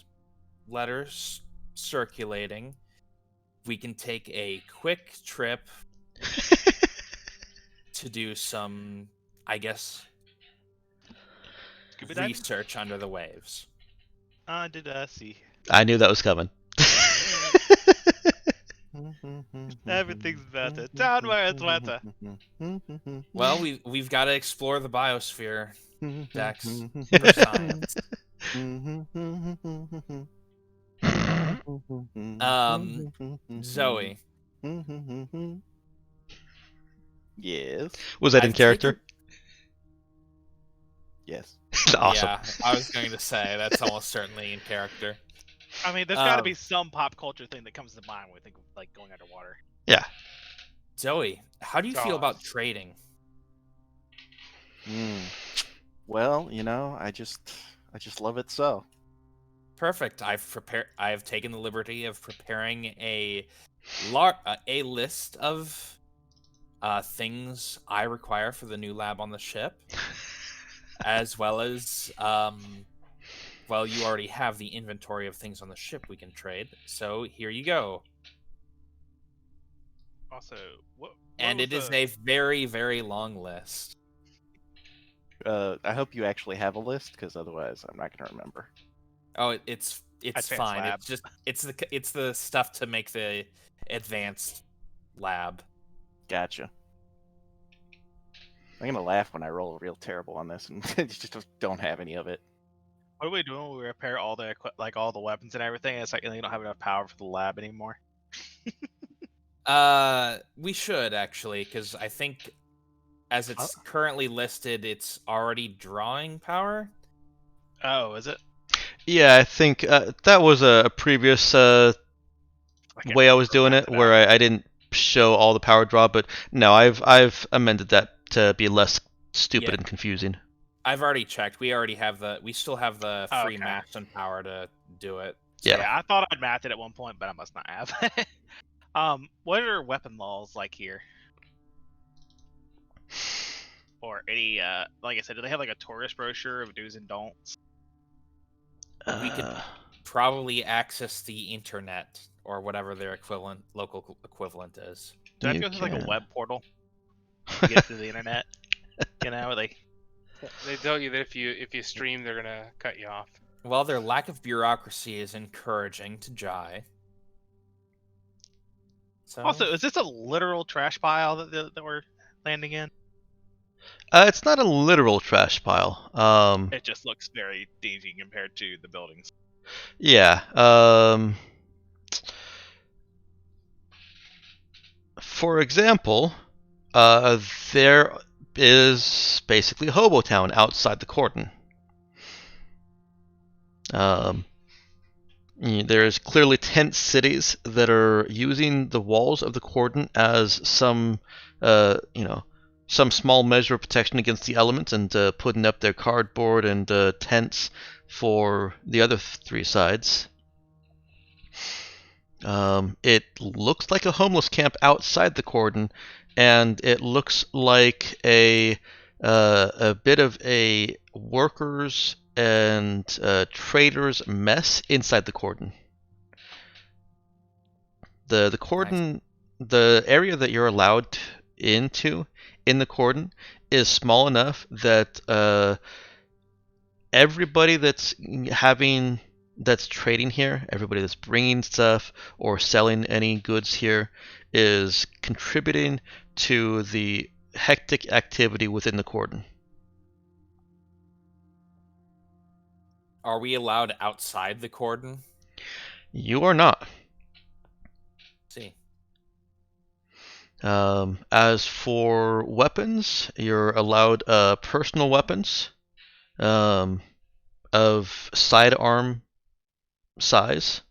letters circulating, we can take a quick trip to do some, I guess, research under the waves.
Did see.
I knew that was coming.
Everything's better. Downward Atlanta.
Well, we've got to explore the biosphere, Dex, for science. Zoe.
Yes.
Was that in character?
Yes.
Awesome.
Yeah, I was going to say that's almost certainly in character.
I mean, there's got to be some pop culture thing that comes to mind when we think of like going underwater.
Yeah.
Zoe, how do you feel about trading?
Well, I just love it so.
Perfect. I've taken the liberty of preparing a list of things I require for the new lab on the ship, as well as you already have the inventory of things on the ship we can trade. So here you go.
Also, what
and it is a very, very long list.
I hope you actually have a list, because otherwise I'm not going to remember.
Oh, it's
Advanced
fine.
lab.
It's the stuff to make the advanced lab.
Gotcha. I'm gonna laugh when I roll real terrible on this and just don't have any of it.
What are we doing when we repair all the all the weapons and everything? It's like you don't have enough power for the lab anymore.
We should actually, because I think as it's currently listed, it's already drawing power.
Oh, is it?
Yeah, I think that was a previous way I was doing it, where I didn't show all the power draw. But no, I've amended that to be less stupid and confusing.
I've already checked. We still have the free max and power to do it.
So.
Yeah, I thought I'd mathed it at one point, but I must not have. What are weapon laws like here? Or any, like I said, do they have like a tourist brochure of do's and don'ts?
We could probably access the internet or whatever their local equivalent is.
Do I have to go through like a web portal to get to the internet? You know, they
tell you that if you stream, they're gonna cut you off.
Well, their lack of bureaucracy is encouraging to Jai. So...
Also, is this a literal trash pile that we're landing in?
It's not a literal trash pile.
It just looks very dingy compared to the buildings.
Yeah. For example, there is basically Hobotown outside the cordon. There's clearly tent cities that are using the walls of the cordon as some small measure of protection against the elements, and putting up their cardboard and tents for the other three sides. It looks like a homeless camp outside the cordon, and it looks like a bit of a workers and traders mess inside the cordon. The cordon, nice. The area that you're allowed into in the cordon is small enough that everybody that's trading here, everybody that's bringing stuff or selling any goods here, is contributing to the hectic activity within the cordon.
Are we allowed outside the cordon?
You are not.
See.
As for weapons, you're allowed personal weapons of sidearm size.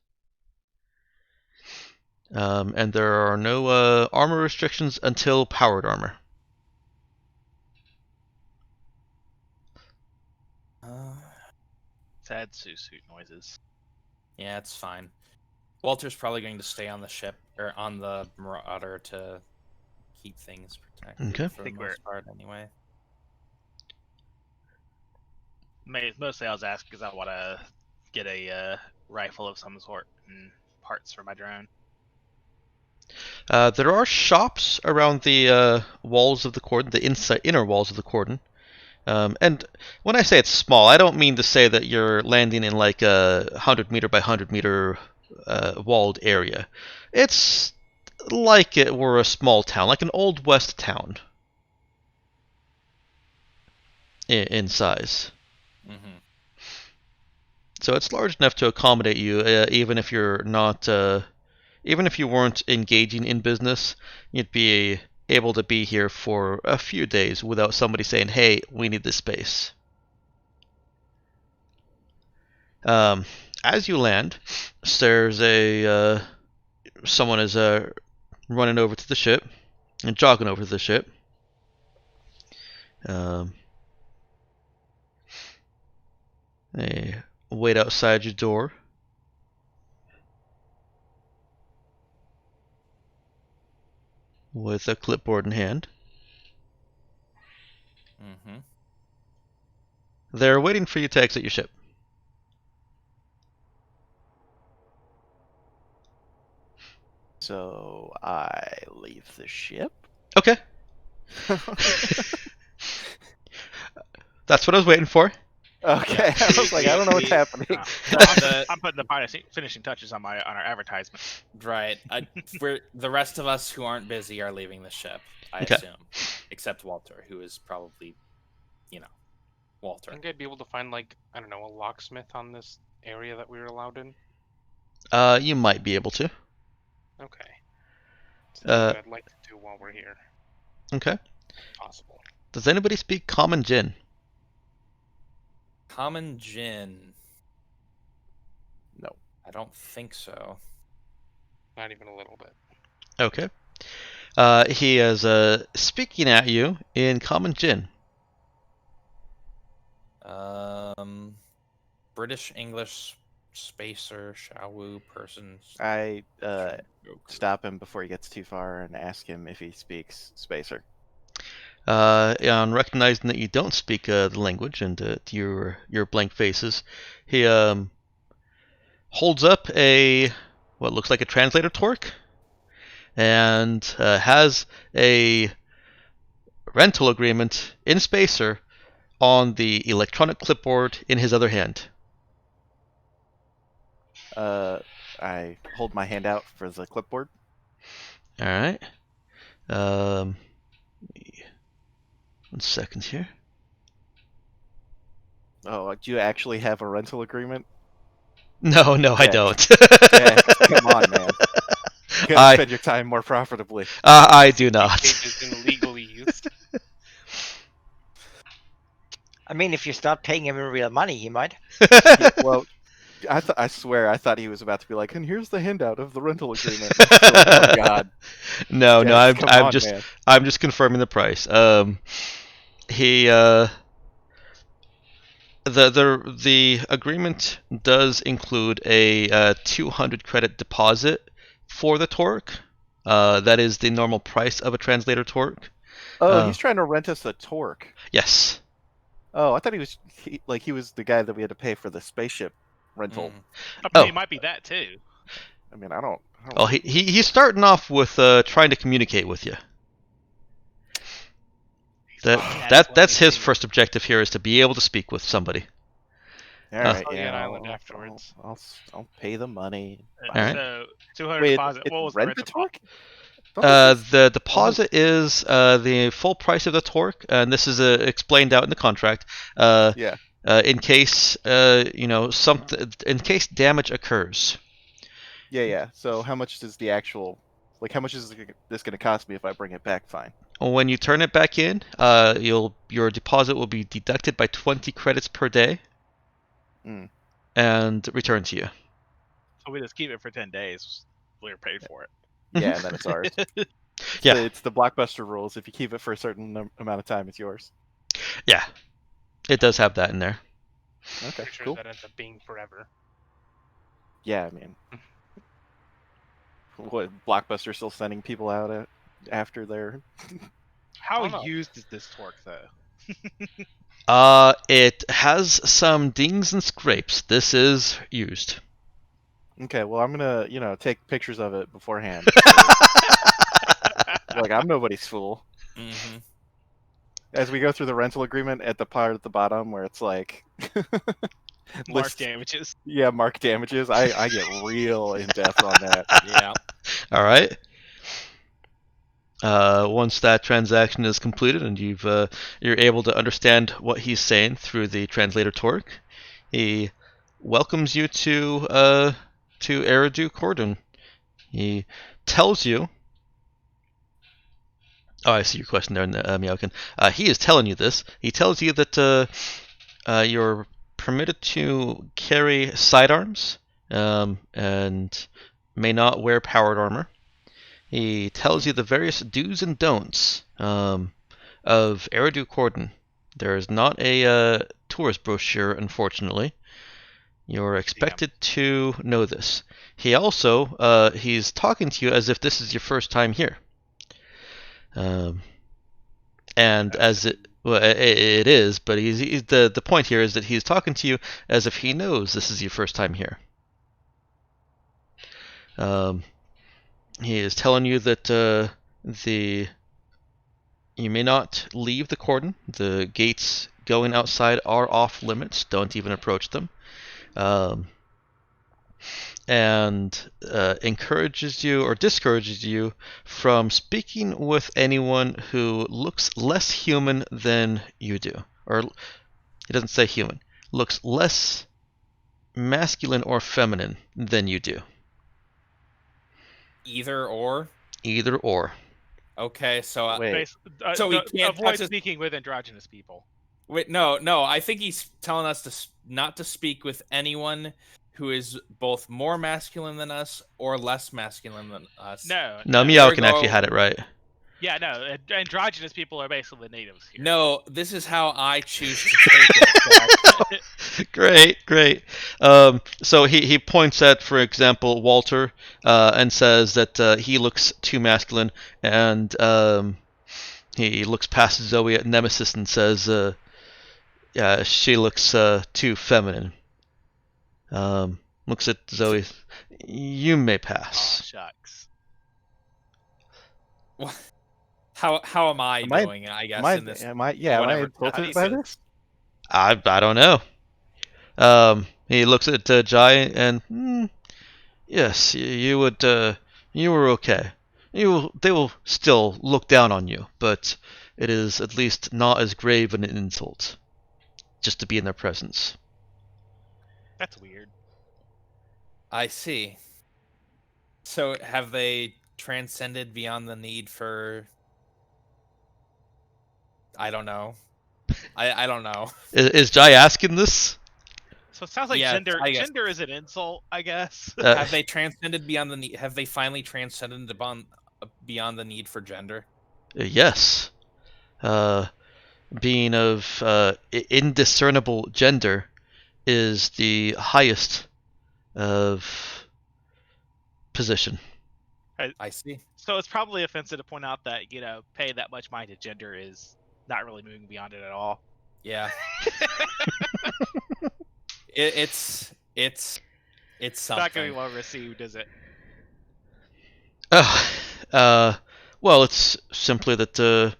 And there are no armor restrictions until powered armor.
Sad suit noises.
Yeah, it's fine. Walter's probably going to stay on the ship, or on the Marauder, to keep things protected for the most part, anyway.
Mostly I was asking because I want to get a rifle of some sort and parts for my drone.
There are shops around the walls of the cordon, the inner walls of the cordon. And when I say it's small, I don't mean to say that you're landing in like a 100 meter by 100 meter walled area. It's like it were a small town, like an old west town in size.
Mm-hmm.
So it's large enough to accommodate you, even if you're not, even if you weren't engaging in business, you'd be able to be here for a few days without somebody saying, "Hey, we need this space." As you land, there's someone is running over to the ship and jogging over to the ship. They wait outside your door. With a clipboard in hand.
Mm-hmm.
They're waiting for you to exit your ship.
So I leave the ship.
Okay. That's what I was waiting for.
Okay, I was like, I don't know what's happening.
I'm putting the finishing touches on our advertisement.
Right. We're the rest of us who aren't busy are leaving the ship, I
Okay.
assume, except Walter, who is probably, Walter.
I think I'd be able to find, like, I don't know, a locksmith on this area that we were allowed in.
You might be able to.
Okay. So what I'd like to do while we're here.
Okay.
If possible.
Does anybody speak Common Jin?
Common Jin.
No.
I don't think so.
Not even a little bit.
Okay. He is speaking at you in Common Jin.
British, English, spacer, Shawu, person.
I stop him before he gets too far and ask him if he speaks Spacer.
On recognizing that you don't speak the language and to your blank faces, he holds up what looks like a translator torque and has a rental agreement in Spacer on the electronic clipboard in his other hand.
I hold my hand out for the clipboard.
All right. 1 second here.
Oh, do you actually have a rental agreement?
No, I
Yeah.
don't.
Yeah, come on, man. You gotta spend your time more profitably.
I do not.
It has been illegally used.
I mean, if you start paying him in real money, he might.
Yeah, well, I swear I thought he was about to be like, and here's the handout of the rental agreement. Like, oh my god.
No,
Yes,
I'm
on,
just
man.
I'm just confirming the price. He the agreement does include a 200 credit deposit for the torque. That is the normal price of a translator torque.
Oh, he's trying to rent us a torque.
Yes.
Oh, I thought he was the guy that we had to pay for the spaceship rental.
He might be that too.
I mean, I don't.
Oh, he's starting off with trying to communicate with you. That's his first objective here, is to be able to speak with somebody.
All right,
I'll get
yeah,
an island afterwards.
I'll pay the money.
All right.
So 200
Wait,
deposit.
it's
What was
rent
the
the
rental?
torque?
The deposit is the full price of the torque, and this is explained out in the contract.
Yeah.
In case in case damage occurs.
Yeah. So how much does the actual, how much is this going to cost me if I bring it back? Fine.
When you turn it back in, your deposit will be deducted by 20 credits per day, and returned to you.
So we just keep it for 10 days. We're paid for it.
Yeah, and then it's ours.
Yeah.
It's the Blockbuster rules. If you keep it for a certain amount of time, it's yours.
Yeah, it does have that in there.
Okay,
Pretty sure
cool.
that ends up being forever.
Yeah, I mean, what, Blockbuster still sending people out after their...
How used is this torque though?
It has some dings and scrapes. This is used.
Okay, well, I'm gonna, take pictures of it beforehand. Like, I'm nobody's fool.
Mm-hmm.
As we go through the rental agreement, at the part at the bottom where it's like...
Mark damages.
Yeah, mark damages. I get real in-depth on that.
Yeah.
All right. Once that transaction is completed and you're able to understand what he's saying through the translator torque, he welcomes you to Eridu Cordon. He tells you. Oh, I see your question there, Meowkin. He is telling you this. He tells you that you're permitted to carry sidearms and may not wear powered armor. He tells you the various do's and don'ts of Eridu Cordon. There is not a tourist brochure, unfortunately. You're expected to know this. He also he's talking to you as if this is your first time here. And as it is, but he's the point here is that he's talking to you as if he knows this is your first time here. He is telling you that you may not leave the cordon. The gates going outside are off limits. Don't even approach them. And encourages you or discourages you from speaking with anyone who looks less human than you do. Or it doesn't say human. Looks less masculine or feminine than you do.
Either or.
Either or.
Okay, so
Wait.
So we can't
avoid
touch his-
speaking with androgynous people.
wait, no. I think he's telling us not to speak with anyone who is both more masculine than us or less masculine than us.
No.
No,
no.
Meow can
Ergo-
actually had it right.
Yeah, no. Androgynous people are basically the natives here.
No, this is how I choose to take it. Jack.
Great. So he points at, for example, Walter, and says that he looks too masculine, and he looks past Zoe at Nemesis and says, yeah, she looks too feminine. Looks at Zoe. You may
Aw,
pass.
shucks.
How am I
Am I-
doing? I guess
Am I,
in this.
am I
whatever. How do
insulted
you
by
say-
this?
I don't know. He looks at Jai and yes, you would. You were okay. They will still look down on you, but it is at least not as grave an insult just to be in their presence.
That's weird.
I see. So have they transcended beyond the need for? I don't know. I don't know.
Is Jai asking this?
So it sounds like
Yeah,
gender
I guess.
gender is an insult, I guess.
Have they transcended beyond the need? Have they finally transcended beyond the need for gender?
Yes. Being of indiscernible gender is the highest of position.
I see.
So it's probably offensive to point out that, paying that much mind to gender is not really moving beyond it at all.
Yeah. It's something.
Not going to be well received, is it?
Well, it's simply that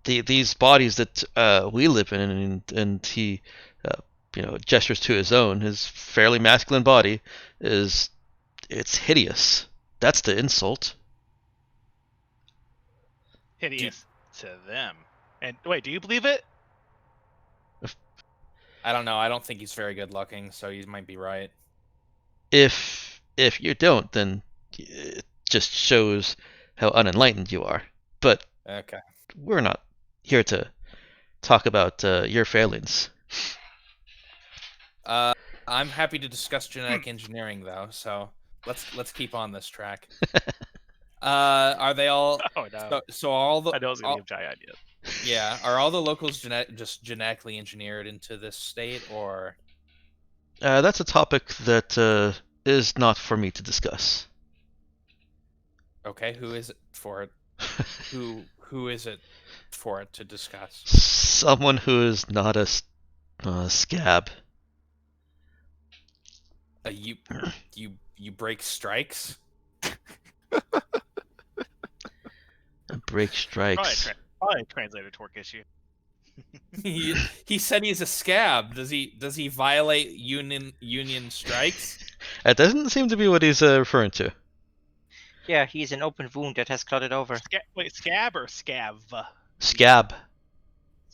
these bodies that we live in, and he, gestures to his own. His fairly masculine body it's hideous. That's the insult.
Hideous to them. And wait, do you believe it?
I don't know. I don't think he's very good looking, so he might be right.
If you don't, then it just shows how unenlightened you are. But
Okay.
we're not here to talk about your failings.
I'm happy to discuss genetic engineering though, so let's keep on this track. Are they all?
Oh no.
So all the
I know it's going to give Jai ideas.
yeah, are all the locals just genetically engineered into this state, or?
That's a topic that is not for me to discuss.
Okay, who is it for it? Who is it for it to discuss?
Someone who is not a scab.
You break strikes?
Break strikes.
Probably a translator torque issue.
he said he's a scab. Does he violate union strikes?
That doesn't seem to be what he's referring to.
Yeah, he's an open wound that has clotted over.
Wait, scab or scav?
Scab.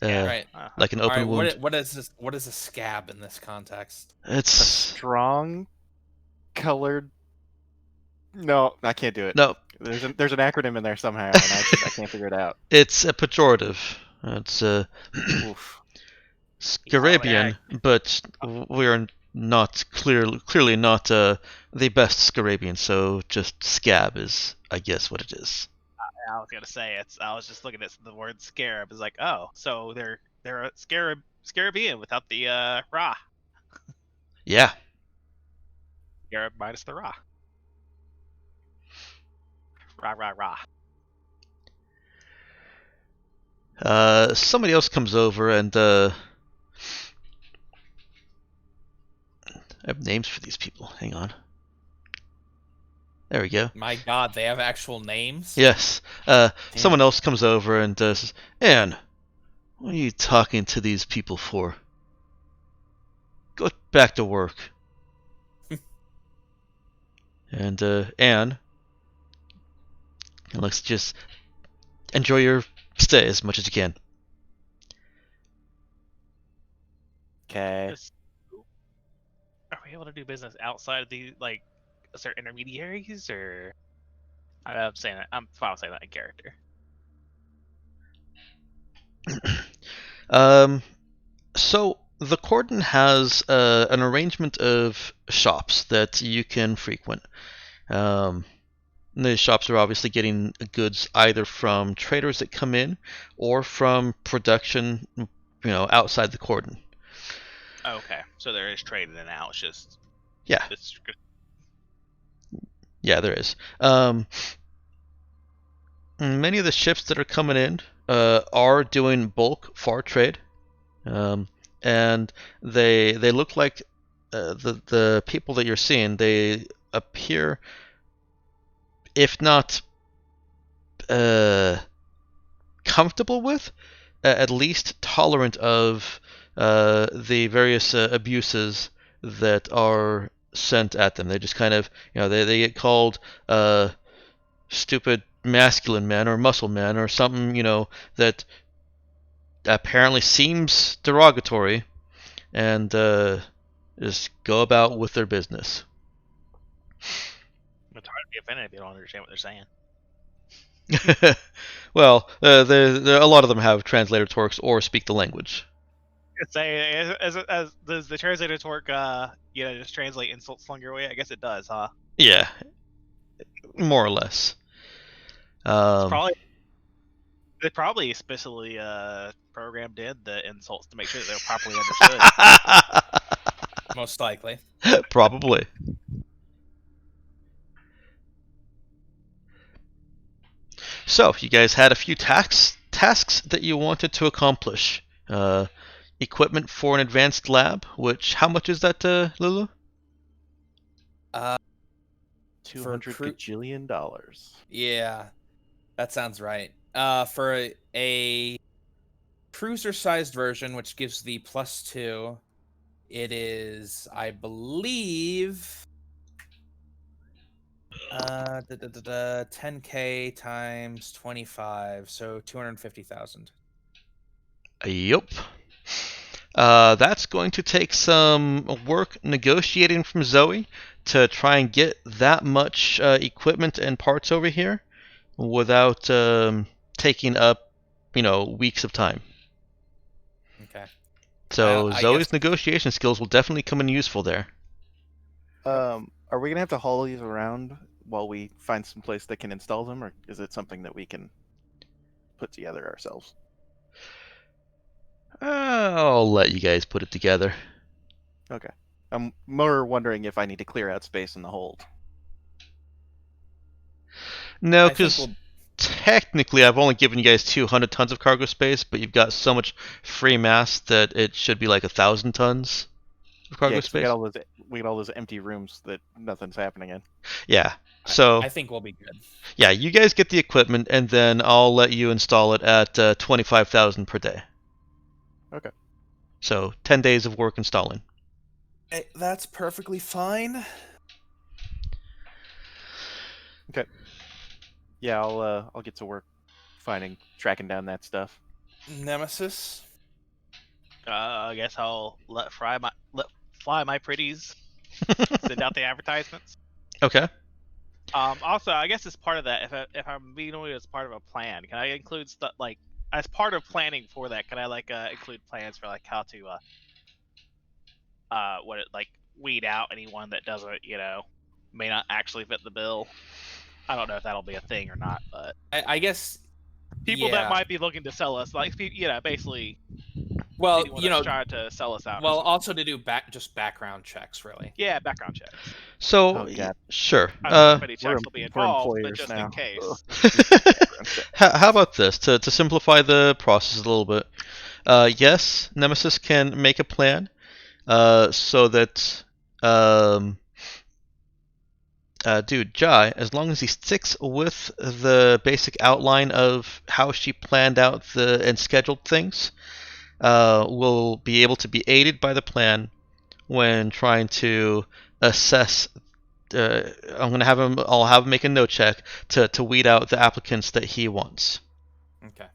Right.
Like an
All
open
right.
wound.
What is this? What is a scab in this context?
It's
Strong colored. No, I can't do it.
no.
There's an acronym in there somehow, and I can't figure it out.
It's a pejorative. It's
Oof.
Scarabian, but we are not clearly not the best Scarabian. So just scab is, I guess, what it is.
I was gonna say I was just looking at the word scarab. It's like, oh, so they're a scarabian without the ra.
Yeah.
Scarab minus the ra. Ra.
Somebody else comes over and I have names for these people. Hang on. There we go.
My God, they have actual names.
Yes. Someone else comes over and says, Anne, what are you talking to these people for? Go back to work. And Anne, let's just enjoy your stay as much as you can.
Okay.
Are we able to do business outside of the certain intermediaries, or I'm saying that I'm fine with saying that in character.
So the cordon has an arrangement of shops that you can frequent. The shops are obviously getting goods either from traders that come in or from production, outside the cordon.
Okay, so there is trading in now. It's just
Yeah.
it's
Yeah, there is. Many of the ships that are coming in are doing bulk far trade, and they look like the people that you're seeing. They appear, if not comfortable with, at least tolerant of the various abuses that are sent at them. They just kind of, they get called stupid masculine men or muscle men or something, that apparently seems derogatory, and just go about with their business.
hard to be offended if you don't understand what they're saying.
Well, a lot of them have translator torques or speak the language.
Say as does the translator torque just translate insult slung your way? I guess it does, huh?
Yeah, more or less.
They probably especially programmed in the insults to make sure that they're properly understood.
Most likely.
Probably. So, you guys had a few tasks that you wanted to accomplish. Equipment for an advanced lab, which, how much is that, Lulu?
$200 gajillion.
Yeah, that sounds right. For a cruiser-sized version, which gives the +2, it is, I believe, 10K times 25, so 250,000.
Yup. That's going to take some work negotiating from Zoe to try and get that much equipment and parts over here without taking up, weeks of time.
Okay.
So
I
Zoe's
guess-
negotiation skills will definitely come in useful there.
Are we gonna have to haul these around while we find some place that can install them, or is it something that we can put together ourselves?
I'll let you guys put it together.
Okay. I'm more wondering if I need to clear out space in the hold.
No,
I think
because technically I've only given you guys 200 tons of cargo space, but you've got so much free mass that it should be like 1,000 tons of cargo
Yeah, 'cause
space.
we got all those empty rooms that nothing's happening in.
Yeah. So
I think we'll be good.
yeah, you guys get the equipment, and then I'll let you install it at 25,000 per day.
Okay.
So 10 days of work installing.
Hey, that's perfectly fine.
Okay. Yeah, I'll get to work tracking down that stuff.
Nemesis.
I guess I'll let fly my pretties send out the advertisements.
Okay.
Also, I guess as part of that, if I'm being only as part of a plan, can I include stuff as part of planning for that? Can I include plans for how to weed out anyone that doesn't may not actually fit the bill? I don't know if that'll be a thing or not, but
I guess
people that might be looking to sell us, basically.
Well,
trying to sell us out.
Well, also to do background checks, really.
Yeah, background checks.
So,
Oh, God.
sure.
I don't know if any checks will be
we're
involved, but
employers
just
now.
in case.
How about this? To simplify the process a little bit. Yes, Nemesis can make a plan so that Dude, Jai, as long as he sticks with the basic outline of how she planned out and scheduled things, will be able to be aided by the plan when trying to assess. I'm gonna have him. I'll have him make a note check to weed out the applicants that he wants,
Okay,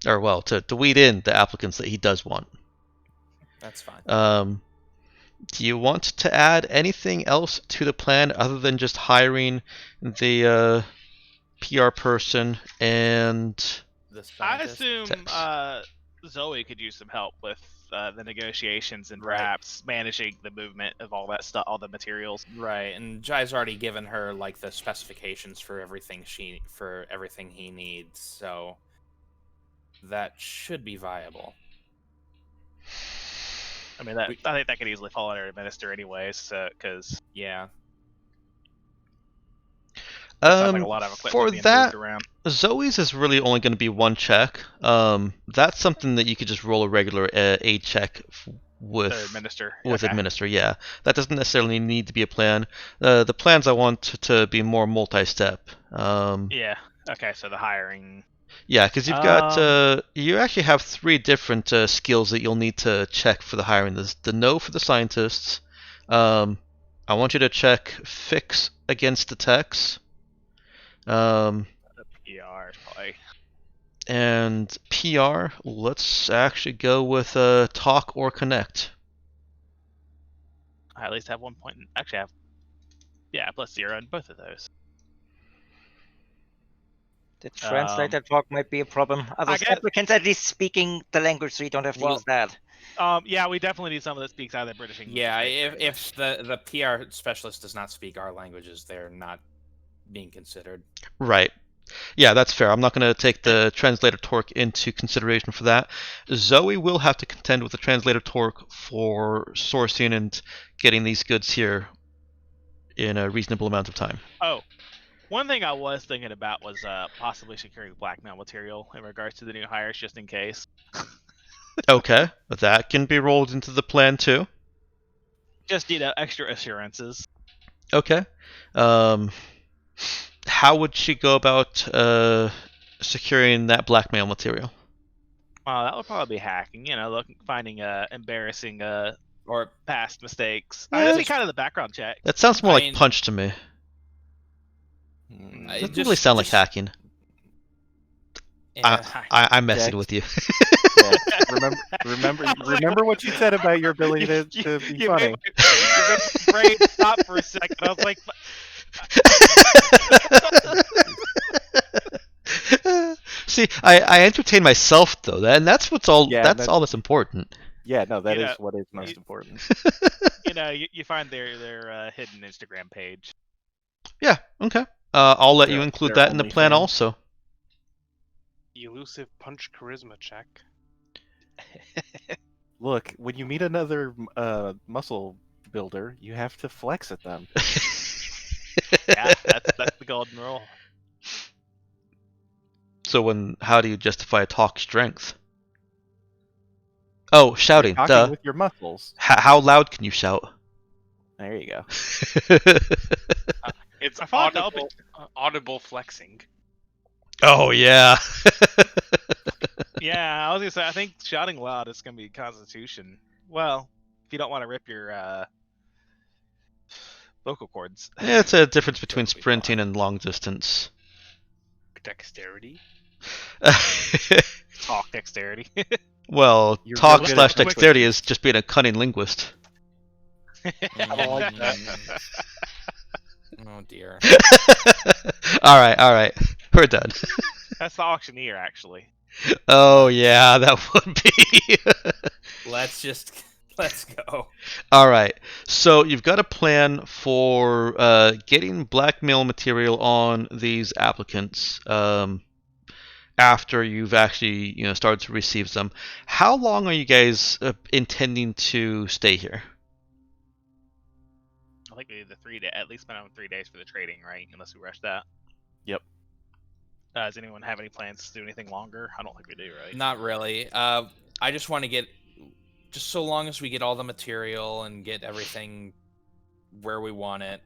or well, to weed in the applicants that he does want.
that's fine.
Do you want to add anything else to the plan other than just hiring the PR person and
The
I
scientist?
assume
Tex.
Zoe could use some help with the negotiations and
Right.
perhaps managing the movement of all that stuff, all the materials.
Right, and Jai's already given her like the specifications for everything he needs, so that should be viable.
I mean, I think that could easily fall under administer anyways, because
Yeah.
it sounds like a lot of equipment
For
being
that,
moved around.
Zoe's is really only going to be one check. That's something that you could just roll a regular aid check with
To administer.
with
Okay.
administer. Yeah, that doesn't necessarily need to be a plan. The plans I want to be more multi-step.
Yeah. Okay. So the hiring.
Yeah, because you've got you actually have 3 different skills that you'll need to check for the hiring. There's the no for the scientists. I want you to check fix against the techs.
The PR is probably.
And PR, let's actually go with talk or connect.
I at least have 1 point. Actually, I have. Yeah, +0 in both of those.
The translator talk might be a problem. Are those
guess-
applicants at least speaking the language so you don't have to use that?
Yeah, we definitely need someone that speaks either British English.
Yeah,
or
if the PR specialist does not speak our languages, they're not being considered.
Right. Yeah, that's fair. I'm not going to take the translator torque into consideration for that. Zoe will have to contend with the translator torque for sourcing and getting these goods here in a reasonable amount of time.
Oh, one thing I was thinking about was possibly securing blackmail material in regards to the new hires, just in case.
Okay, that can be rolled into the plan too.
Just extra assurances.
Okay. How would she go about securing that blackmail material?
That would probably be hacking. Finding embarrassing
Or
past mistakes.
Yeah,
That'd be
just-
kind of the background check.
That sounds more
I
like
mean-
punch to me.
mm,
Doesn't really sound like hacking.
Yeah.
I'm messing
Yeah.
with you.
Yeah. Remember what you said about your ability to be
you
funny.
made my brain stop for a second. I was like,
See, I entertain myself though, and that's what's all.
Yeah,
that's all that's important.
Yeah, no, that is
Yeah.
what is most important.
you find their hidden Instagram page.
Yeah. Okay. I'll let you
Their-
include
their
that in the plan
OnlyFans.
also.
Elusive punch charisma check.
Look, when you meet another muscle builder, you have to flex at them.
Yeah, that's the golden rule.
So how do you justify talk strength? Oh, shouting.
Talking
Duh.
with your muscles.
How loud can you shout?
There you go.
It's
I thought that'll be-
audible flexing.
Oh yeah.
Yeah, I was gonna say I think shouting loud is gonna be Constitution. Well, if you don't want to rip your vocal cords.
Yeah, it's a difference between
That'll be
sprinting
fine.
and long distance.
Dexterity.
Talk dexterity.
Well,
You're
talk
real good
slash
at quick
dexterity is just being a cunning linguist.
I don't like that.
Oh dear.
All right, we're done.
That's the auctioneer, actually.
Oh yeah, that would be.
Let's go.
All right, so you've got a plan for getting blackmail material on these applicants after you've actually started to receive them. How long are you guys intending to stay here?
I think we need the 3 day, at least minimum 3 days for the trading, right? Unless we rush that.
Yep.
Does anyone have any plans to do anything longer? I don't think we do, right?
Not really. I just want to get, just so long as we get all the material and get everything where we want it.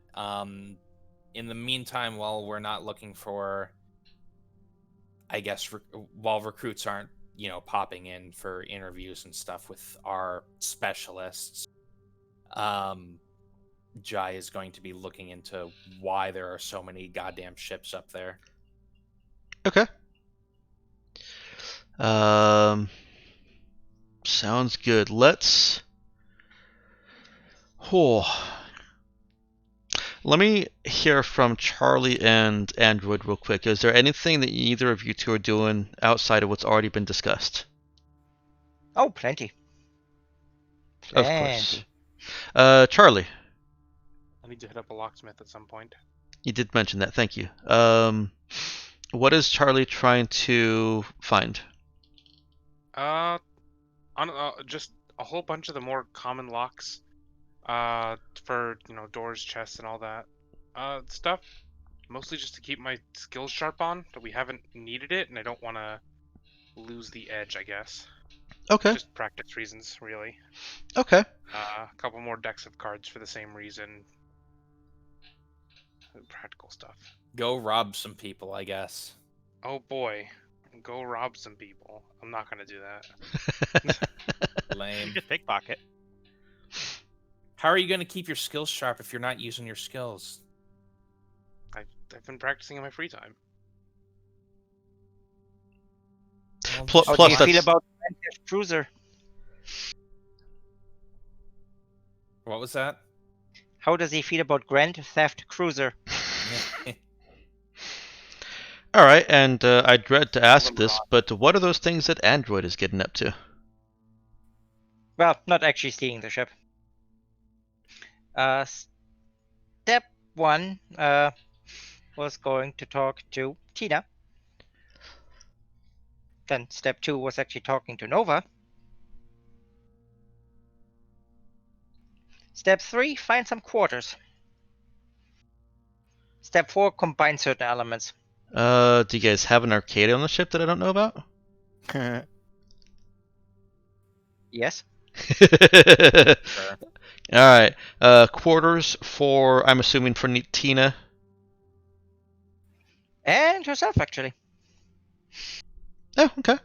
in the meantime, while we're not looking for, I guess, while recruits aren't, popping in for interviews and stuff with our specialists, Jai is going to be looking into why there are so many goddamn ships up there.
Okay. Sounds good. Let's. Oh. Let me hear from Charlie and Android real quick. Is there anything that either of you two are doing outside of what's already been discussed?
Oh, plenty.
Of course.
Plenty.
Charlie,
I need to hit up a locksmith at some point.
you did mention that. Thank you. What is Charlie trying to find?
Just a whole bunch of the more common locks, for doors, chests, and all that, stuff. Mostly just to keep my skills sharp on, but we haven't needed it, and I don't want to lose the edge, I guess.
Okay.
Just practice reasons, really.
Okay.
A couple more decks of cards for the same reason. Practical stuff.
Go rob some people, I guess.
Oh boy, go rob some people. I'm not gonna do that.
Lame.
You could pickpocket.
How are you going to keep your skills sharp if you're not using your skills?
I've been practicing in my free time.
Well,
Plus,
How do
plus
you
that's
feel about Grand Theft Cruiser?
What was that?
How does he feel about Grand Theft Cruiser?
all right. And I dread to ask this, but what are those things that Android is getting up to?
Well, not actually stealing the ship. Step 1 was going to talk to Tina. Then step 2 was actually talking to Nova. Step 3, find some quarters. Step 4, combine certain elements.
Do you guys have an arcade on the ship that I don't know about?
Yes.
Sure.
All right. Quarters for, I'm assuming, for Tina.
And herself, actually.
Oh, okay.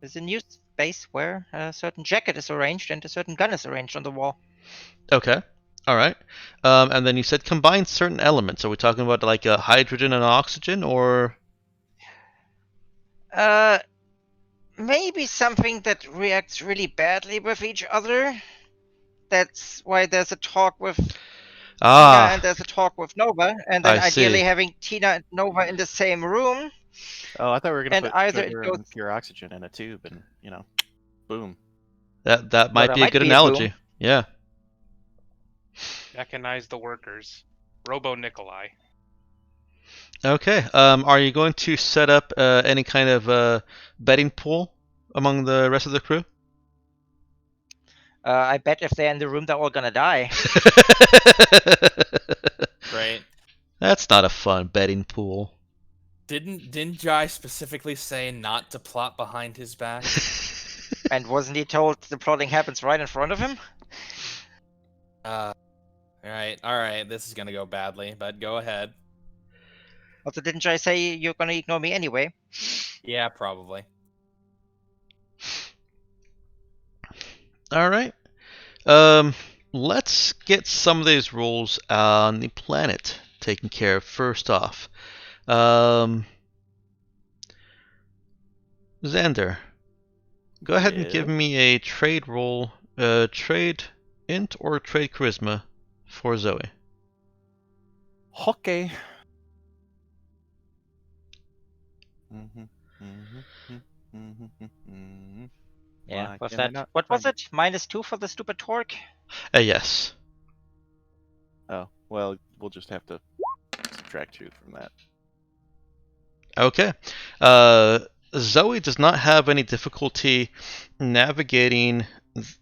There's a new space where a certain jacket is arranged and a certain gun is arranged on the wall.
Okay. All right. And then you said combine certain elements. Are we talking about like a hydrogen and oxygen, or?
Maybe something that reacts really badly with each other. That's why there's a talk with Tina and there's a talk with Nova, and then
I
ideally
see.
having Tina and Nova in the same room.
Oh, I thought we were gonna
And
put
either
sugar
it goes-
and pure oxygen in a tube, and boom.
That might
that
be a
might
good
be a boom.
analogy. Yeah.
Mechanize the workers. Robo Nikolai.
Okay. Are you going to set up any kind of betting pool among the rest of the crew?
I bet if they're in the room, they're all gonna die.
Great.
That's not a fun betting pool.
Didn't Jai specifically say not to plot behind his back?
And wasn't he told the plotting happens right in front of him?
All right. This is gonna go badly, but go ahead.
Also, didn't I say you're gonna ignore me anyway?
Yeah, probably.
All right. Let's get some of these rules on the planet taken care of first off. Xander, go ahead and give me a trade roll, trade int or trade charisma for Zoe.
Okay.
Yeah,
Why
was
can I
that?
not
What was
find
it? -2 for the stupid torque?
Yes.
Oh, well, we'll just have to subtract 2 from that.
Okay. Zoe does not have any difficulty navigating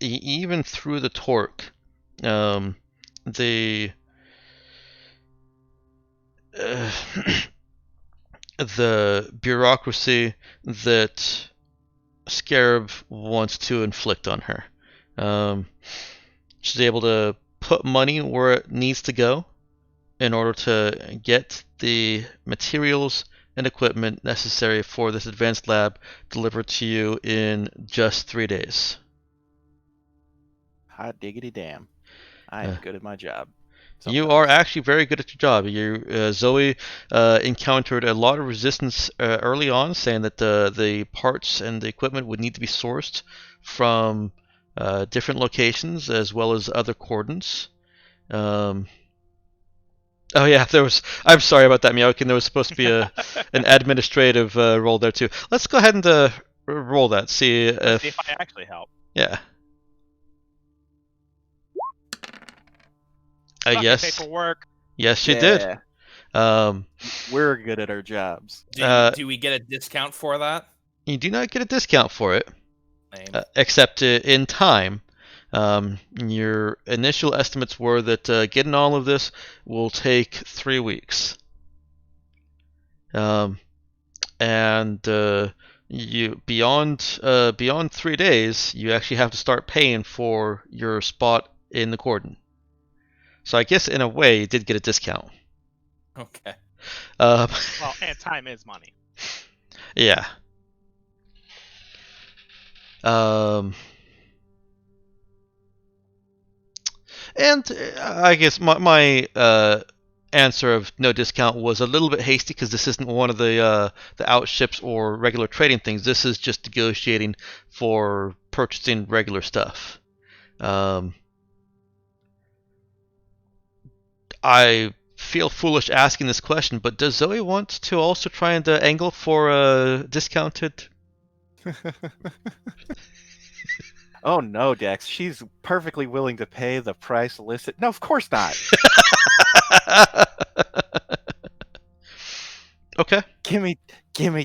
even through the torque. The the bureaucracy that Scarab wants to inflict on her. She's able to put money where it needs to go, in order to get the materials and equipment necessary for this advanced lab delivered to you in just 3 days.
Hot diggity damn. I am good at my job.
You are
Sometimes.
actually very good at your job. Zoe encountered a lot of resistance early on, saying that the parts and the equipment would need to be sourced from different locations as well as other coordinates. Oh yeah, there was. I'm sorry about that, Meowkin. There was supposed to be an administrative role there too. Let's go ahead and roll that. See
Let's see
if
if I actually help.
yeah.
Fucking
Yes.
paperwork.
Yes, she did.
Yeah,
Um,
we're good at our jobs.
Do we get a discount for that?
you do not get a discount for it.
Lame.
Except in time. Your initial estimates were that getting all of this will take 3 weeks. And you beyond 3 days, you actually have to start paying for your spot in the cordon. So I guess in a way, you did get a discount.
Okay.
Well, and time is money.
Yeah. And I guess my answer of no discount was a little bit hasty because this isn't one of the outships or regular trading things. This is just negotiating for purchasing regular stuff. I feel foolish asking this question, but does Zoe want to also try and angle for a discounted?
Oh no, Dex. She's perfectly willing to pay the price listed. No, of course not.
Okay.
Give me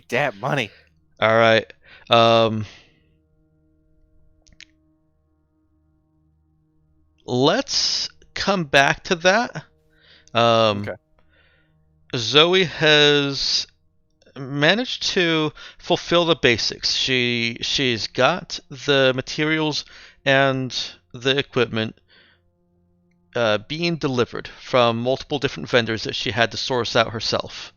that money.
All right. Let's come back to that.
Okay.
Zoe has managed to fulfill the basics. She's got the materials and the equipment being delivered from multiple different vendors that she had to source out herself.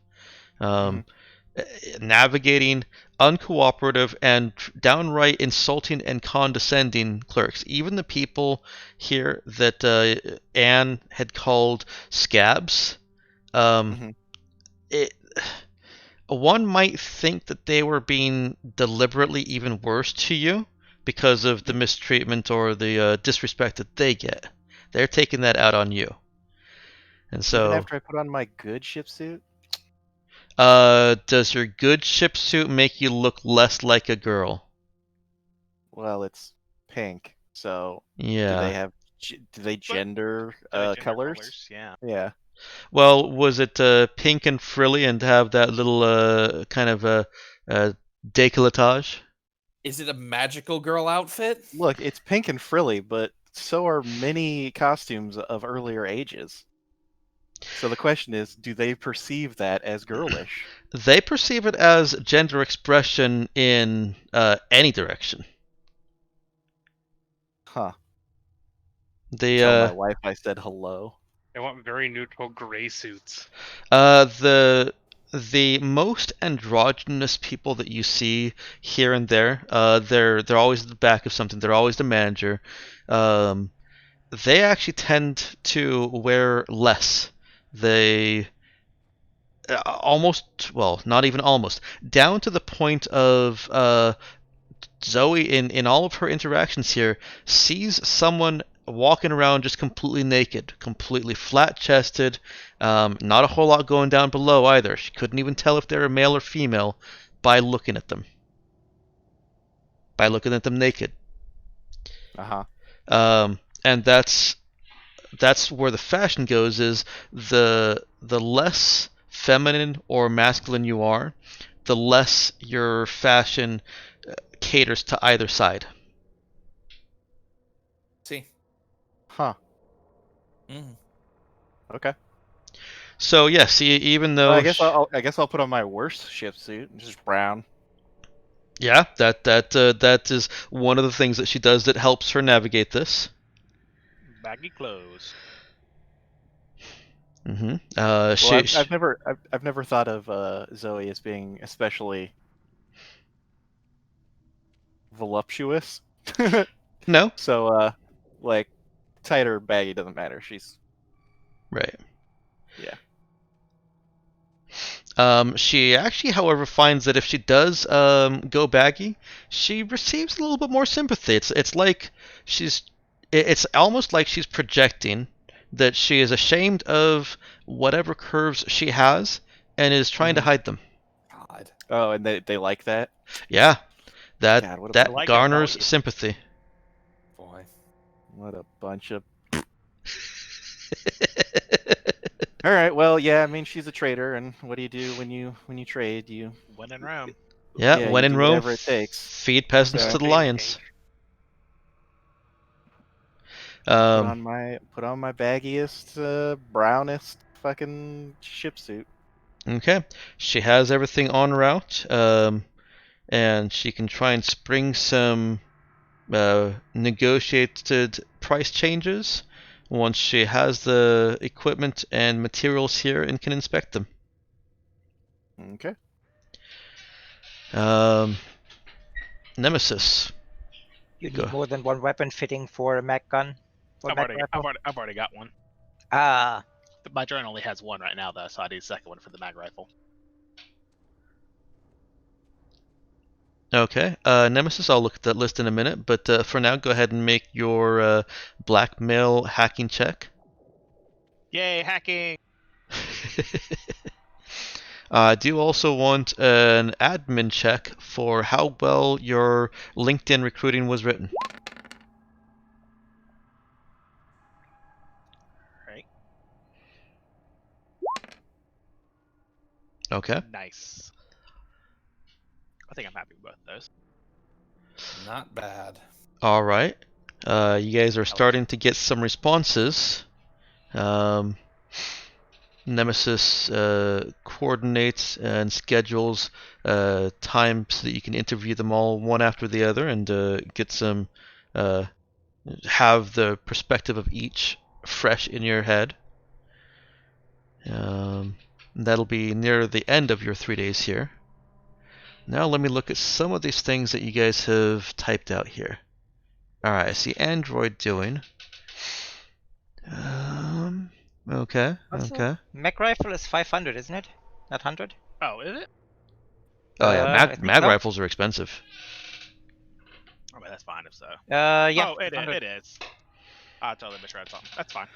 Navigating uncooperative and downright insulting and condescending clerks. Even the people here that Anne had called scabs. It, one might think that they were being deliberately even worse to you because of the mistreatment or the disrespect that they get. They're taking that out on you. And so,
even after I put on my good ship suit?
does your good ship suit make you look less like a girl?
Well, it's pink, so
Yeah.
do they gender
Gender
colors?
Yeah.
Yeah.
Well, was it pink and frilly and have that little kind of décolletage?
Is it a magical girl outfit?
Look, it's pink and frilly, but so are many costumes of earlier ages. So the question is, do they perceive that as girlish?
They perceive it as gender expression in any direction.
Huh.
They
Tell my wife I said hello.
They want very neutral gray suits.
the most androgynous people that you see here and there, they're always at the back of something. They're always the manager. They actually tend to wear less. They almost, well, not even almost, down to the point of Zoe in all of her interactions here sees someone walking around just completely naked, completely flat-chested, not a whole lot going down below either. She couldn't even tell if they were male or female by looking at them. By looking at them naked. And that's where the fashion goes, is the less feminine or masculine you are, the less your fashion caters to either side.
See.
Huh.
Mm.
Okay.
So yes, even though
Well, I guess I'll put on my worst ship suit, just brown.
yeah, that is one of the things that she does that helps her navigate this.
Baggy clothes.
Mm-hmm.
Well,
She,
I've never thought of Zoe as being especially voluptuous.
no,
So like tight or baggy doesn't matter. She's
right.
yeah.
She actually, however, finds that if she does go baggy, she receives a little bit more sympathy. It's like she's it's almost like she's projecting that she is ashamed of whatever curves she has and is trying to
Mhm.
hide them.
God.
Oh, and they like that.
Yeah, that
God, what a
that
Like
garners
rebellion.
sympathy.
Boy.
what a bunch of. All right, well, yeah, I mean she's a trader, and what do you do when you trade? You
When in Rome.
Yeah,
yeah,
when
you
in
do
Rome,
whatever it takes.
feed peasants
So
to the
Feed the
lions.
king.
put
Um,
on my baggiest, brownest fucking ship suit.
okay, she has everything en route, and she can try and spring some negotiated price changes once she has the equipment and materials here and can inspect them.
Okay.
Um, Nemesis.
You
Go.
need more than one weapon fitting for a mag gun. Or mag rifle.
I've already got one.
Ah,
My drone only has one right now, though, so I need a second one for the mag rifle.
Okay, Nemesis, I'll look at that list in a minute, but for now, go ahead and make your blackmail hacking check.
Yay, hacking!
I do also want an admin check for how well your LinkedIn recruiting was written.
Right.
Okay.
Nice. I think I'm happy with both of those.
Not bad.
All right. You guys are starting to get some responses. Um, Nemesis coordinates and schedules time so that you can interview them all one after the other and get some uh, have the perspective of each fresh in your head. That'll be near the end of your 3 days here. Now let me look at some of these things that you guys have typed out here. Alright, I see Android doing. Okay,
also,
okay.
mag rifle is 500, isn't it? Not 100?
Oh, is it?
Oh yeah,
I think
mag
so.
rifles are expensive.
Oh, that's fine if so.
Yeah.
Oh, it
100.
is. I totally misread something. That's fine.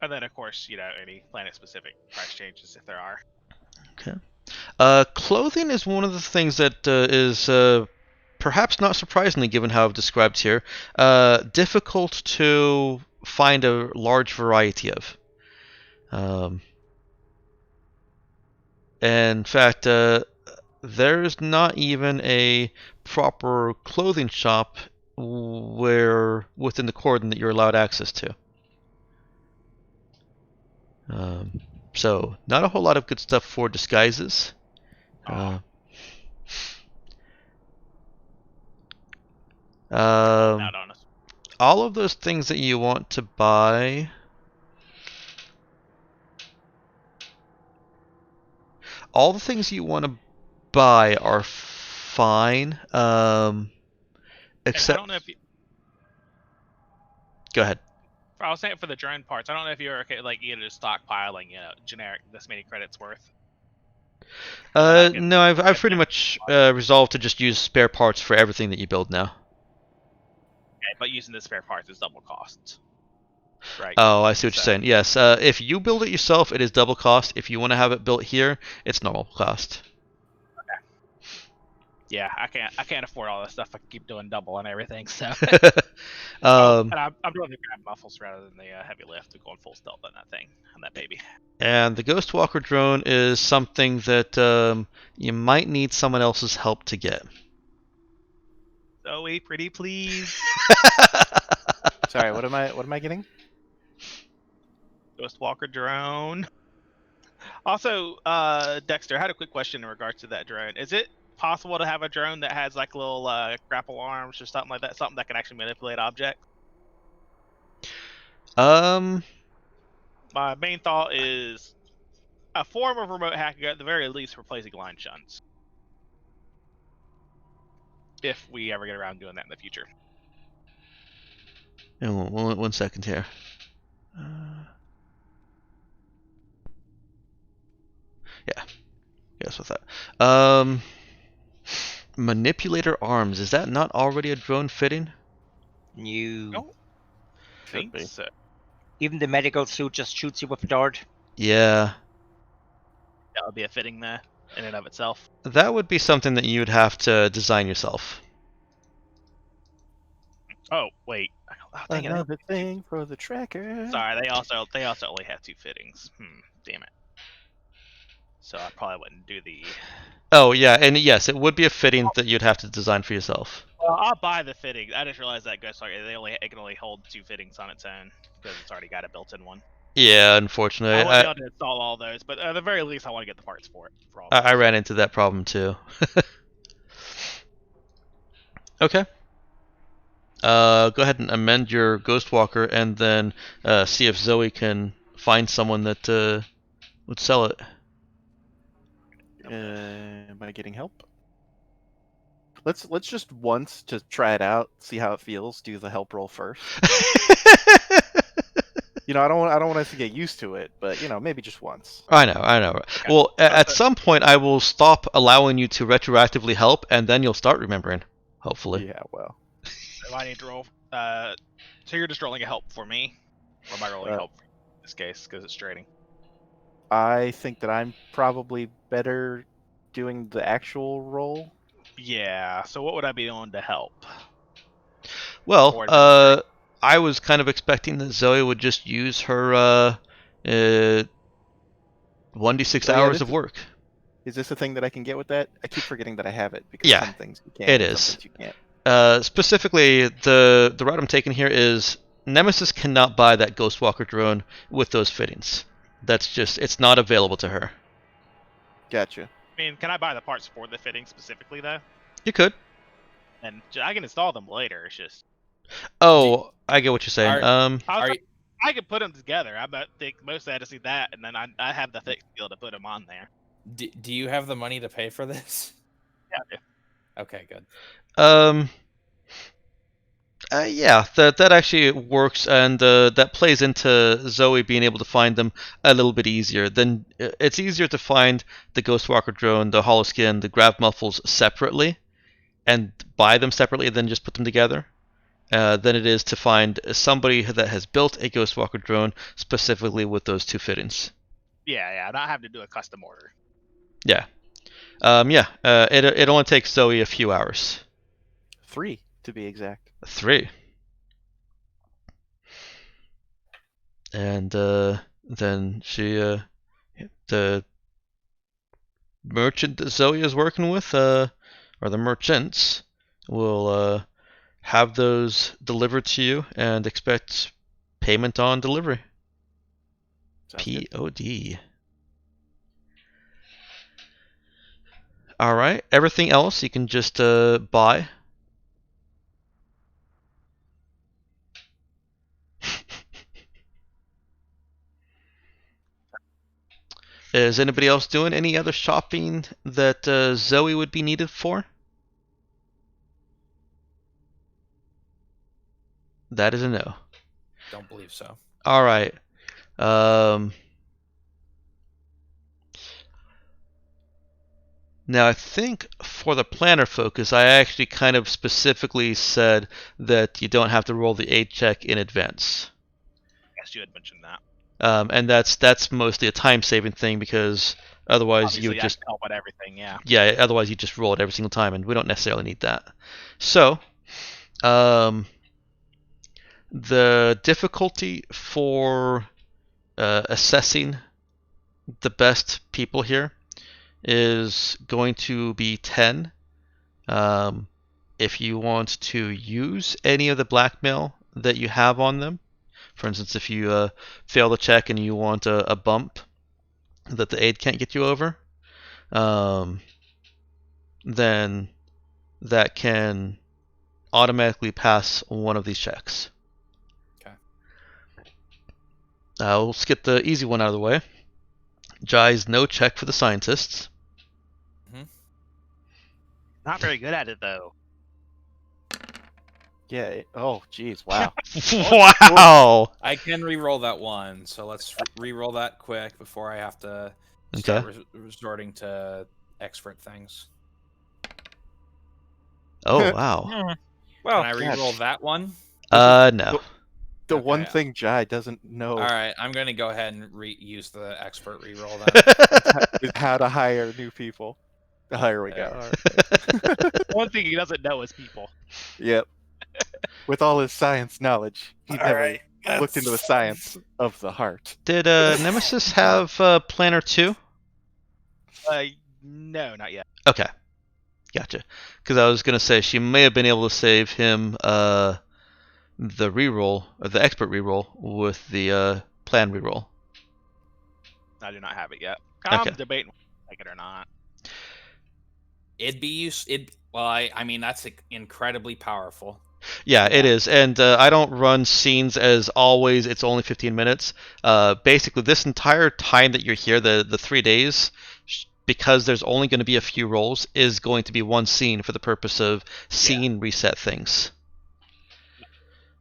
And then, of course, any planet-specific price changes if there are.
Okay. Clothing is one of the things that is perhaps not surprisingly, given how I've described here, difficult to find a large variety of. In fact, there's not even a proper clothing shop where within the cordon that you're allowed access to. So not a whole lot of good stuff for disguises.
Aw.
Um,
Out on us.
all of those things that you want to buy. All the things you want to buy are fine.
And I
Except.
don't know if you,
Go ahead.
I was saying for the drone parts, I don't know if you're okay, like just stockpiling, generic this many credits worth.
No, I've pretty much resolved to just use spare parts for everything that you build now.
Okay, but using the spare parts is double costs. Right.
Oh, I see what you're
So-
saying. Yes, if you build it yourself, it is double cost. If you want to have it built here, it's normal cost.
Yeah, I can't afford all this stuff. I keep doing double on everything. So.
Um,
And I'm doing the grab muffles rather than the heavy lift. We're going full stealth on that thing, on that baby.
and the Ghost Walker drone is something that you might need someone else's help to get.
Zoe, pretty please.
Sorry, what am I getting?
Ghost Walker drone. Also, Dexter, I had a quick question in regards to that drone. Is it possible to have a drone that has like little grapple arms or something like that, something that can actually manipulate objects? My main thought is a form of remote hacking, at the very least, replacing line shunts. If we ever get around to doing that in the future.
One second here. Yeah. Yes, with that. Manipulator arms. Is that not already a drone fitting?
You.
No.
Should be.
So.
Even the medical suit just shoots you with a dart.
Yeah.
That would be a fitting there in and of itself.
That would be something that you would have to design yourself.
Oh wait. Oh, dang it.
Another thing for the tracker.
Sorry, they also only have 2 fittings. Damn it. So I probably wouldn't do the.
Oh, yeah, and yes, it would be a fitting that you'd have to design for yourself.
Well, I'll buy the fitting. I just realized that Ghost Target it can only hold 2 fittings on its own because it's already got a built-in one.
Yeah, unfortunately.
I won't be able to install all those, but at the very least, I want to get the parts for it. For all
I
those.
ran into that problem too. Okay. Go ahead and amend your Ghostwalker and then see if Zoe can find someone that would sell it.
Am I getting help? Let's just once to try it out, see how it feels. Do the help roll first. You know, I don't want us to get used to it, but you know, maybe just once.
I know. Well, at some point, I will stop allowing you to retroactively help, and then you'll start remembering. Hopefully.
Yeah, well.
If I need to roll, so you're just rolling a help for me, or am I rolling help in this case because it's trading?
I think that I'm probably better doing the actual roll.
Yeah. So what would I be doing to help?
Well,
Or administrate?
I was kind of expecting that Zoe would just use her 1d6
Oh, yeah,
hours of work.
Is this a thing that I can get with that? I keep forgetting that I have it because
Yeah,
some things you can,
it
and
is.
some things you can't.
Specifically, the route I'm taking here is Nemesis cannot buy that Ghostwalker drone with those fittings. That's just, it's not available to her.
Gotcha.
I mean, can I buy the parts for the fitting specifically though?
You could.
And I can install them later. It's just
Oh, I get what you're saying.
I could put them together. I think mostly I just need that, and then I have the thick skill to put them on there.
Do you have the money to pay for this?
Yeah.
Okay, good.
Yeah, that actually works, and that plays into Zoe being able to find them a little bit easier. Then it's easier to find the Ghostwalker drone, the Holoskin, the Grav Muffles separately, and buy them separately, than just put them together. Than it is to find somebody that has built a Ghostwalker drone specifically with those 2 fittings.
Yeah, not having to do a custom order.
Yeah. It only takes Zoe a few hours.
3 to be exact.
3. And then the merchant that Zoe is working with, or the merchants, will have those delivered to you and expect payment on delivery.
Sounds good.
POD. All right. Everything else you can just buy. Is anybody else doing any other shopping that Zoe would be needed for? That is a no.
Don't believe so.
All right. Now, I think for the planner focus, I actually kind of specifically said that you don't have to roll the aid check in advance.
I guess you had mentioned that.
And that's mostly a time-saving thing because otherwise
Obviously,
you would
I
just
can help with everything. Yeah.
yeah, otherwise you just roll it every single time, and we don't necessarily need that. So, the difficulty for assessing the best people here is going to be 10. If you want to use any of the blackmail that you have on them, for instance, if you fail the check and you want a bump that the aid can't get you over, then that can automatically pass one of these checks.
Okay.
We'll skip the easy one out of the way. Jai's no check for the scientists.
Not very good at it though.
Yeah. Oh, geez. Wow.
Wow.
I can re-roll that one, so let's re-roll that quick before I have to
Okay.
start resorting to expert things.
Oh wow.
Well,
Can I re-roll that one?
No.
The one
Okay.
thing Jai doesn't know
All right, I'm going to go ahead and use the expert re-roll then.
is how to hire new people. Oh, here we go.
Yeah.
One thing he doesn't know is people.
Yep. With all his science knowledge, he
All
never
right,
looked into the science of the heart.
Did Nemesis have Planner 2?
No, not yet.
Okay. Gotcha. Because I was gonna say she may have been able to save him the reroll or the expert reroll with the plan reroll.
I do not have it yet. I'm
Okay.
debating whether to take it or not.
It'd be used. Well, I mean that's incredibly powerful.
Yeah, it is, and I don't run scenes as always. It's only 15 minutes. Basically, this entire time that you're here, the 3 days, because there's only going to be a few rolls, is going to be one scene for the purpose of scene reset things.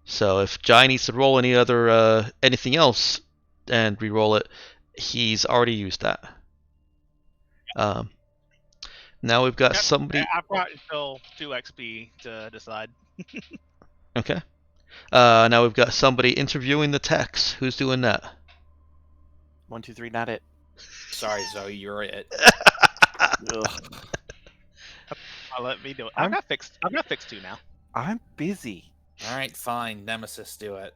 So if Jai needs to roll anything else and re-roll it, he's already used that. Now we've got somebody.
I've got until 2 XP to decide.
Okay. Now we've got somebody interviewing the techs. Who's doing that?
1, 2, 3, not it.
Sorry, Zoe, you're it.
Ugh.
Let me do it. I've got fixed 2 now.
I'm busy.
All right, fine. Nemesis, do it.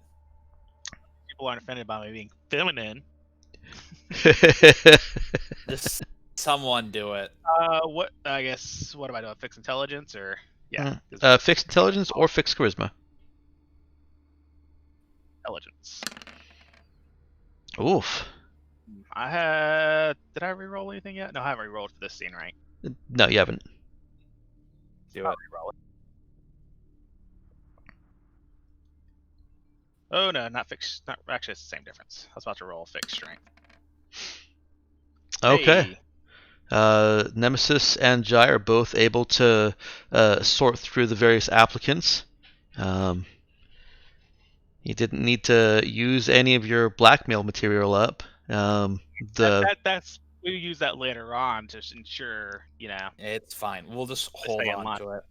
People aren't offended by me being feminine.
Just someone do it.
What? I guess. What am I doing? Fix intelligence or yeah?
Fixed intelligence or fixed charisma.
Intelligence.
Oof.
I had. Did I re-roll anything yet? No, I haven't re-rolled for this scene, right?
No, you haven't.
Do
I'll
it.
re-roll it. Oh no, not fixed. Not actually, it's the same difference. I was about to roll fixed strength.
Okay.
Hey.
Nemesis and Jai are both able to sort through the various applicants. You didn't need to use any of your blackmail material up.
That's we'll use that later on to ensure, you know.
It's fine. We'll just hold
stay in
on
line.
to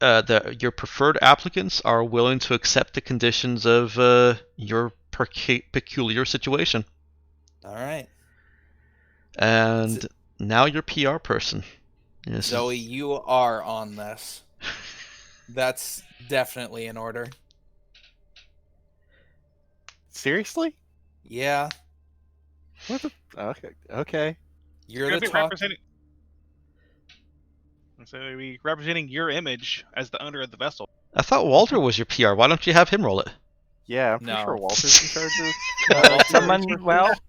it.
Your preferred applicants are willing to accept the conditions of your peculiar situation.
All right.
And now your PR person. Yes.
Zoe, you are on this. That's definitely in order.
Seriously?
Yeah.
What the? Okay.
You're
Gonna
the
be
talk.
representing. So we representing your image as the owner of the vessel.
I thought Walter was your PR. Why don't you have him roll it?
Yeah, I'm pretty
No.
sure Walter's in charge of.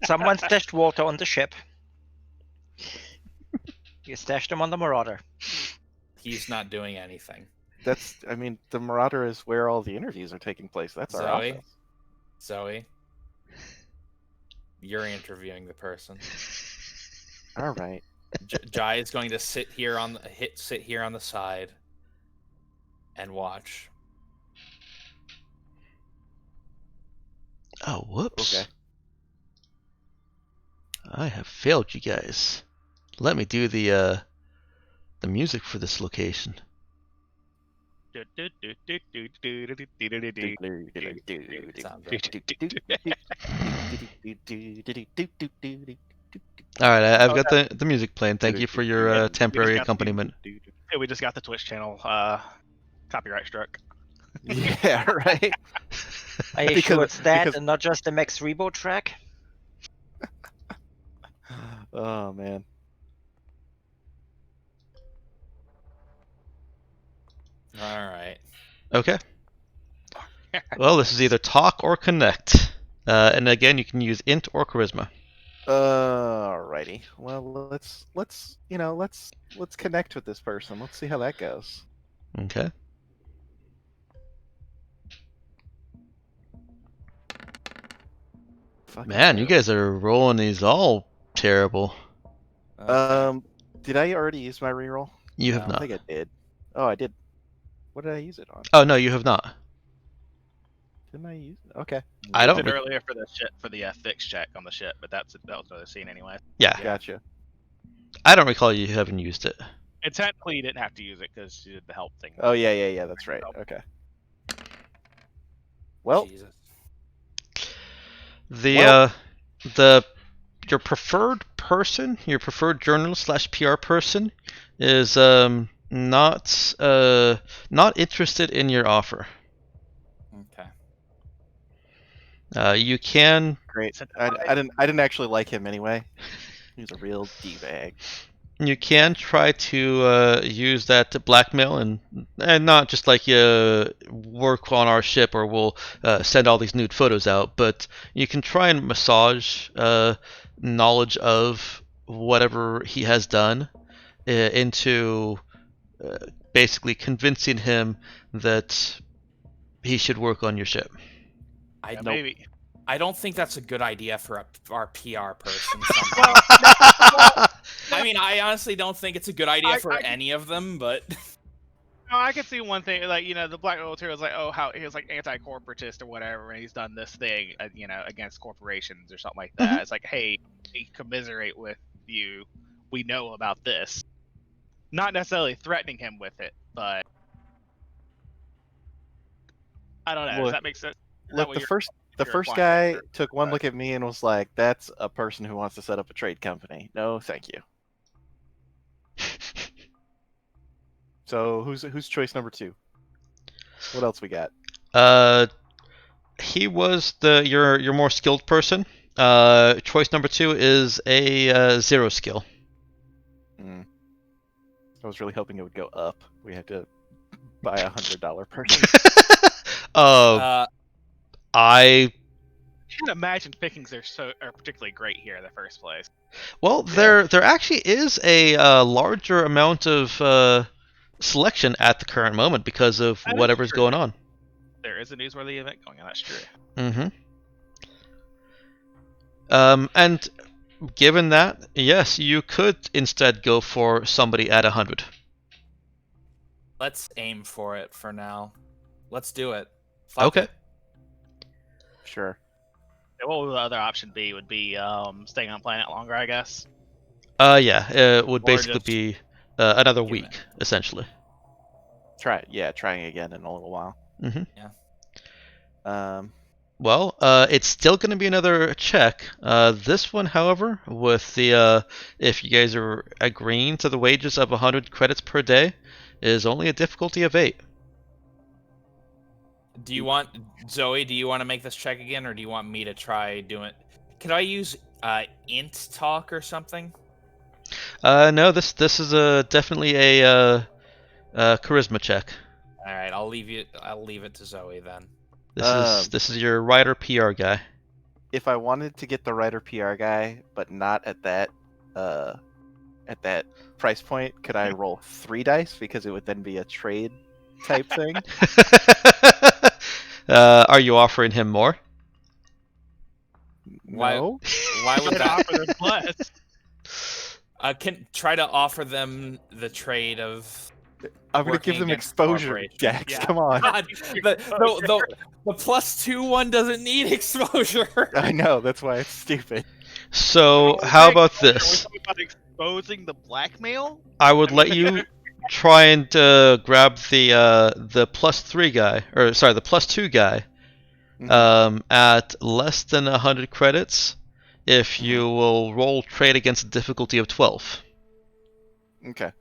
Someone stashed Walter on the ship. You stashed him on the Marauder.
He's not doing anything.
I mean, the Marauder is where all the interviews are taking place. That's our
Zoe?
office.
Zoe, you're interviewing the person.
All right.
Jai is going to sit here on the side and watch.
Oh, whoops.
Okay.
I have failed you guys. Let me do the music for this location.
Sounds
All right, I've got the music playing. Thank you for your temporary accompaniment.
Yeah, we just got the Twitch channel copyright struck.
Yeah, right.
Are you sure it's that and not just the Max Rebo track?
Oh man.
All right.
Okay. Well, this is either talk or connect, and again, you can use int or charisma.
Alrighty. Well, let's connect with this person. Let's see how that goes.
Okay.
Fucking
Man, you
true.
guys are rolling these all terrible.
Did I already use my reroll?
You
I
have
don't
not.
think I did. Oh, I did. What did I use it on?
Oh no, you have not.
Didn't I use it? Okay.
I
Used
don't.
it earlier for the fix check on the ship, but that was another scene anyway.
Yeah,
Gotcha.
I don't recall you having used it.
And technically, you didn't have to use it because you did the help thing.
Oh yeah. That's right. Okay. Well,
Jesus.
The your preferred person, your preferred journalist / PR person, is not interested in your offer.
Okay.
You can
great. I didn't actually like him anyway. He's a real d-bag.
try to use that to blackmail and not just like work on our ship or we'll send all these nude photos out, but you can try and massage knowledge of whatever he has done into basically convincing him that he should work on your ship.
Maybe.
I don't think that's a good idea for our PR person somehow. I mean, I honestly don't think it's a good idea for any of them, but...
No, I could see one thing, like, the Black Military was like, oh, how he was like anti-corporatist or whatever, and he's done this thing, against corporations or something like that. It's like, hey, we commiserate with you. We know about this. Not necessarily threatening him with it, but I don't know. Does
Look,
that make sense?
Look, the first guy took one look at me and was like, "That's a person who wants to set up a trade company. No, thank you." So who's choice number 2? What else we got?
He was your more skilled person. Choice number 2 is a 0 skill.
I was really hoping it would go up. We had to buy $100 person.
I
can't imagine pickings are particularly great here in the first place.
Well, there actually is a larger amount of selection at the current moment because of whatever's going on.
There is a newsworthy event going on. That's true.
Mm-hmm. And given that, yes, you could instead go for somebody at 100.
Let's aim for it for now. Let's do it.
Okay.
It.
Sure.
What would the other option be? Would be staying on planet longer, I guess.
Yeah, it would basically be another week, essentially.
Trying again in a little while.
Mm-hmm.
Yeah.
Well, it's still going to be another check. This one, however, with the if you guys are agreeing to the wages of 100 credits per day, is only a difficulty of 8.
Do you want Zoe? Do you want to make this check again, or do you want me to try doing it? Could I use int talk or something?
No, this is definitely a charisma check.
All right, I'll leave it to Zoe then.
This is your writer PR guy.
If I wanted to get the writer PR guy, but not at that price point, could I roll 3 dice because it would then be a trade type thing?
Are you offering him more?
No.
Why would that
offer them less?
Can try to offer them the trade of.
I'm gonna give them exposure, Jax.
Yeah.
Come on.
God, the +2 one doesn't need exposure.
I know, that's why it's stupid.
So how about this?
Are we talking about exposing the blackmail?
I would let you try and grab the +3 guy, or sorry, the +2 guy, at less than 100 credits, if you will roll trade against a difficulty of 12.
Okay.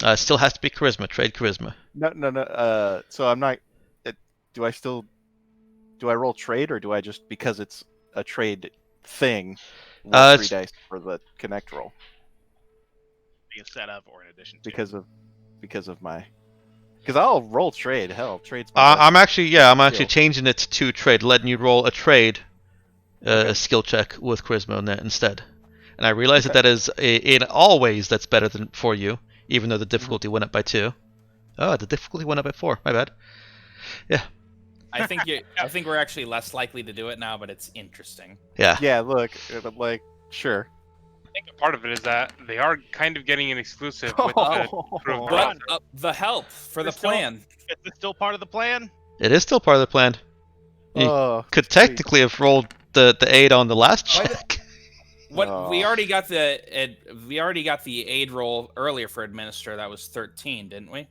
It still has to be charisma. Trade charisma.
No. So I'm not. Do I roll trade, or do I just, because it's a trade thing, roll 3 dice for the connect roll?
Instead of, or in addition to.
Because I'll roll trade. Hell, trade's.
I'm actually changing it to trade, letting you roll a trade, a skill check with charisma on that instead. And I realize that is in all ways that's better than for you, even though the difficulty went up by 2. Oh, the difficulty went up by 4. My bad. Yeah.
I think we're actually less likely to do it now, but it's interesting.
Yeah.
Yeah, look, like sure.
I think a part of it is that they are kind of getting an exclusive with the crew of the
But
roster.
the help for the
It's still-
plan.
Is this still part of the plan?
It is still part of the plan. You
Oh,
could
sweet.
technically have rolled the 8 on the last
Why
check.
What we
Oh.
already got the aid roll earlier for administer. That was 13, didn't we?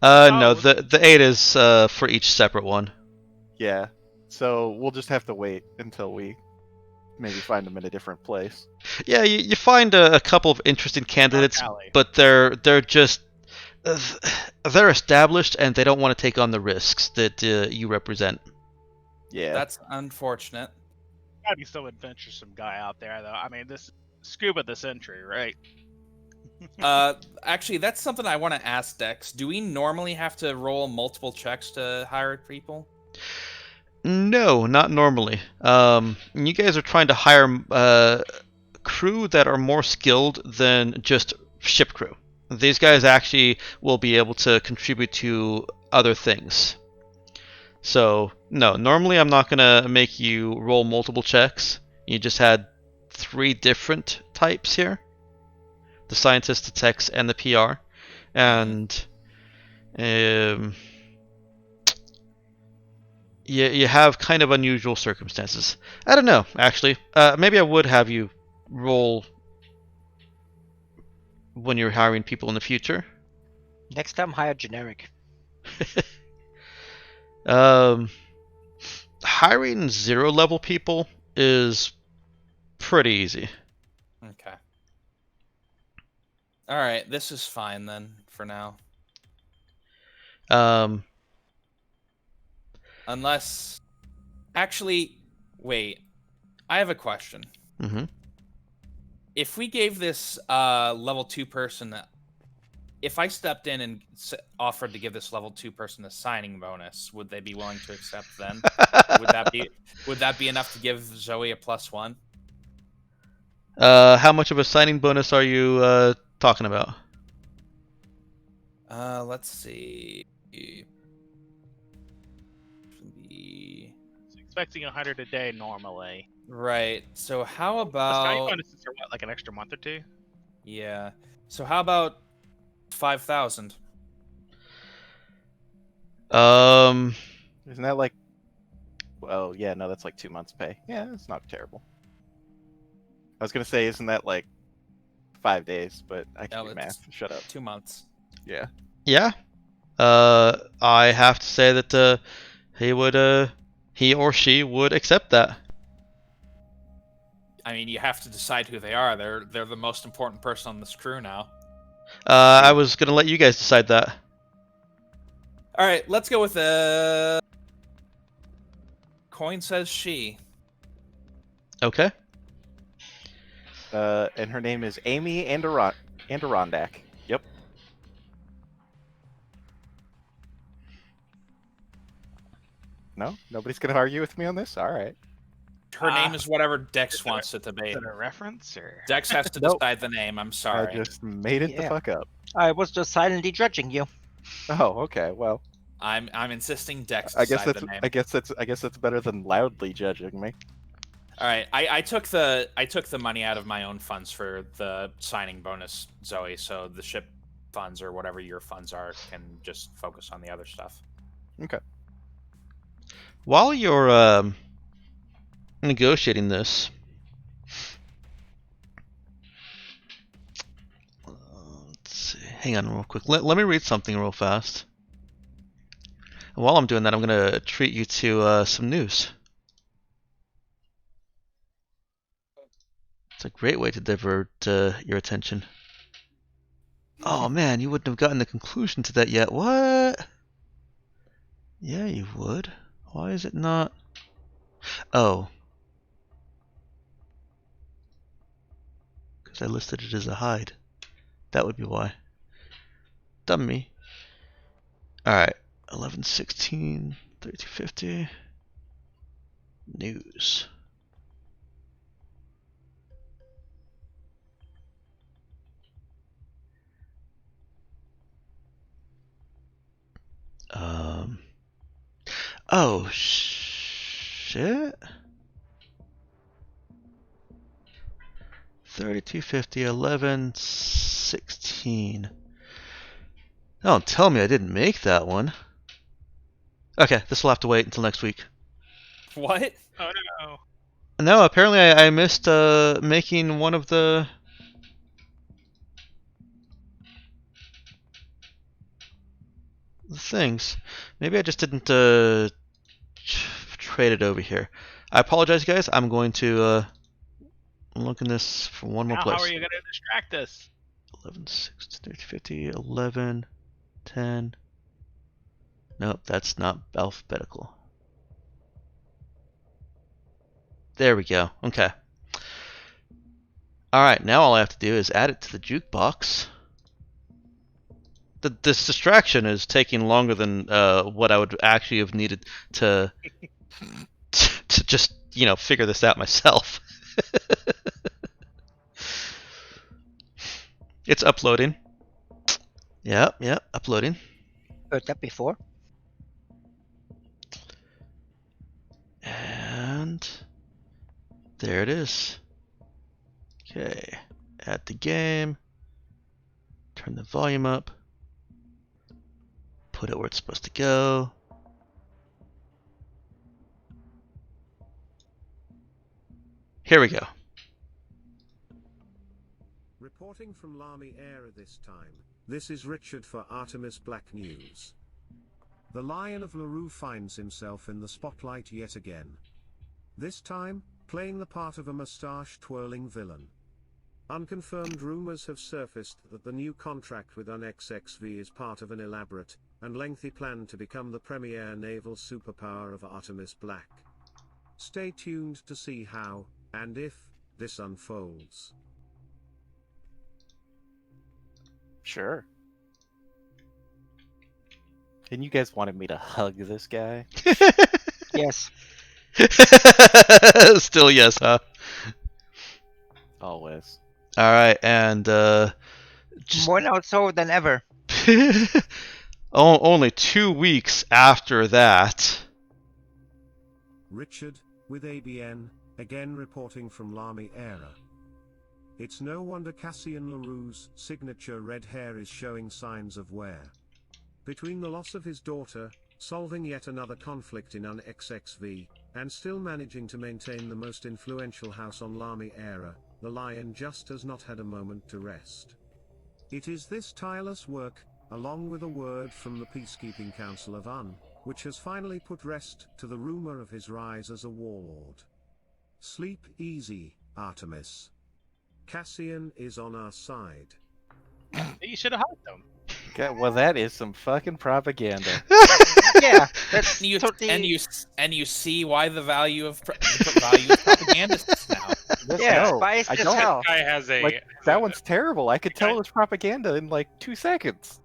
No,
Oh.
the 8 is for each separate one.
Yeah. So we'll just have to wait until we maybe find them in a different place.
Yeah, you find a couple of interesting candidates,
Alley.
but they're just they're established and they don't want to take on the risks that you represent.
Yeah.
That's unfortunate.
Gotta be some adventuresome guy out there, though. I mean, this scuba the century, right?
Actually, that's something I want to ask Dex. Do we normally have to roll multiple checks to hire people?
No, not normally. You guys are trying to hire crew that are more skilled than just ship crew. These guys actually will be able to contribute to other things. So, no, normally I'm not going to make you roll multiple checks. You just had 3 different types here. The scientist, the techs, and the PR. And you have kind of unusual circumstances. I don't know, actually. Maybe I would have you roll when you're hiring people in the future.
Next time, hire generic.
Hiring 0 level people is pretty easy.
Okay. All right, this is fine then for now. Unless, actually, wait. I have a question.
Mm-hmm.
If we gave this level 2 person, if I stepped in and offered to give this level 2 person a signing bonus, would they be willing to accept then? would that be enough to give Zoe a +1?
How much of a signing bonus are you talking about?
Let's see.
Expecting 100 a day normally.
Right. So how
The signing
about
bonuses are what, like an extra month or two?
yeah? So how about 5,000?
Um,
Isn't that like? Well, yeah, no, that's like 2 months' pay. Yeah, that's not terrible. I was gonna say, isn't that like 5 days? But I can
No,
do
it's
math. Shut up.
2 months.
Yeah.
yeah. I have to say that he or she would accept that.
I mean, you have to decide who they are. They're the most important person on this crew now.
I was gonna let you guys decide that.
All right, let's go with coin says she.
Okay.
And her name is Amy Adirondack. Yep. No, nobody's gonna argue with me on this. All right.
Her name is whatever Dex wants it to be.
Is it a reference or?
Dex has to
Nope.
decide the name. I'm sorry.
I just made it the
Yeah.
fuck up.
I was just silently judging you.
Oh, okay. Well,
I'm insisting Dex
I guess
decide
that's
the name.
I guess that's better than loudly judging me.
All right, I took the money out of my own funds for the signing bonus, Zoe. So the ship funds or whatever your funds are can just focus on the other stuff.
Okay.
While you're negotiating this, let's see. Hang on real quick. Let me read something real fast. And while I'm doing that, I'm gonna treat you to some news. It's a great way to divert your attention. Oh man, you wouldn't have gotten the conclusion to that yet. What? Yeah, you would. Why is it not? Oh. Because I listed it as a hide. That would be why. Dumb me. Alright. 1116, 3250. News. Oh, shit. 3250, 11, 16. Don't tell me I didn't make that one. Okay, this will have to wait until next week.
What?
Oh no.
No, apparently I missed making one of the things. Maybe I just didn't trade it over here. I apologize, guys. I'm going to look in this from one more
Now,
place.
how are you going to distract us?
11, 6, 30, 50, 11, 10. Nope, that's not alphabetical. There we go. Okay. Alright, now all I have to do is add it to the jukebox. This distraction is taking longer than what I would actually have needed to to just, figure this out myself. It's uploading. Yeah, uploading.
Heard that before.
And there it is. Okay, add the game. Turn the volume up. Put it where it's supposed to go. Here we go.
Reporting from Lamy Era this time, this is Richard for Artemis Black News. The Lion of LaRue finds himself in the spotlight yet again. This time, playing the part of a mustache-twirling villain. Unconfirmed rumors have surfaced that the new contract with UNXXV is part of an elaborate and lengthy plan to become the premier naval superpower of Artemis Black. Stay tuned to see how, and if, this unfolds.
Sure. And you guys wanted me to hug this guy?
Yes.
Still yes, huh?
Always.
Alright, and just
More now so than ever.
only 2 weeks after that.
Richard, with ABN, again reporting from Lamy Era. It's no wonder Cassian LaRue's signature red hair is showing signs of wear. Between the loss of his daughter, solving yet another conflict in UNXXV, and still managing to maintain the most influential house on Lamy Era, the Lion just has not had a moment to rest. It is this tireless work, along with a word from the Peacekeeping Council of UN, which has finally put rest to the rumor of his rise as a warlord. Sleep easy, Artemis. Cassian is on our side.
You should have hugged them.
Okay, well, that is some fucking propaganda.
Yeah, that's
And you,
totally.
and you see why the value of propagandists now.
Yeah,
No,
biased
I
as
don't.
hell.
Guy has a
Like, that one's terrible. I could tell it's propaganda in like 2 seconds.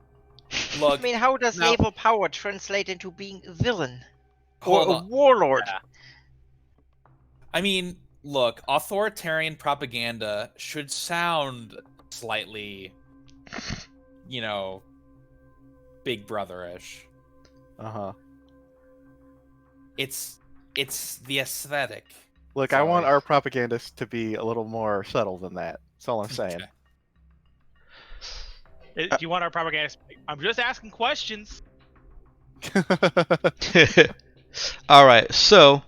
Look,
I mean, how does
now-
naval power translate into being a villain?
hold
Or a
on.
warlord?
Yeah. I mean, look, authoritarian propaganda should sound slightly, Big Brother-ish.
Uh-huh.
It's the aesthetic.
Look, I want our propagandists to be a little more subtle than that. That's all I'm saying.
Okay.
Do you want our propaganda? I'm just asking questions.
Alright, so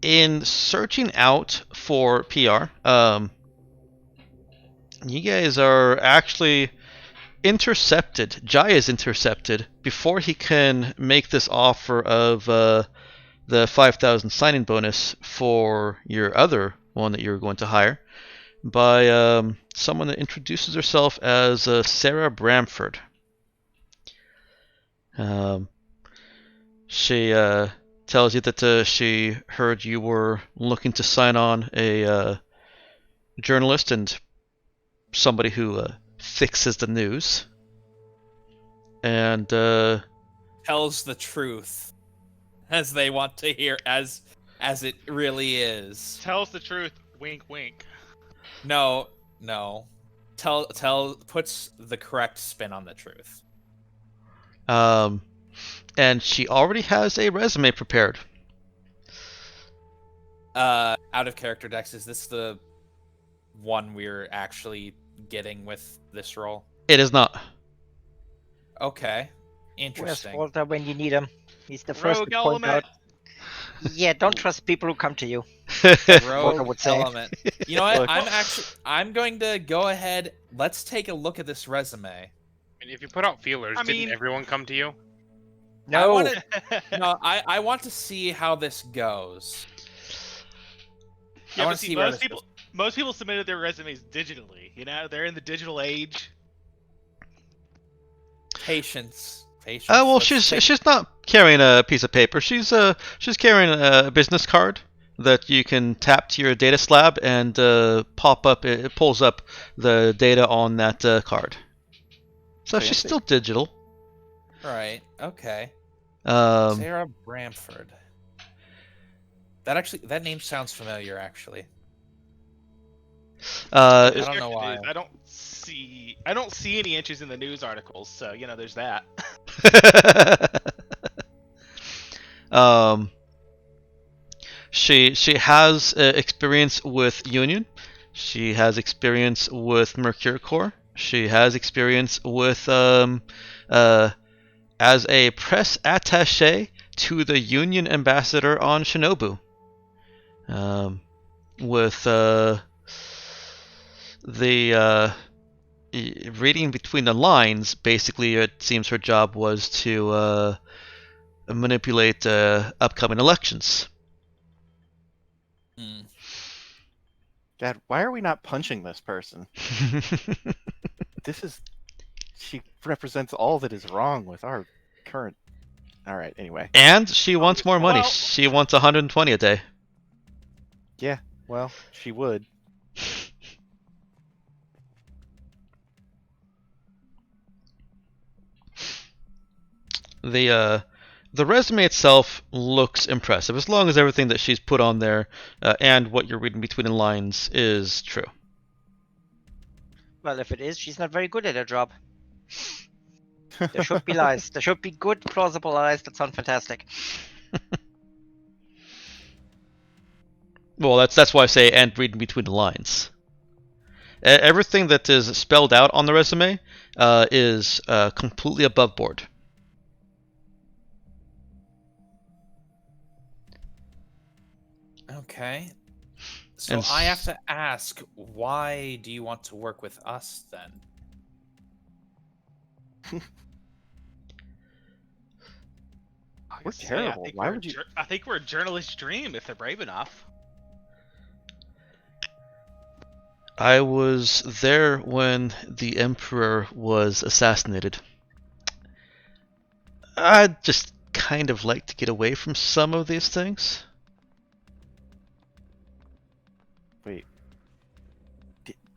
in searching out for PR, you guys are actually intercepted. Jai is intercepted before he can make this offer of the 5,000 signing bonus for your other one that you're going to hire by someone that introduces herself as Sarah Bramford. She tells you that she heard you were looking to sign on a journalist and somebody who fixes the news, and
Tells the truth, as they want to hear, as it really is.
Tells the truth. Wink, wink.
No. Puts the correct spin on the truth.
And she already has a resume prepared.
Out of character, Dex, is this the one we're actually getting with this role?
It is not.
Okay.
Where's
Interesting.
Walter when you need him? He's the first
Rogue
to point
element.
out. Yeah, don't trust people who come to you.
Rogue
would say.
element. You know what?
Look.
I'm going to go ahead. Let's take a look at this resume.
I mean, if you put out feelers,
I
didn't
mean-
everyone come to you?
No.
I want to see how this goes. I
Yeah,
wanna
but see,
see where
most
this
people most people submitted their resumes digitally. You know, they're in the digital age.
Patience. Patience.
Well,
Let's
she's
take-
she's not carrying a piece of paper. She's carrying a business card that you can tap to your data slab and pop up. It pulls up the data on that card. So she's
Fancy.
still digital.
Right. Okay.
Um,
Sarah Bramford. That name sounds familiar, actually.
uh,
I don't know why.
I don't see any entries in the news articles, so you know, there's that.
um, she has experience with Union. She has experience with Mercuricore. She has experience with as a press attaché to the Union ambassador on Shinobu. With reading between the lines, basically it seems her job was to manipulate upcoming elections.
Hmm.
God, why are we not punching this person? She represents all that is wrong with our current. All right. Anyway.
And she wants more money.
Well-
She wants 120 a day.
Yeah. Well, she would.
The resume itself looks impressive as long as everything that she's put on there and what you're reading between the lines is true.
Well, if it is, she's not very good at her job. There should be lies. There should be good, plausible lies that sound fantastic.
Well, that's why I say and reading between the lines. Everything that is spelled out on the resume is completely above board.
Okay. So
And
I have to ask, why do you want to work with us then?
We're
Say,
terrible. Why
we're
would you?
I think we're a journalist's dream if they're brave enough.
I was there when the Emperor was assassinated. I'd just kind of like to get away from some of these things.
Wait.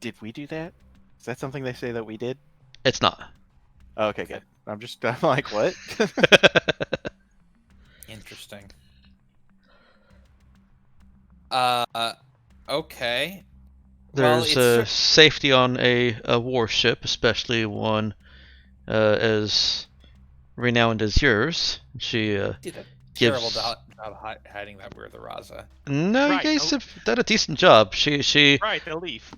Did we do that? Is that something they say that we did?
It's not.
Oh, okay, good. I'm like, what?
Interesting. Okay. Well,
There's
it's
safety on a warship, especially one as renowned as yours. She
did a
gives-
terrible job hiding that we're the Raza.
No,
Right,
you guys
oh.
have done a decent job. She
Right, they'll leave.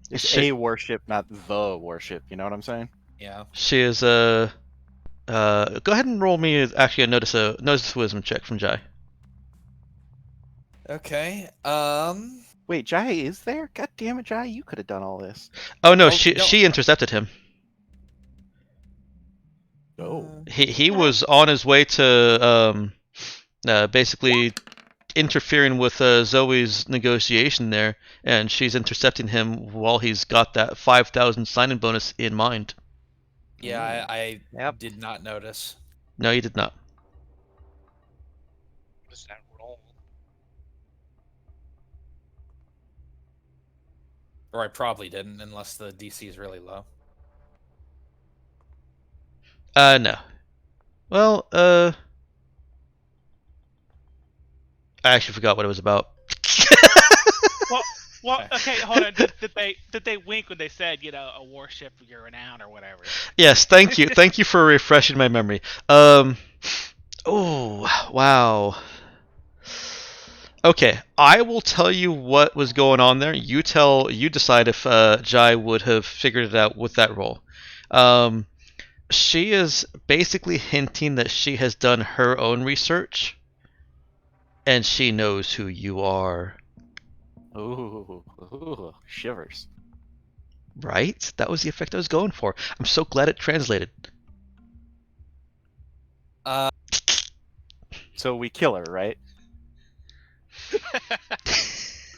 It's
Shit.
a warship, not the warship. You know what I'm saying?
Yeah.
she is go ahead and roll me actually a notice wisdom check from Jai.
Okay.
Wait, Jai is there? God damn it, Jai! You could have done all this.
Oh no,
Oh,
she
no.
she intercepted him.
Oh.
He was on his way to basically interfering with Zoe's negotiation there, and she's intercepting him while he's got that 5,000 sign-in bonus in mind.
Yeah, I
Yep.
did not notice.
No, you did not.
What does that roll?
Or I probably didn't, unless the DC is really low.
No. Well, I actually forgot what it was about.
Well, okay, hold on. Did they wink when they said, a warship, you're renowned or whatever?
Yes, thank you. Thank you for refreshing my memory. Oh, wow. Okay, I will tell you what was going on there. You decide if Jai would have figured it out with that role. She is basically hinting that she has done her own research, and she knows who you are.
Ooh, shivers.
Right? That was the effect I was going for. I'm so glad it translated.
So we kill her, right?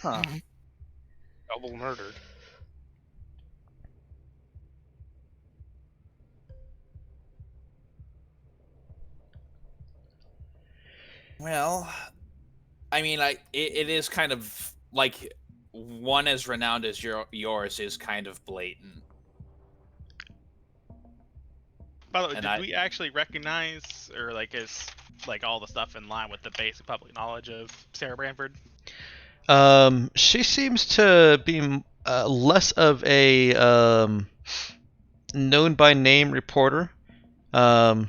Huh.
Double murdered.
Well, I mean, it is kind of like one as renowned as yours is kind of blatant.
By the way,
And
did
I-
we actually recognize, or is all the stuff in line with the basic public knowledge of Sarah Branford?
She seems to be less of a known by name reporter. If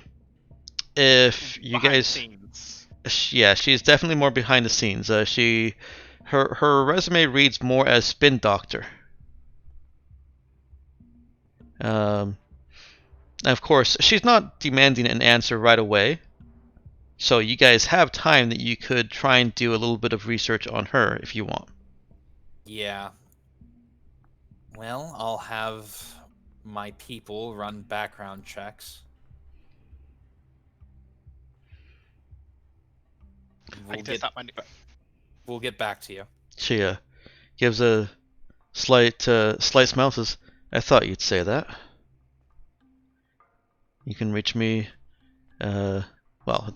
you
Behind the
guys,
scenes.
yeah, she's definitely more behind the scenes. Her resume reads more as spin doctor. And of course, she's not demanding an answer right away. So you guys have time that you could try and do a little bit of research on her if you want.
Yeah. Well, I'll have my people run background checks.
I can test out my new...
We'll get back to you.
She gives a slight smile. Says, "I thought you'd say that." You can reach me. Well,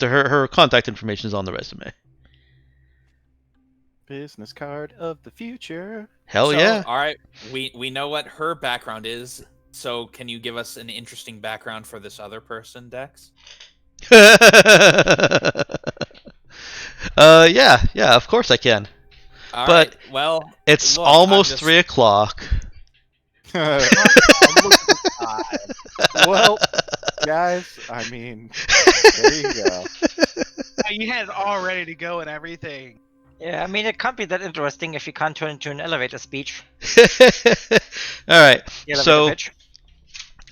her contact information is on the resume.
Business card of the future.
Hell
So,
yeah!
all right, we know what her background is. So, can you give us an interesting background for this other person, Dex?
Yeah, of course I can.
All
But
right. Well,
it's
look,
almost
I'm just-
3:00.
Well, guys, I mean, there you go.
You had it all ready to go and everything.
Yeah, I mean, it can't be that interesting if you can't turn into an elevator speech.
All right.
The elevator
So,
pitch.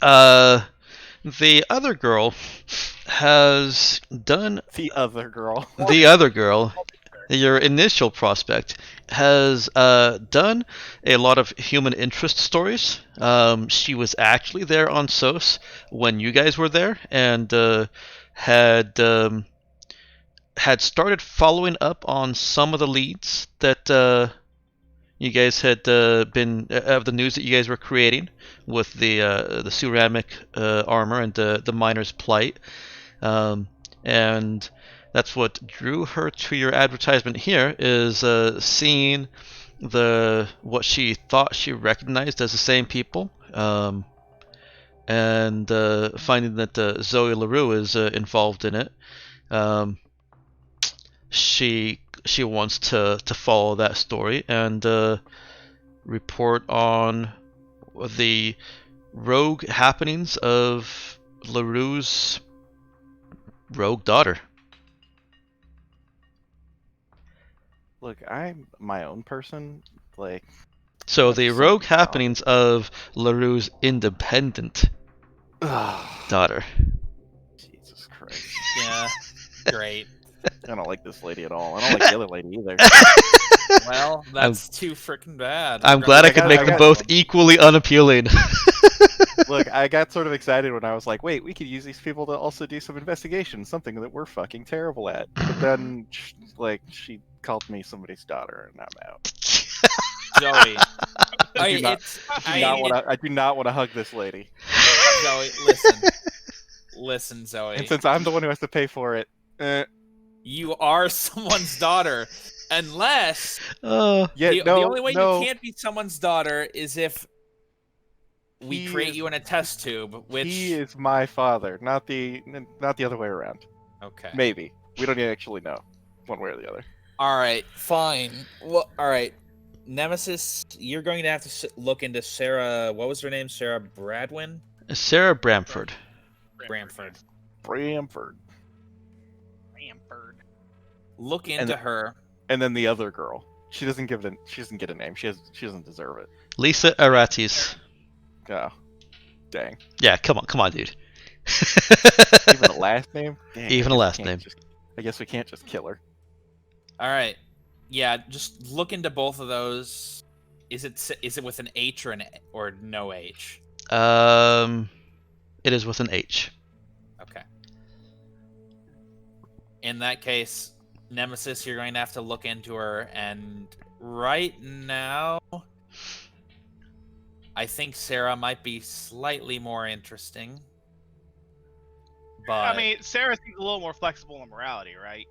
the other girl has done.
The other girl.
The other girl, your initial prospect, has done a lot of human interest stories. She was actually there on SOS when you guys were there, and had started following up on some of the leads that you guys had been of the news that you guys were creating with the ceramic armor and the miner's plight, and that's what drew her to your advertisement here. Is seeing what she thought she recognized as the same people, and finding that Zoe LaRue is involved in it. She wants to follow that story and report on the rogue happenings of LaRue's rogue daughter.
Look, I'm my own person. Like,
So
That's
the
so
rogue
bizarre.
happenings of LaRue's independent daughter.
Jesus Christ.
Yeah. Great.
I don't like this lady at all. I don't like the other lady either.
Well, that's too freaking bad.
I'm
We're
glad
gonna
I could
I
make
got
them
it.
both equally unappealing.
Look, I got sort of excited when I was like, wait, we could use these people to also do some investigation, something that we're fucking terrible at. But then, she called me somebody's daughter, and I'm out.
Zoe.
I do not want to hug this lady.
Zoe, listen, Zoe.
And since I'm the one who has to pay for it,
You are someone's daughter, unless
Yeah,
the
no,
only way
no,
you can't be someone's daughter is if we
He
create
is-
you in a test tube. Which
he is my father, not the other way around.
okay.
Maybe we don't actually know, one way or the other.
All right, fine. Well, all right. Nemesis, you're going to have to look into Sarah. What was her name? Sarah Bradwin?
Sarah Bramford.
Bramford.
Bramford.
Bramford.
Look into her.
And then the other girl. She doesn't get a name. She doesn't deserve it.
Lisa Aratis.
Oh, dang.
Yeah, come on, dude.
Even a last name? Dang,
Even a last name.
I guess we can't just kill her.
All right. Yeah, just look into both of those. Is it with an H or no H?
It is with an H.
Okay. In that case, Nemesis, you're going to have to look into her, and right now, I think Sarah might be slightly more interesting. But
I mean, Sarah seems a little more flexible in morality, right?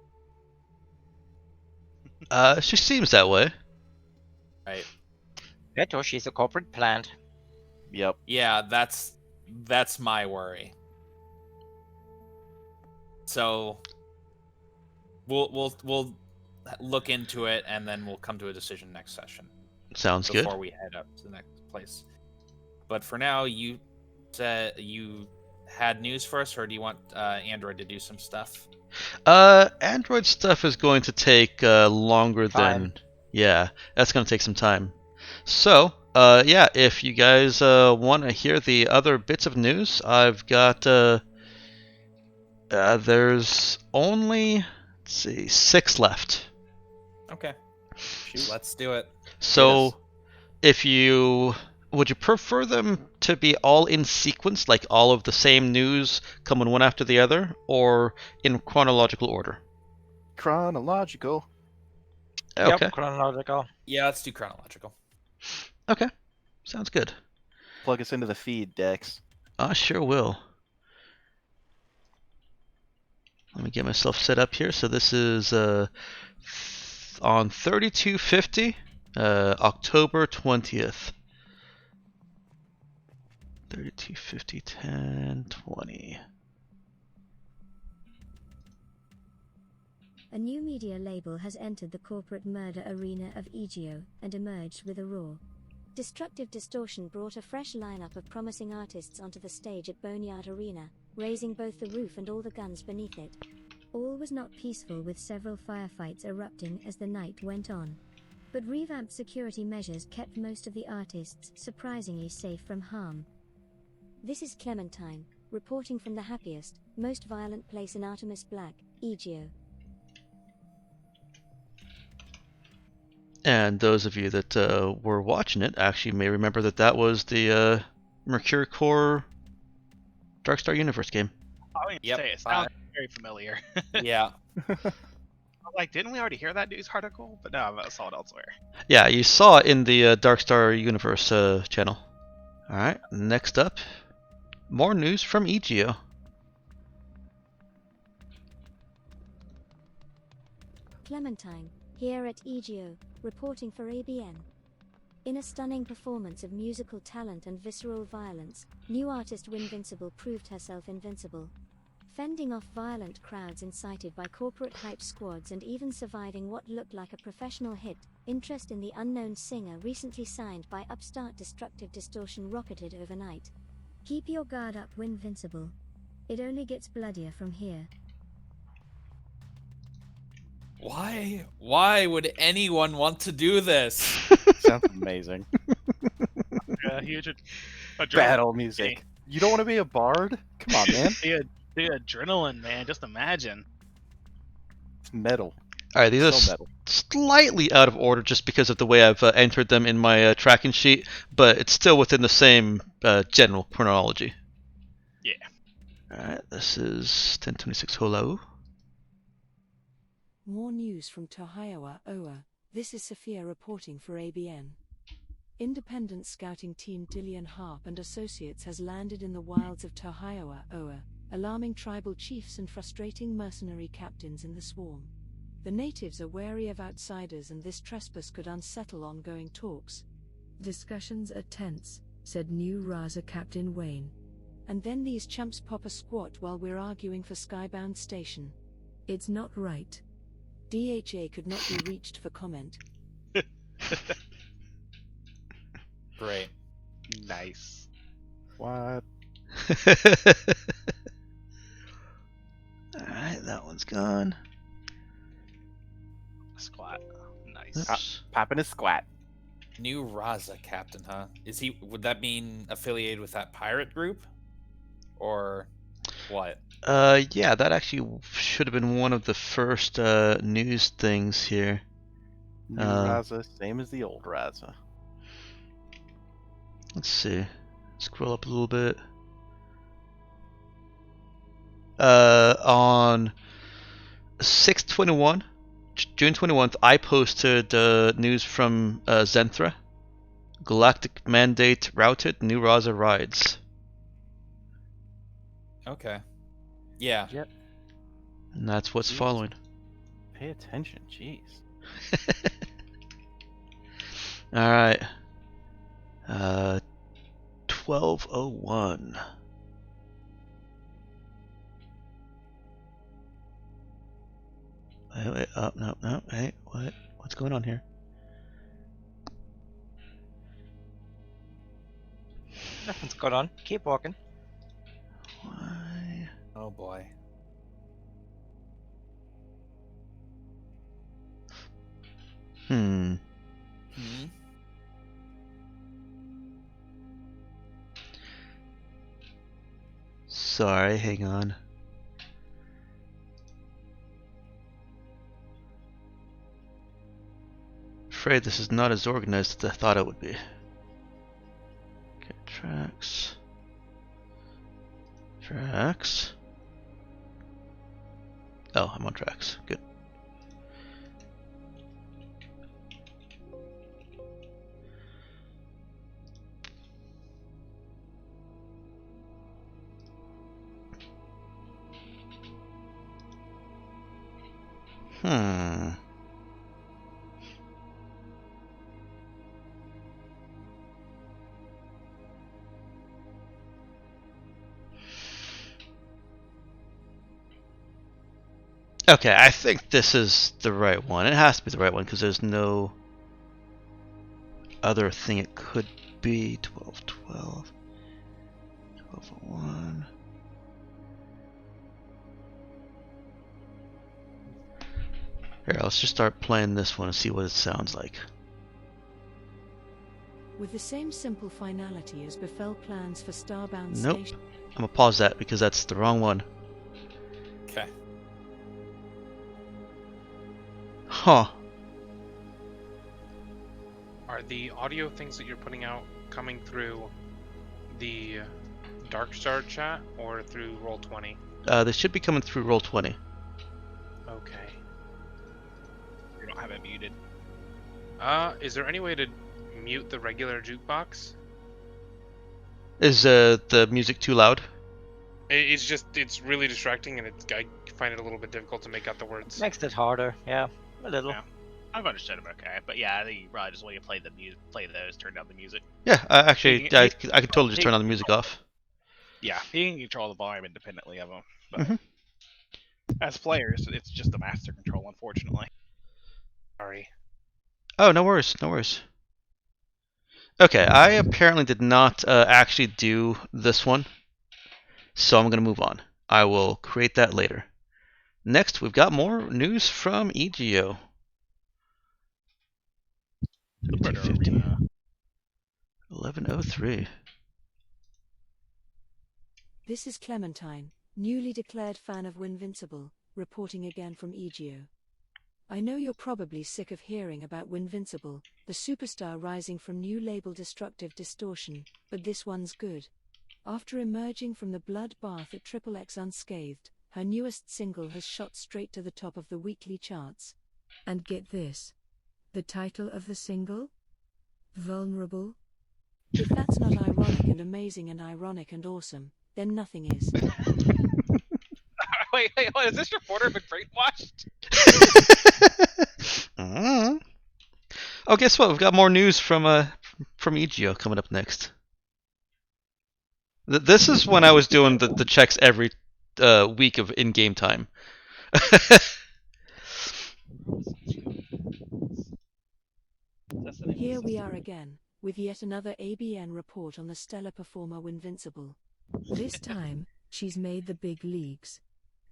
She seems that way.
right.
Beto, she's a corporate plant.
Yep.
Yeah, that's my worry. So we'll look into it, and then we'll come to a decision next session.
Sounds good.
Before we head up to the next place. But for now, you said you had news for us, or do you want Android to do some stuff?
Android stuff is going to take longer than... Yeah, that's going to take some time. So, yeah, if you guys want to hear the other bits of news, I've got... there's only, let's see, 6 left.
Okay. Let's do it.
So, if you... Would you prefer them to be all in sequence, like all of the same news coming one after the other, or in chronological order?
Chronological.
Okay.
Yep, chronological.
Yeah, let's do chronological.
Okay. Sounds good.
Plug us into the feed, Dex.
I sure will. Let me get myself set up here. So this is on 3250, October 20th. 3250, 10, 20.
A new media label has entered the corporate murder arena of EGO and emerged with a roar. Destructive Distortion brought a fresh lineup of promising artists onto the stage at Boneyard Arena, raising both the roof and all the guns beneath it. All was not peaceful, with several firefights erupting as the night went on. But revamped security measures kept most of the artists surprisingly safe from harm. This is Clementine, reporting from the happiest, most violent place in Artemis Black, EGO.
And those of you that were watching it actually may remember that that was the Mercury Core Darkstar Universe game.
I was gonna say, it sounds very familiar.
Yeah.
I was like, didn't we already hear that news article? But no, I saw it elsewhere.
Yeah, you saw it in the Darkstar Universe channel. Alright, next up, more news from EGO.
Clementine, here at EGO, reporting for ABN. In a stunning performance of musical talent and visceral violence, new artist Winvincible proved herself invincible. Fending off violent crowds incited by corporate hype squads and even surviving what looked like a professional hit, interest in the unknown singer recently signed by upstart Destructive Distortion rocketed overnight. Keep your guard up, Winvincible. It only gets bloodier from here.
Why would anyone want to do this?
Sounds amazing.
Huge
Battle music. You don't want to be a bard? Come on, man.
The adrenaline, man. Just imagine.
It's metal.
Alright, these
So
are
metal.
slightly out of order just because of the way I've entered them in my tracking sheet, but it's still within the same general chronology.
Yeah.
Alright, this is 1026 Holo.
More news from Tohiowa, Oa. This is Sophia reporting for ABN. Independent scouting team Dillian Harp and Associates has landed in the wilds of Tohiowa, Oa, alarming tribal chiefs and frustrating mercenary captains in the swarm. The natives are wary of outsiders, and this trespass could unsettle ongoing talks. Discussions are tense, said New Raza Captain Wayne. And then these chumps pop a squat while we're arguing for Skybound Station. It's not right. DHA could not be reached for comment.
Great.
Nice.
What?
Alright, that one's gone.
Squat. Nice.
Oops.
Popping a squat.
New Raza captain, huh? Is he? Would that mean affiliated with that pirate group, or what?
Yeah, that actually should have been one of the first news things here.
New
Uh,
Raza, same as the old Raza.
Let's see. Scroll up a little bit. On 6/21, June 21st, I posted news from Zenthra. Galactic Mandate routed, New Raza rides.
Okay. Yeah.
Yep.
And that's what's
Jeez.
following.
Pay attention, jeez.
Alright. 12:01. Wait, oh, no, hey, what's going on here?
Nothing's going on. Keep walking.
Why?
Oh boy.
Hmm. Sorry, hang on. Afraid this is not as organized as I thought it would be. Okay, tracks. Tracks. Oh, I'm on tracks. Good. Hmm. Okay, I think this is the right one. It has to be the right one because there's no other thing it could be. 12:12. 12:01. Here, let's just start playing this one and see what it sounds like.
With the same simple finality as befell plans for Starbound
Nope.
Station.
I'm gonna pause that because that's the wrong one.
Okay.
Huh.
Are the audio things that you're putting out coming through the Darkstar chat or through Roll20?
They should be coming through Roll20.
Okay.
You don't have it muted.
Is there any way to mute the regular jukebox?
Is the music too loud?
It's really distracting, and I find it a little bit difficult to make out the words.
Makes it harder. Yeah, a little.
Yeah. I've understood them okay, but yeah, I think you probably just when you play the music, play those, turn down the music.
Yeah, actually,
He-
I could totally just turn on the music off.
Yeah, you can control the volume independently of them, but
Mhm.
as players, it's just the master control, unfortunately.
Sorry.
Oh, no worries, no worries. Okay, I apparently did not actually do this one, so I'm gonna move on. I will create that later. Next, we've got more news from EGO. 250. 11:03.
This is Clementine, newly declared fan of Winvincible, reporting again from EGO. I know you're probably sick of hearing about Winvincible, the superstar rising from new label Destructive Distortion, but this one's good. After emerging from the blood bath at XXX unscathed, her newest single has shot straight to the top of the weekly charts. And get this. The title of the single? Vulnerable? If that's not ironic and amazing and ironic and awesome, then nothing is.
wait, is this reporter been brainwashed?
Oh, guess what? We've got more news from EGO coming up next. This is when I was doing the checks every week of in-game time.
Here we are again, with yet another ABN report on the stellar performer Winvincible. This time, she's made the big leagues.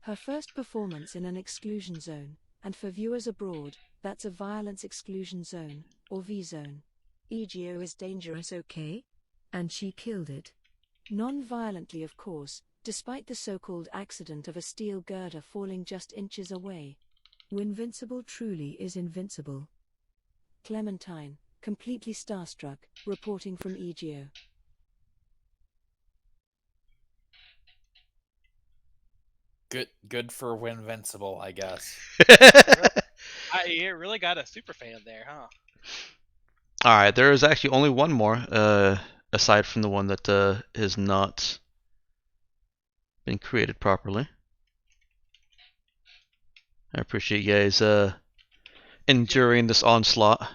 Her first performance in an exclusion zone, and for viewers abroad, that's a violence exclusion zone, or V-zone.
EGO is dangerous, okay? And she killed it.
Non-violently, of course, despite the so-called accident of a steel girder falling just inches away.
Winvincible truly is invincible.
Clementine, completely starstruck, reporting from EGO.
Good for Winvincible, I guess.
You really got a super fan there, huh?
All right, there is actually only one more, aside from the one that has not been created properly. I appreciate you guys enduring this onslaught.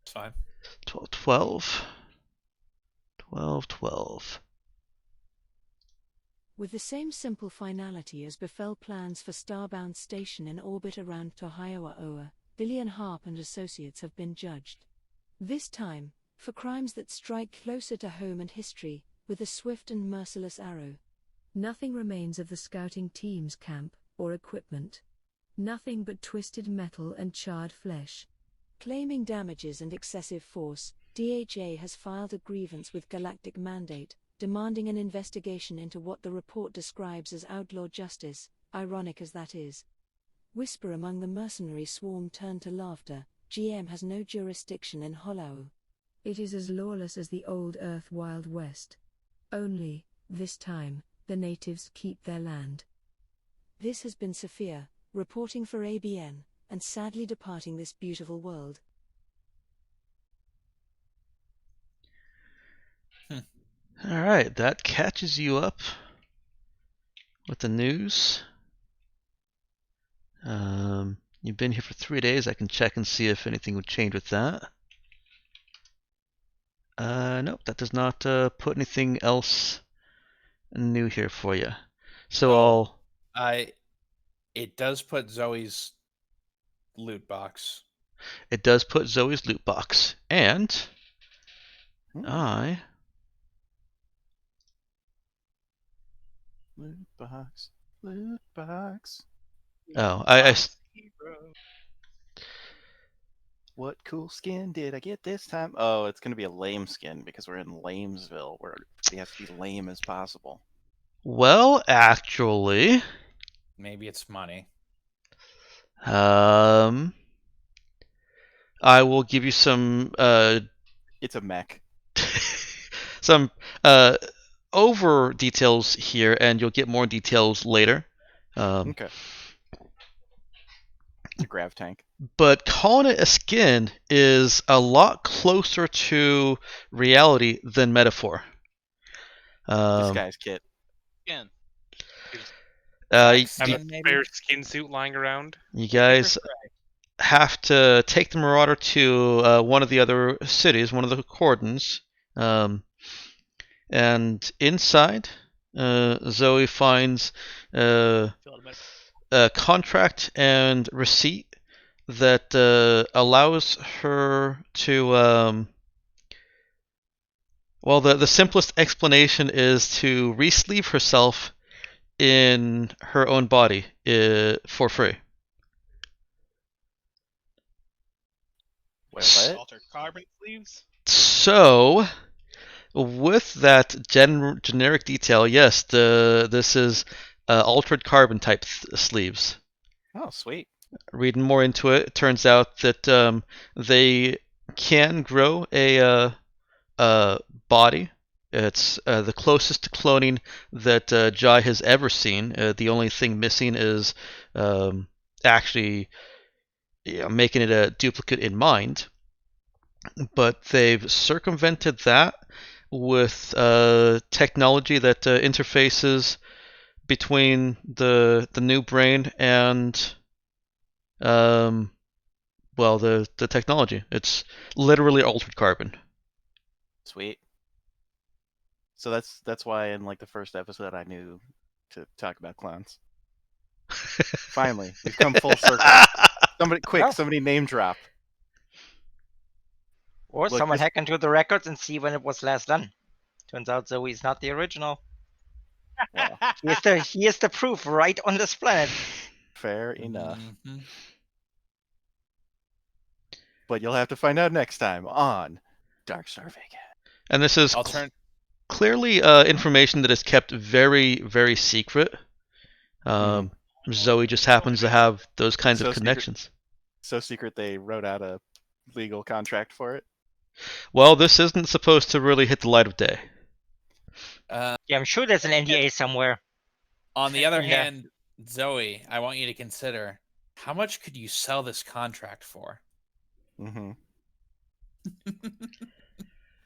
It's fine.
12.
With the same simple finality as befell plans for Starbound Station in orbit around Tohioa Oa, Dillian Harp and associates have been judged. This time, for crimes that strike closer to home and history, with a swift and merciless arrow.
Nothing remains of the scouting team's camp, or equipment. Nothing but twisted metal and charred flesh.
Claiming damages and excessive force, DHA has filed a grievance with Galactic Mandate, demanding an investigation into what the report describes as outlaw justice, ironic as that is. Whisper among the mercenary swarm turned to laughter. GM has no jurisdiction in Hollow.
It is as lawless as the old Earth Wild West. Only, this time, the natives keep their land.
This has been Sophia, reporting for ABN, and sadly departing this beautiful world.
Alright, that catches you up with the news. You've been here for 3 days. I can check and see if anything would change with that. Nope, that does not put anything else new here for you. So
it does put Zoe's loot box.
It does put Zoe's loot box, and
Loot box. Loot box.
Oh,
What cool skin did I get this time? Oh, it's going to be a lame skin because we're in Lamesville, where we have to be lame as possible.
Well, actually,
maybe it's money.
I will give you some.
It's a mech.
Some over details here, and you'll get more details later.
Okay. It's a grav tank.
But calling it a skin is a lot closer to reality than metaphor.
This guy's kit.
Again.
Have
a spare skin suit lying around.
You guys have to take the Marauder to one of the other cities, one of the cordons. And inside, Zoe finds a contract and receipt that allows her to. Well, the simplest explanation is to re-sleeve herself in her own body for free.
Wait, what?
Altered carbon sleeves?
So, with that generic detail, yes, this is altered carbon type sleeves.
Oh, sweet.
Reading more into it, it turns out that they can grow a body. It's the closest to cloning that Jai has ever seen. The only thing missing is actually making it a duplicate in mind. But they've circumvented that with technology that interfaces between the new brain and the technology. It's literally altered carbon.
Sweet. So that's why in like the first episode I knew to talk about clowns. Finally, we've come full circle. Somebody name drop.
Or
Look,
someone
this-
hack into the records and see when it was last done. Turns out Zoe's not the original.
Well,
Here's the proof right on this planet.
fair enough.
Mhm.
But you'll have to find out next time on Darkstar Vacant.
And this is clearly information that is kept very, very secret. Zoe just happens to have those kinds of connections.
So secret they wrote out a legal contract for it.
Well, this isn't supposed to really hit the light of day.
Yeah, I'm sure there's an NDA somewhere.
On the other
Yeah.
hand, Zoe, I want you to consider how much could you sell this contract for?
Mm-hmm.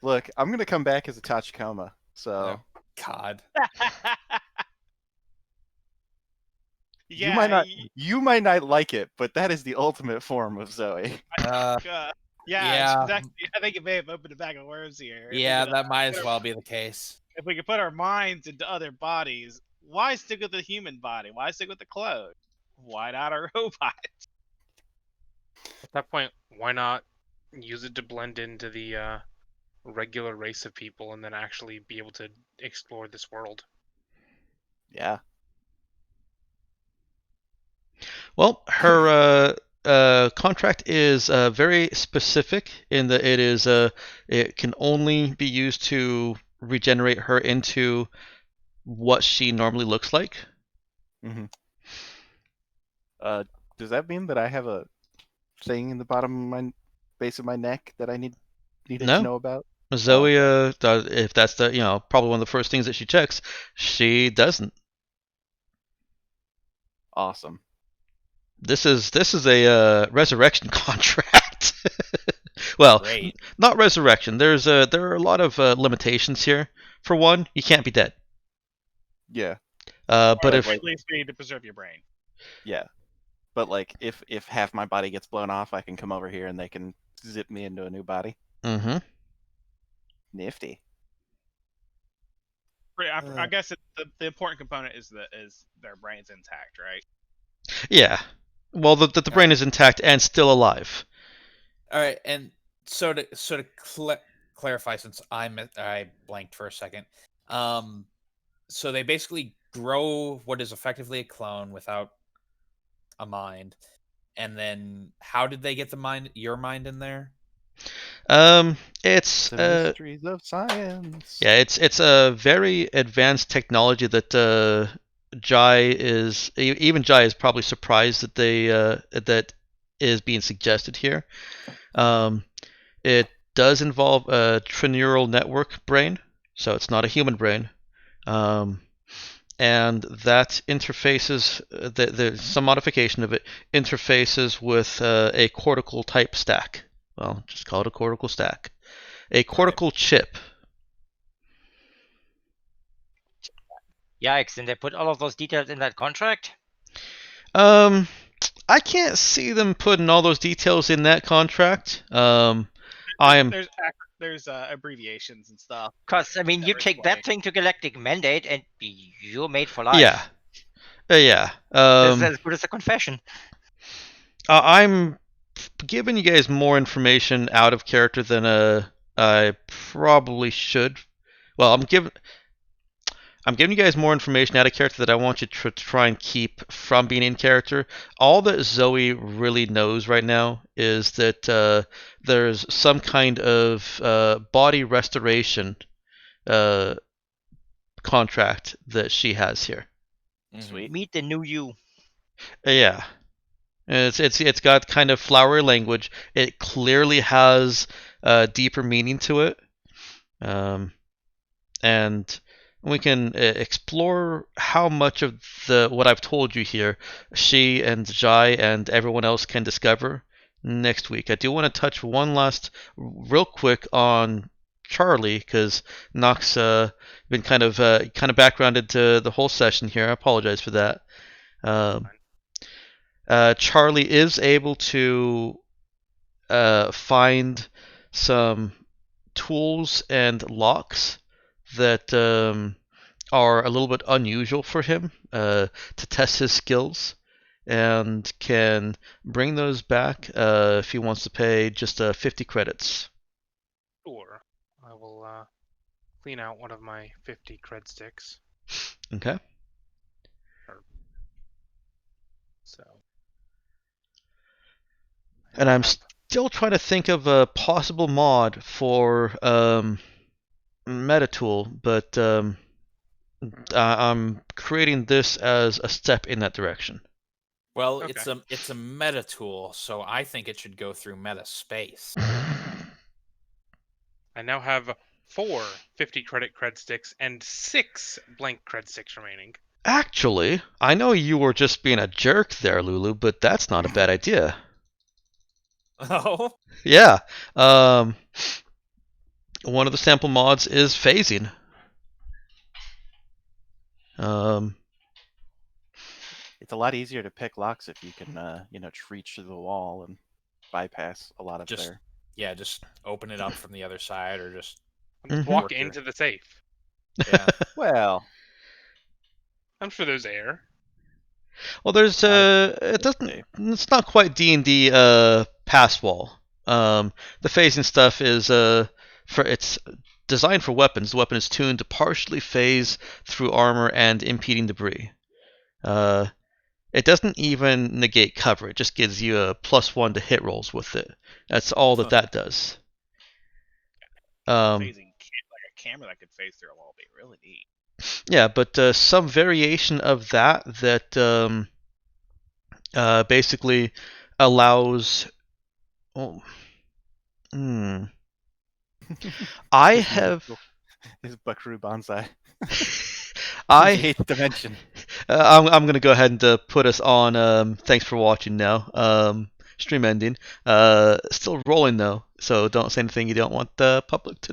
Look, I'm gonna come back as a Tachikoma, so
God.
Yeah,
you might not like it, but that is the ultimate form of Zoe.
yeah,
Yeah.
exactly. I think it may have opened a bag of worms here.
Yeah, that might as well be the case.
If we could put our minds into other bodies, why stick with the human body? Why stick with the clone? Why not a robot?
At that point, why not use it to blend into the regular race of people and then actually be able to explore this world?
Yeah.
Well, her contract is very specific in that it can only be used to regenerate her into what she normally looks like.
Mm-hmm. Does that mean that I have a thing in the bottom of my base of my neck that I needed
No.
to know about?
Zoe, if that's the probably one of the first things that she checks, she doesn't.
Awesome.
This is a resurrection contract. Well,
Great.
not resurrection. There are a lot of limitations here. For one, you can't be dead.
Yeah.
But
Or
if
at least we need to preserve your brain.
Yeah. But like if half my body gets blown off, I can come over here and they can zip me into a new body.
Mm-hmm.
Nifty.
I guess the important component is their brain's intact, right?
Yeah. Well, the brain is intact and still alive.
All right, and so to clarify, since I blanked for a second, so they basically grow what is effectively a clone without a mind, and then how did they get your mind in there?
It's
The mysteries of science.
Yeah, it's a very advanced technology that even Jai is probably surprised that that is being suggested here. It does involve a trineural network brain, so it's not a human brain. And that interfaces, there's some modification of it, interfaces with a cortical type stack. Well, just call it a cortical stack. A cortical chip.
Yikes, and they put all of those details in that contract?
I can't see them putting all those details in that contract.
There's abbreviations and stuff.
Because, I mean, you take that thing to Galactic Mandate and you're made for life.
Yeah. Yeah.
This is as good as a confession.
I'm giving you guys more information out of character than I probably should. Well, I'm giving you guys more information out of character that I want you to try and keep from being in character. All that Zoe really knows right now is that there's some kind of body restoration contract that she has here.
Sweet. Meet the new you.
Yeah. It's got kind of flowery language. It clearly has deeper meaning to it. And we can explore how much of what I've told you here she and Jai and everyone else can discover next week. I do want to touch one last real quick on Charlie, because Nox been kind of backgrounded to the whole session here. I apologize for that. Charlie is able to find some tools and locks that are a little bit unusual for him to test his skills, and can bring those back if he wants to pay just 50 credits.
I will clean out one of my 50 cred sticks.
Okay.
So.
And I'm
have-
still trying to think of a possible mod for Metatool, but I'm creating this as a step in that direction.
Well,
Okay.
it's a meta tool, so I think it should go through meta space.
I now have 4 50 cred sticks and 6 blank cred sticks remaining.
Actually, I know you were just being a jerk there, Lulu, but that's not a bad idea.
Oh?
Yeah. One of the sample mods is phasing.
It's a lot easier to pick locks if you can, reach through the wall and bypass a lot of
Just
their.
yeah, just open it up from the other side, or just
Walk
work your-
into the safe.
yeah.
Well,
I'm sure there's air.
Well, there's it doesn't.
safe.
It's not quite D&D pass wall. The phasing stuff is it's designed for weapons. The weapon is tuned to partially phase through armor and impeding debris. It doesn't even negate cover. It just gives you a +1 to hit rolls with it. That's all that does.
Phasing like a camera that could phase through a wall would be really neat.
Yeah, but some variation of that basically allows. Oh, I have.
His Buckaroo Banzai.
I
8th dimension.
I'm gonna go ahead and put us on. Thanks for watching now. Stream ending. Still rolling though, so don't say anything you don't want the public to know.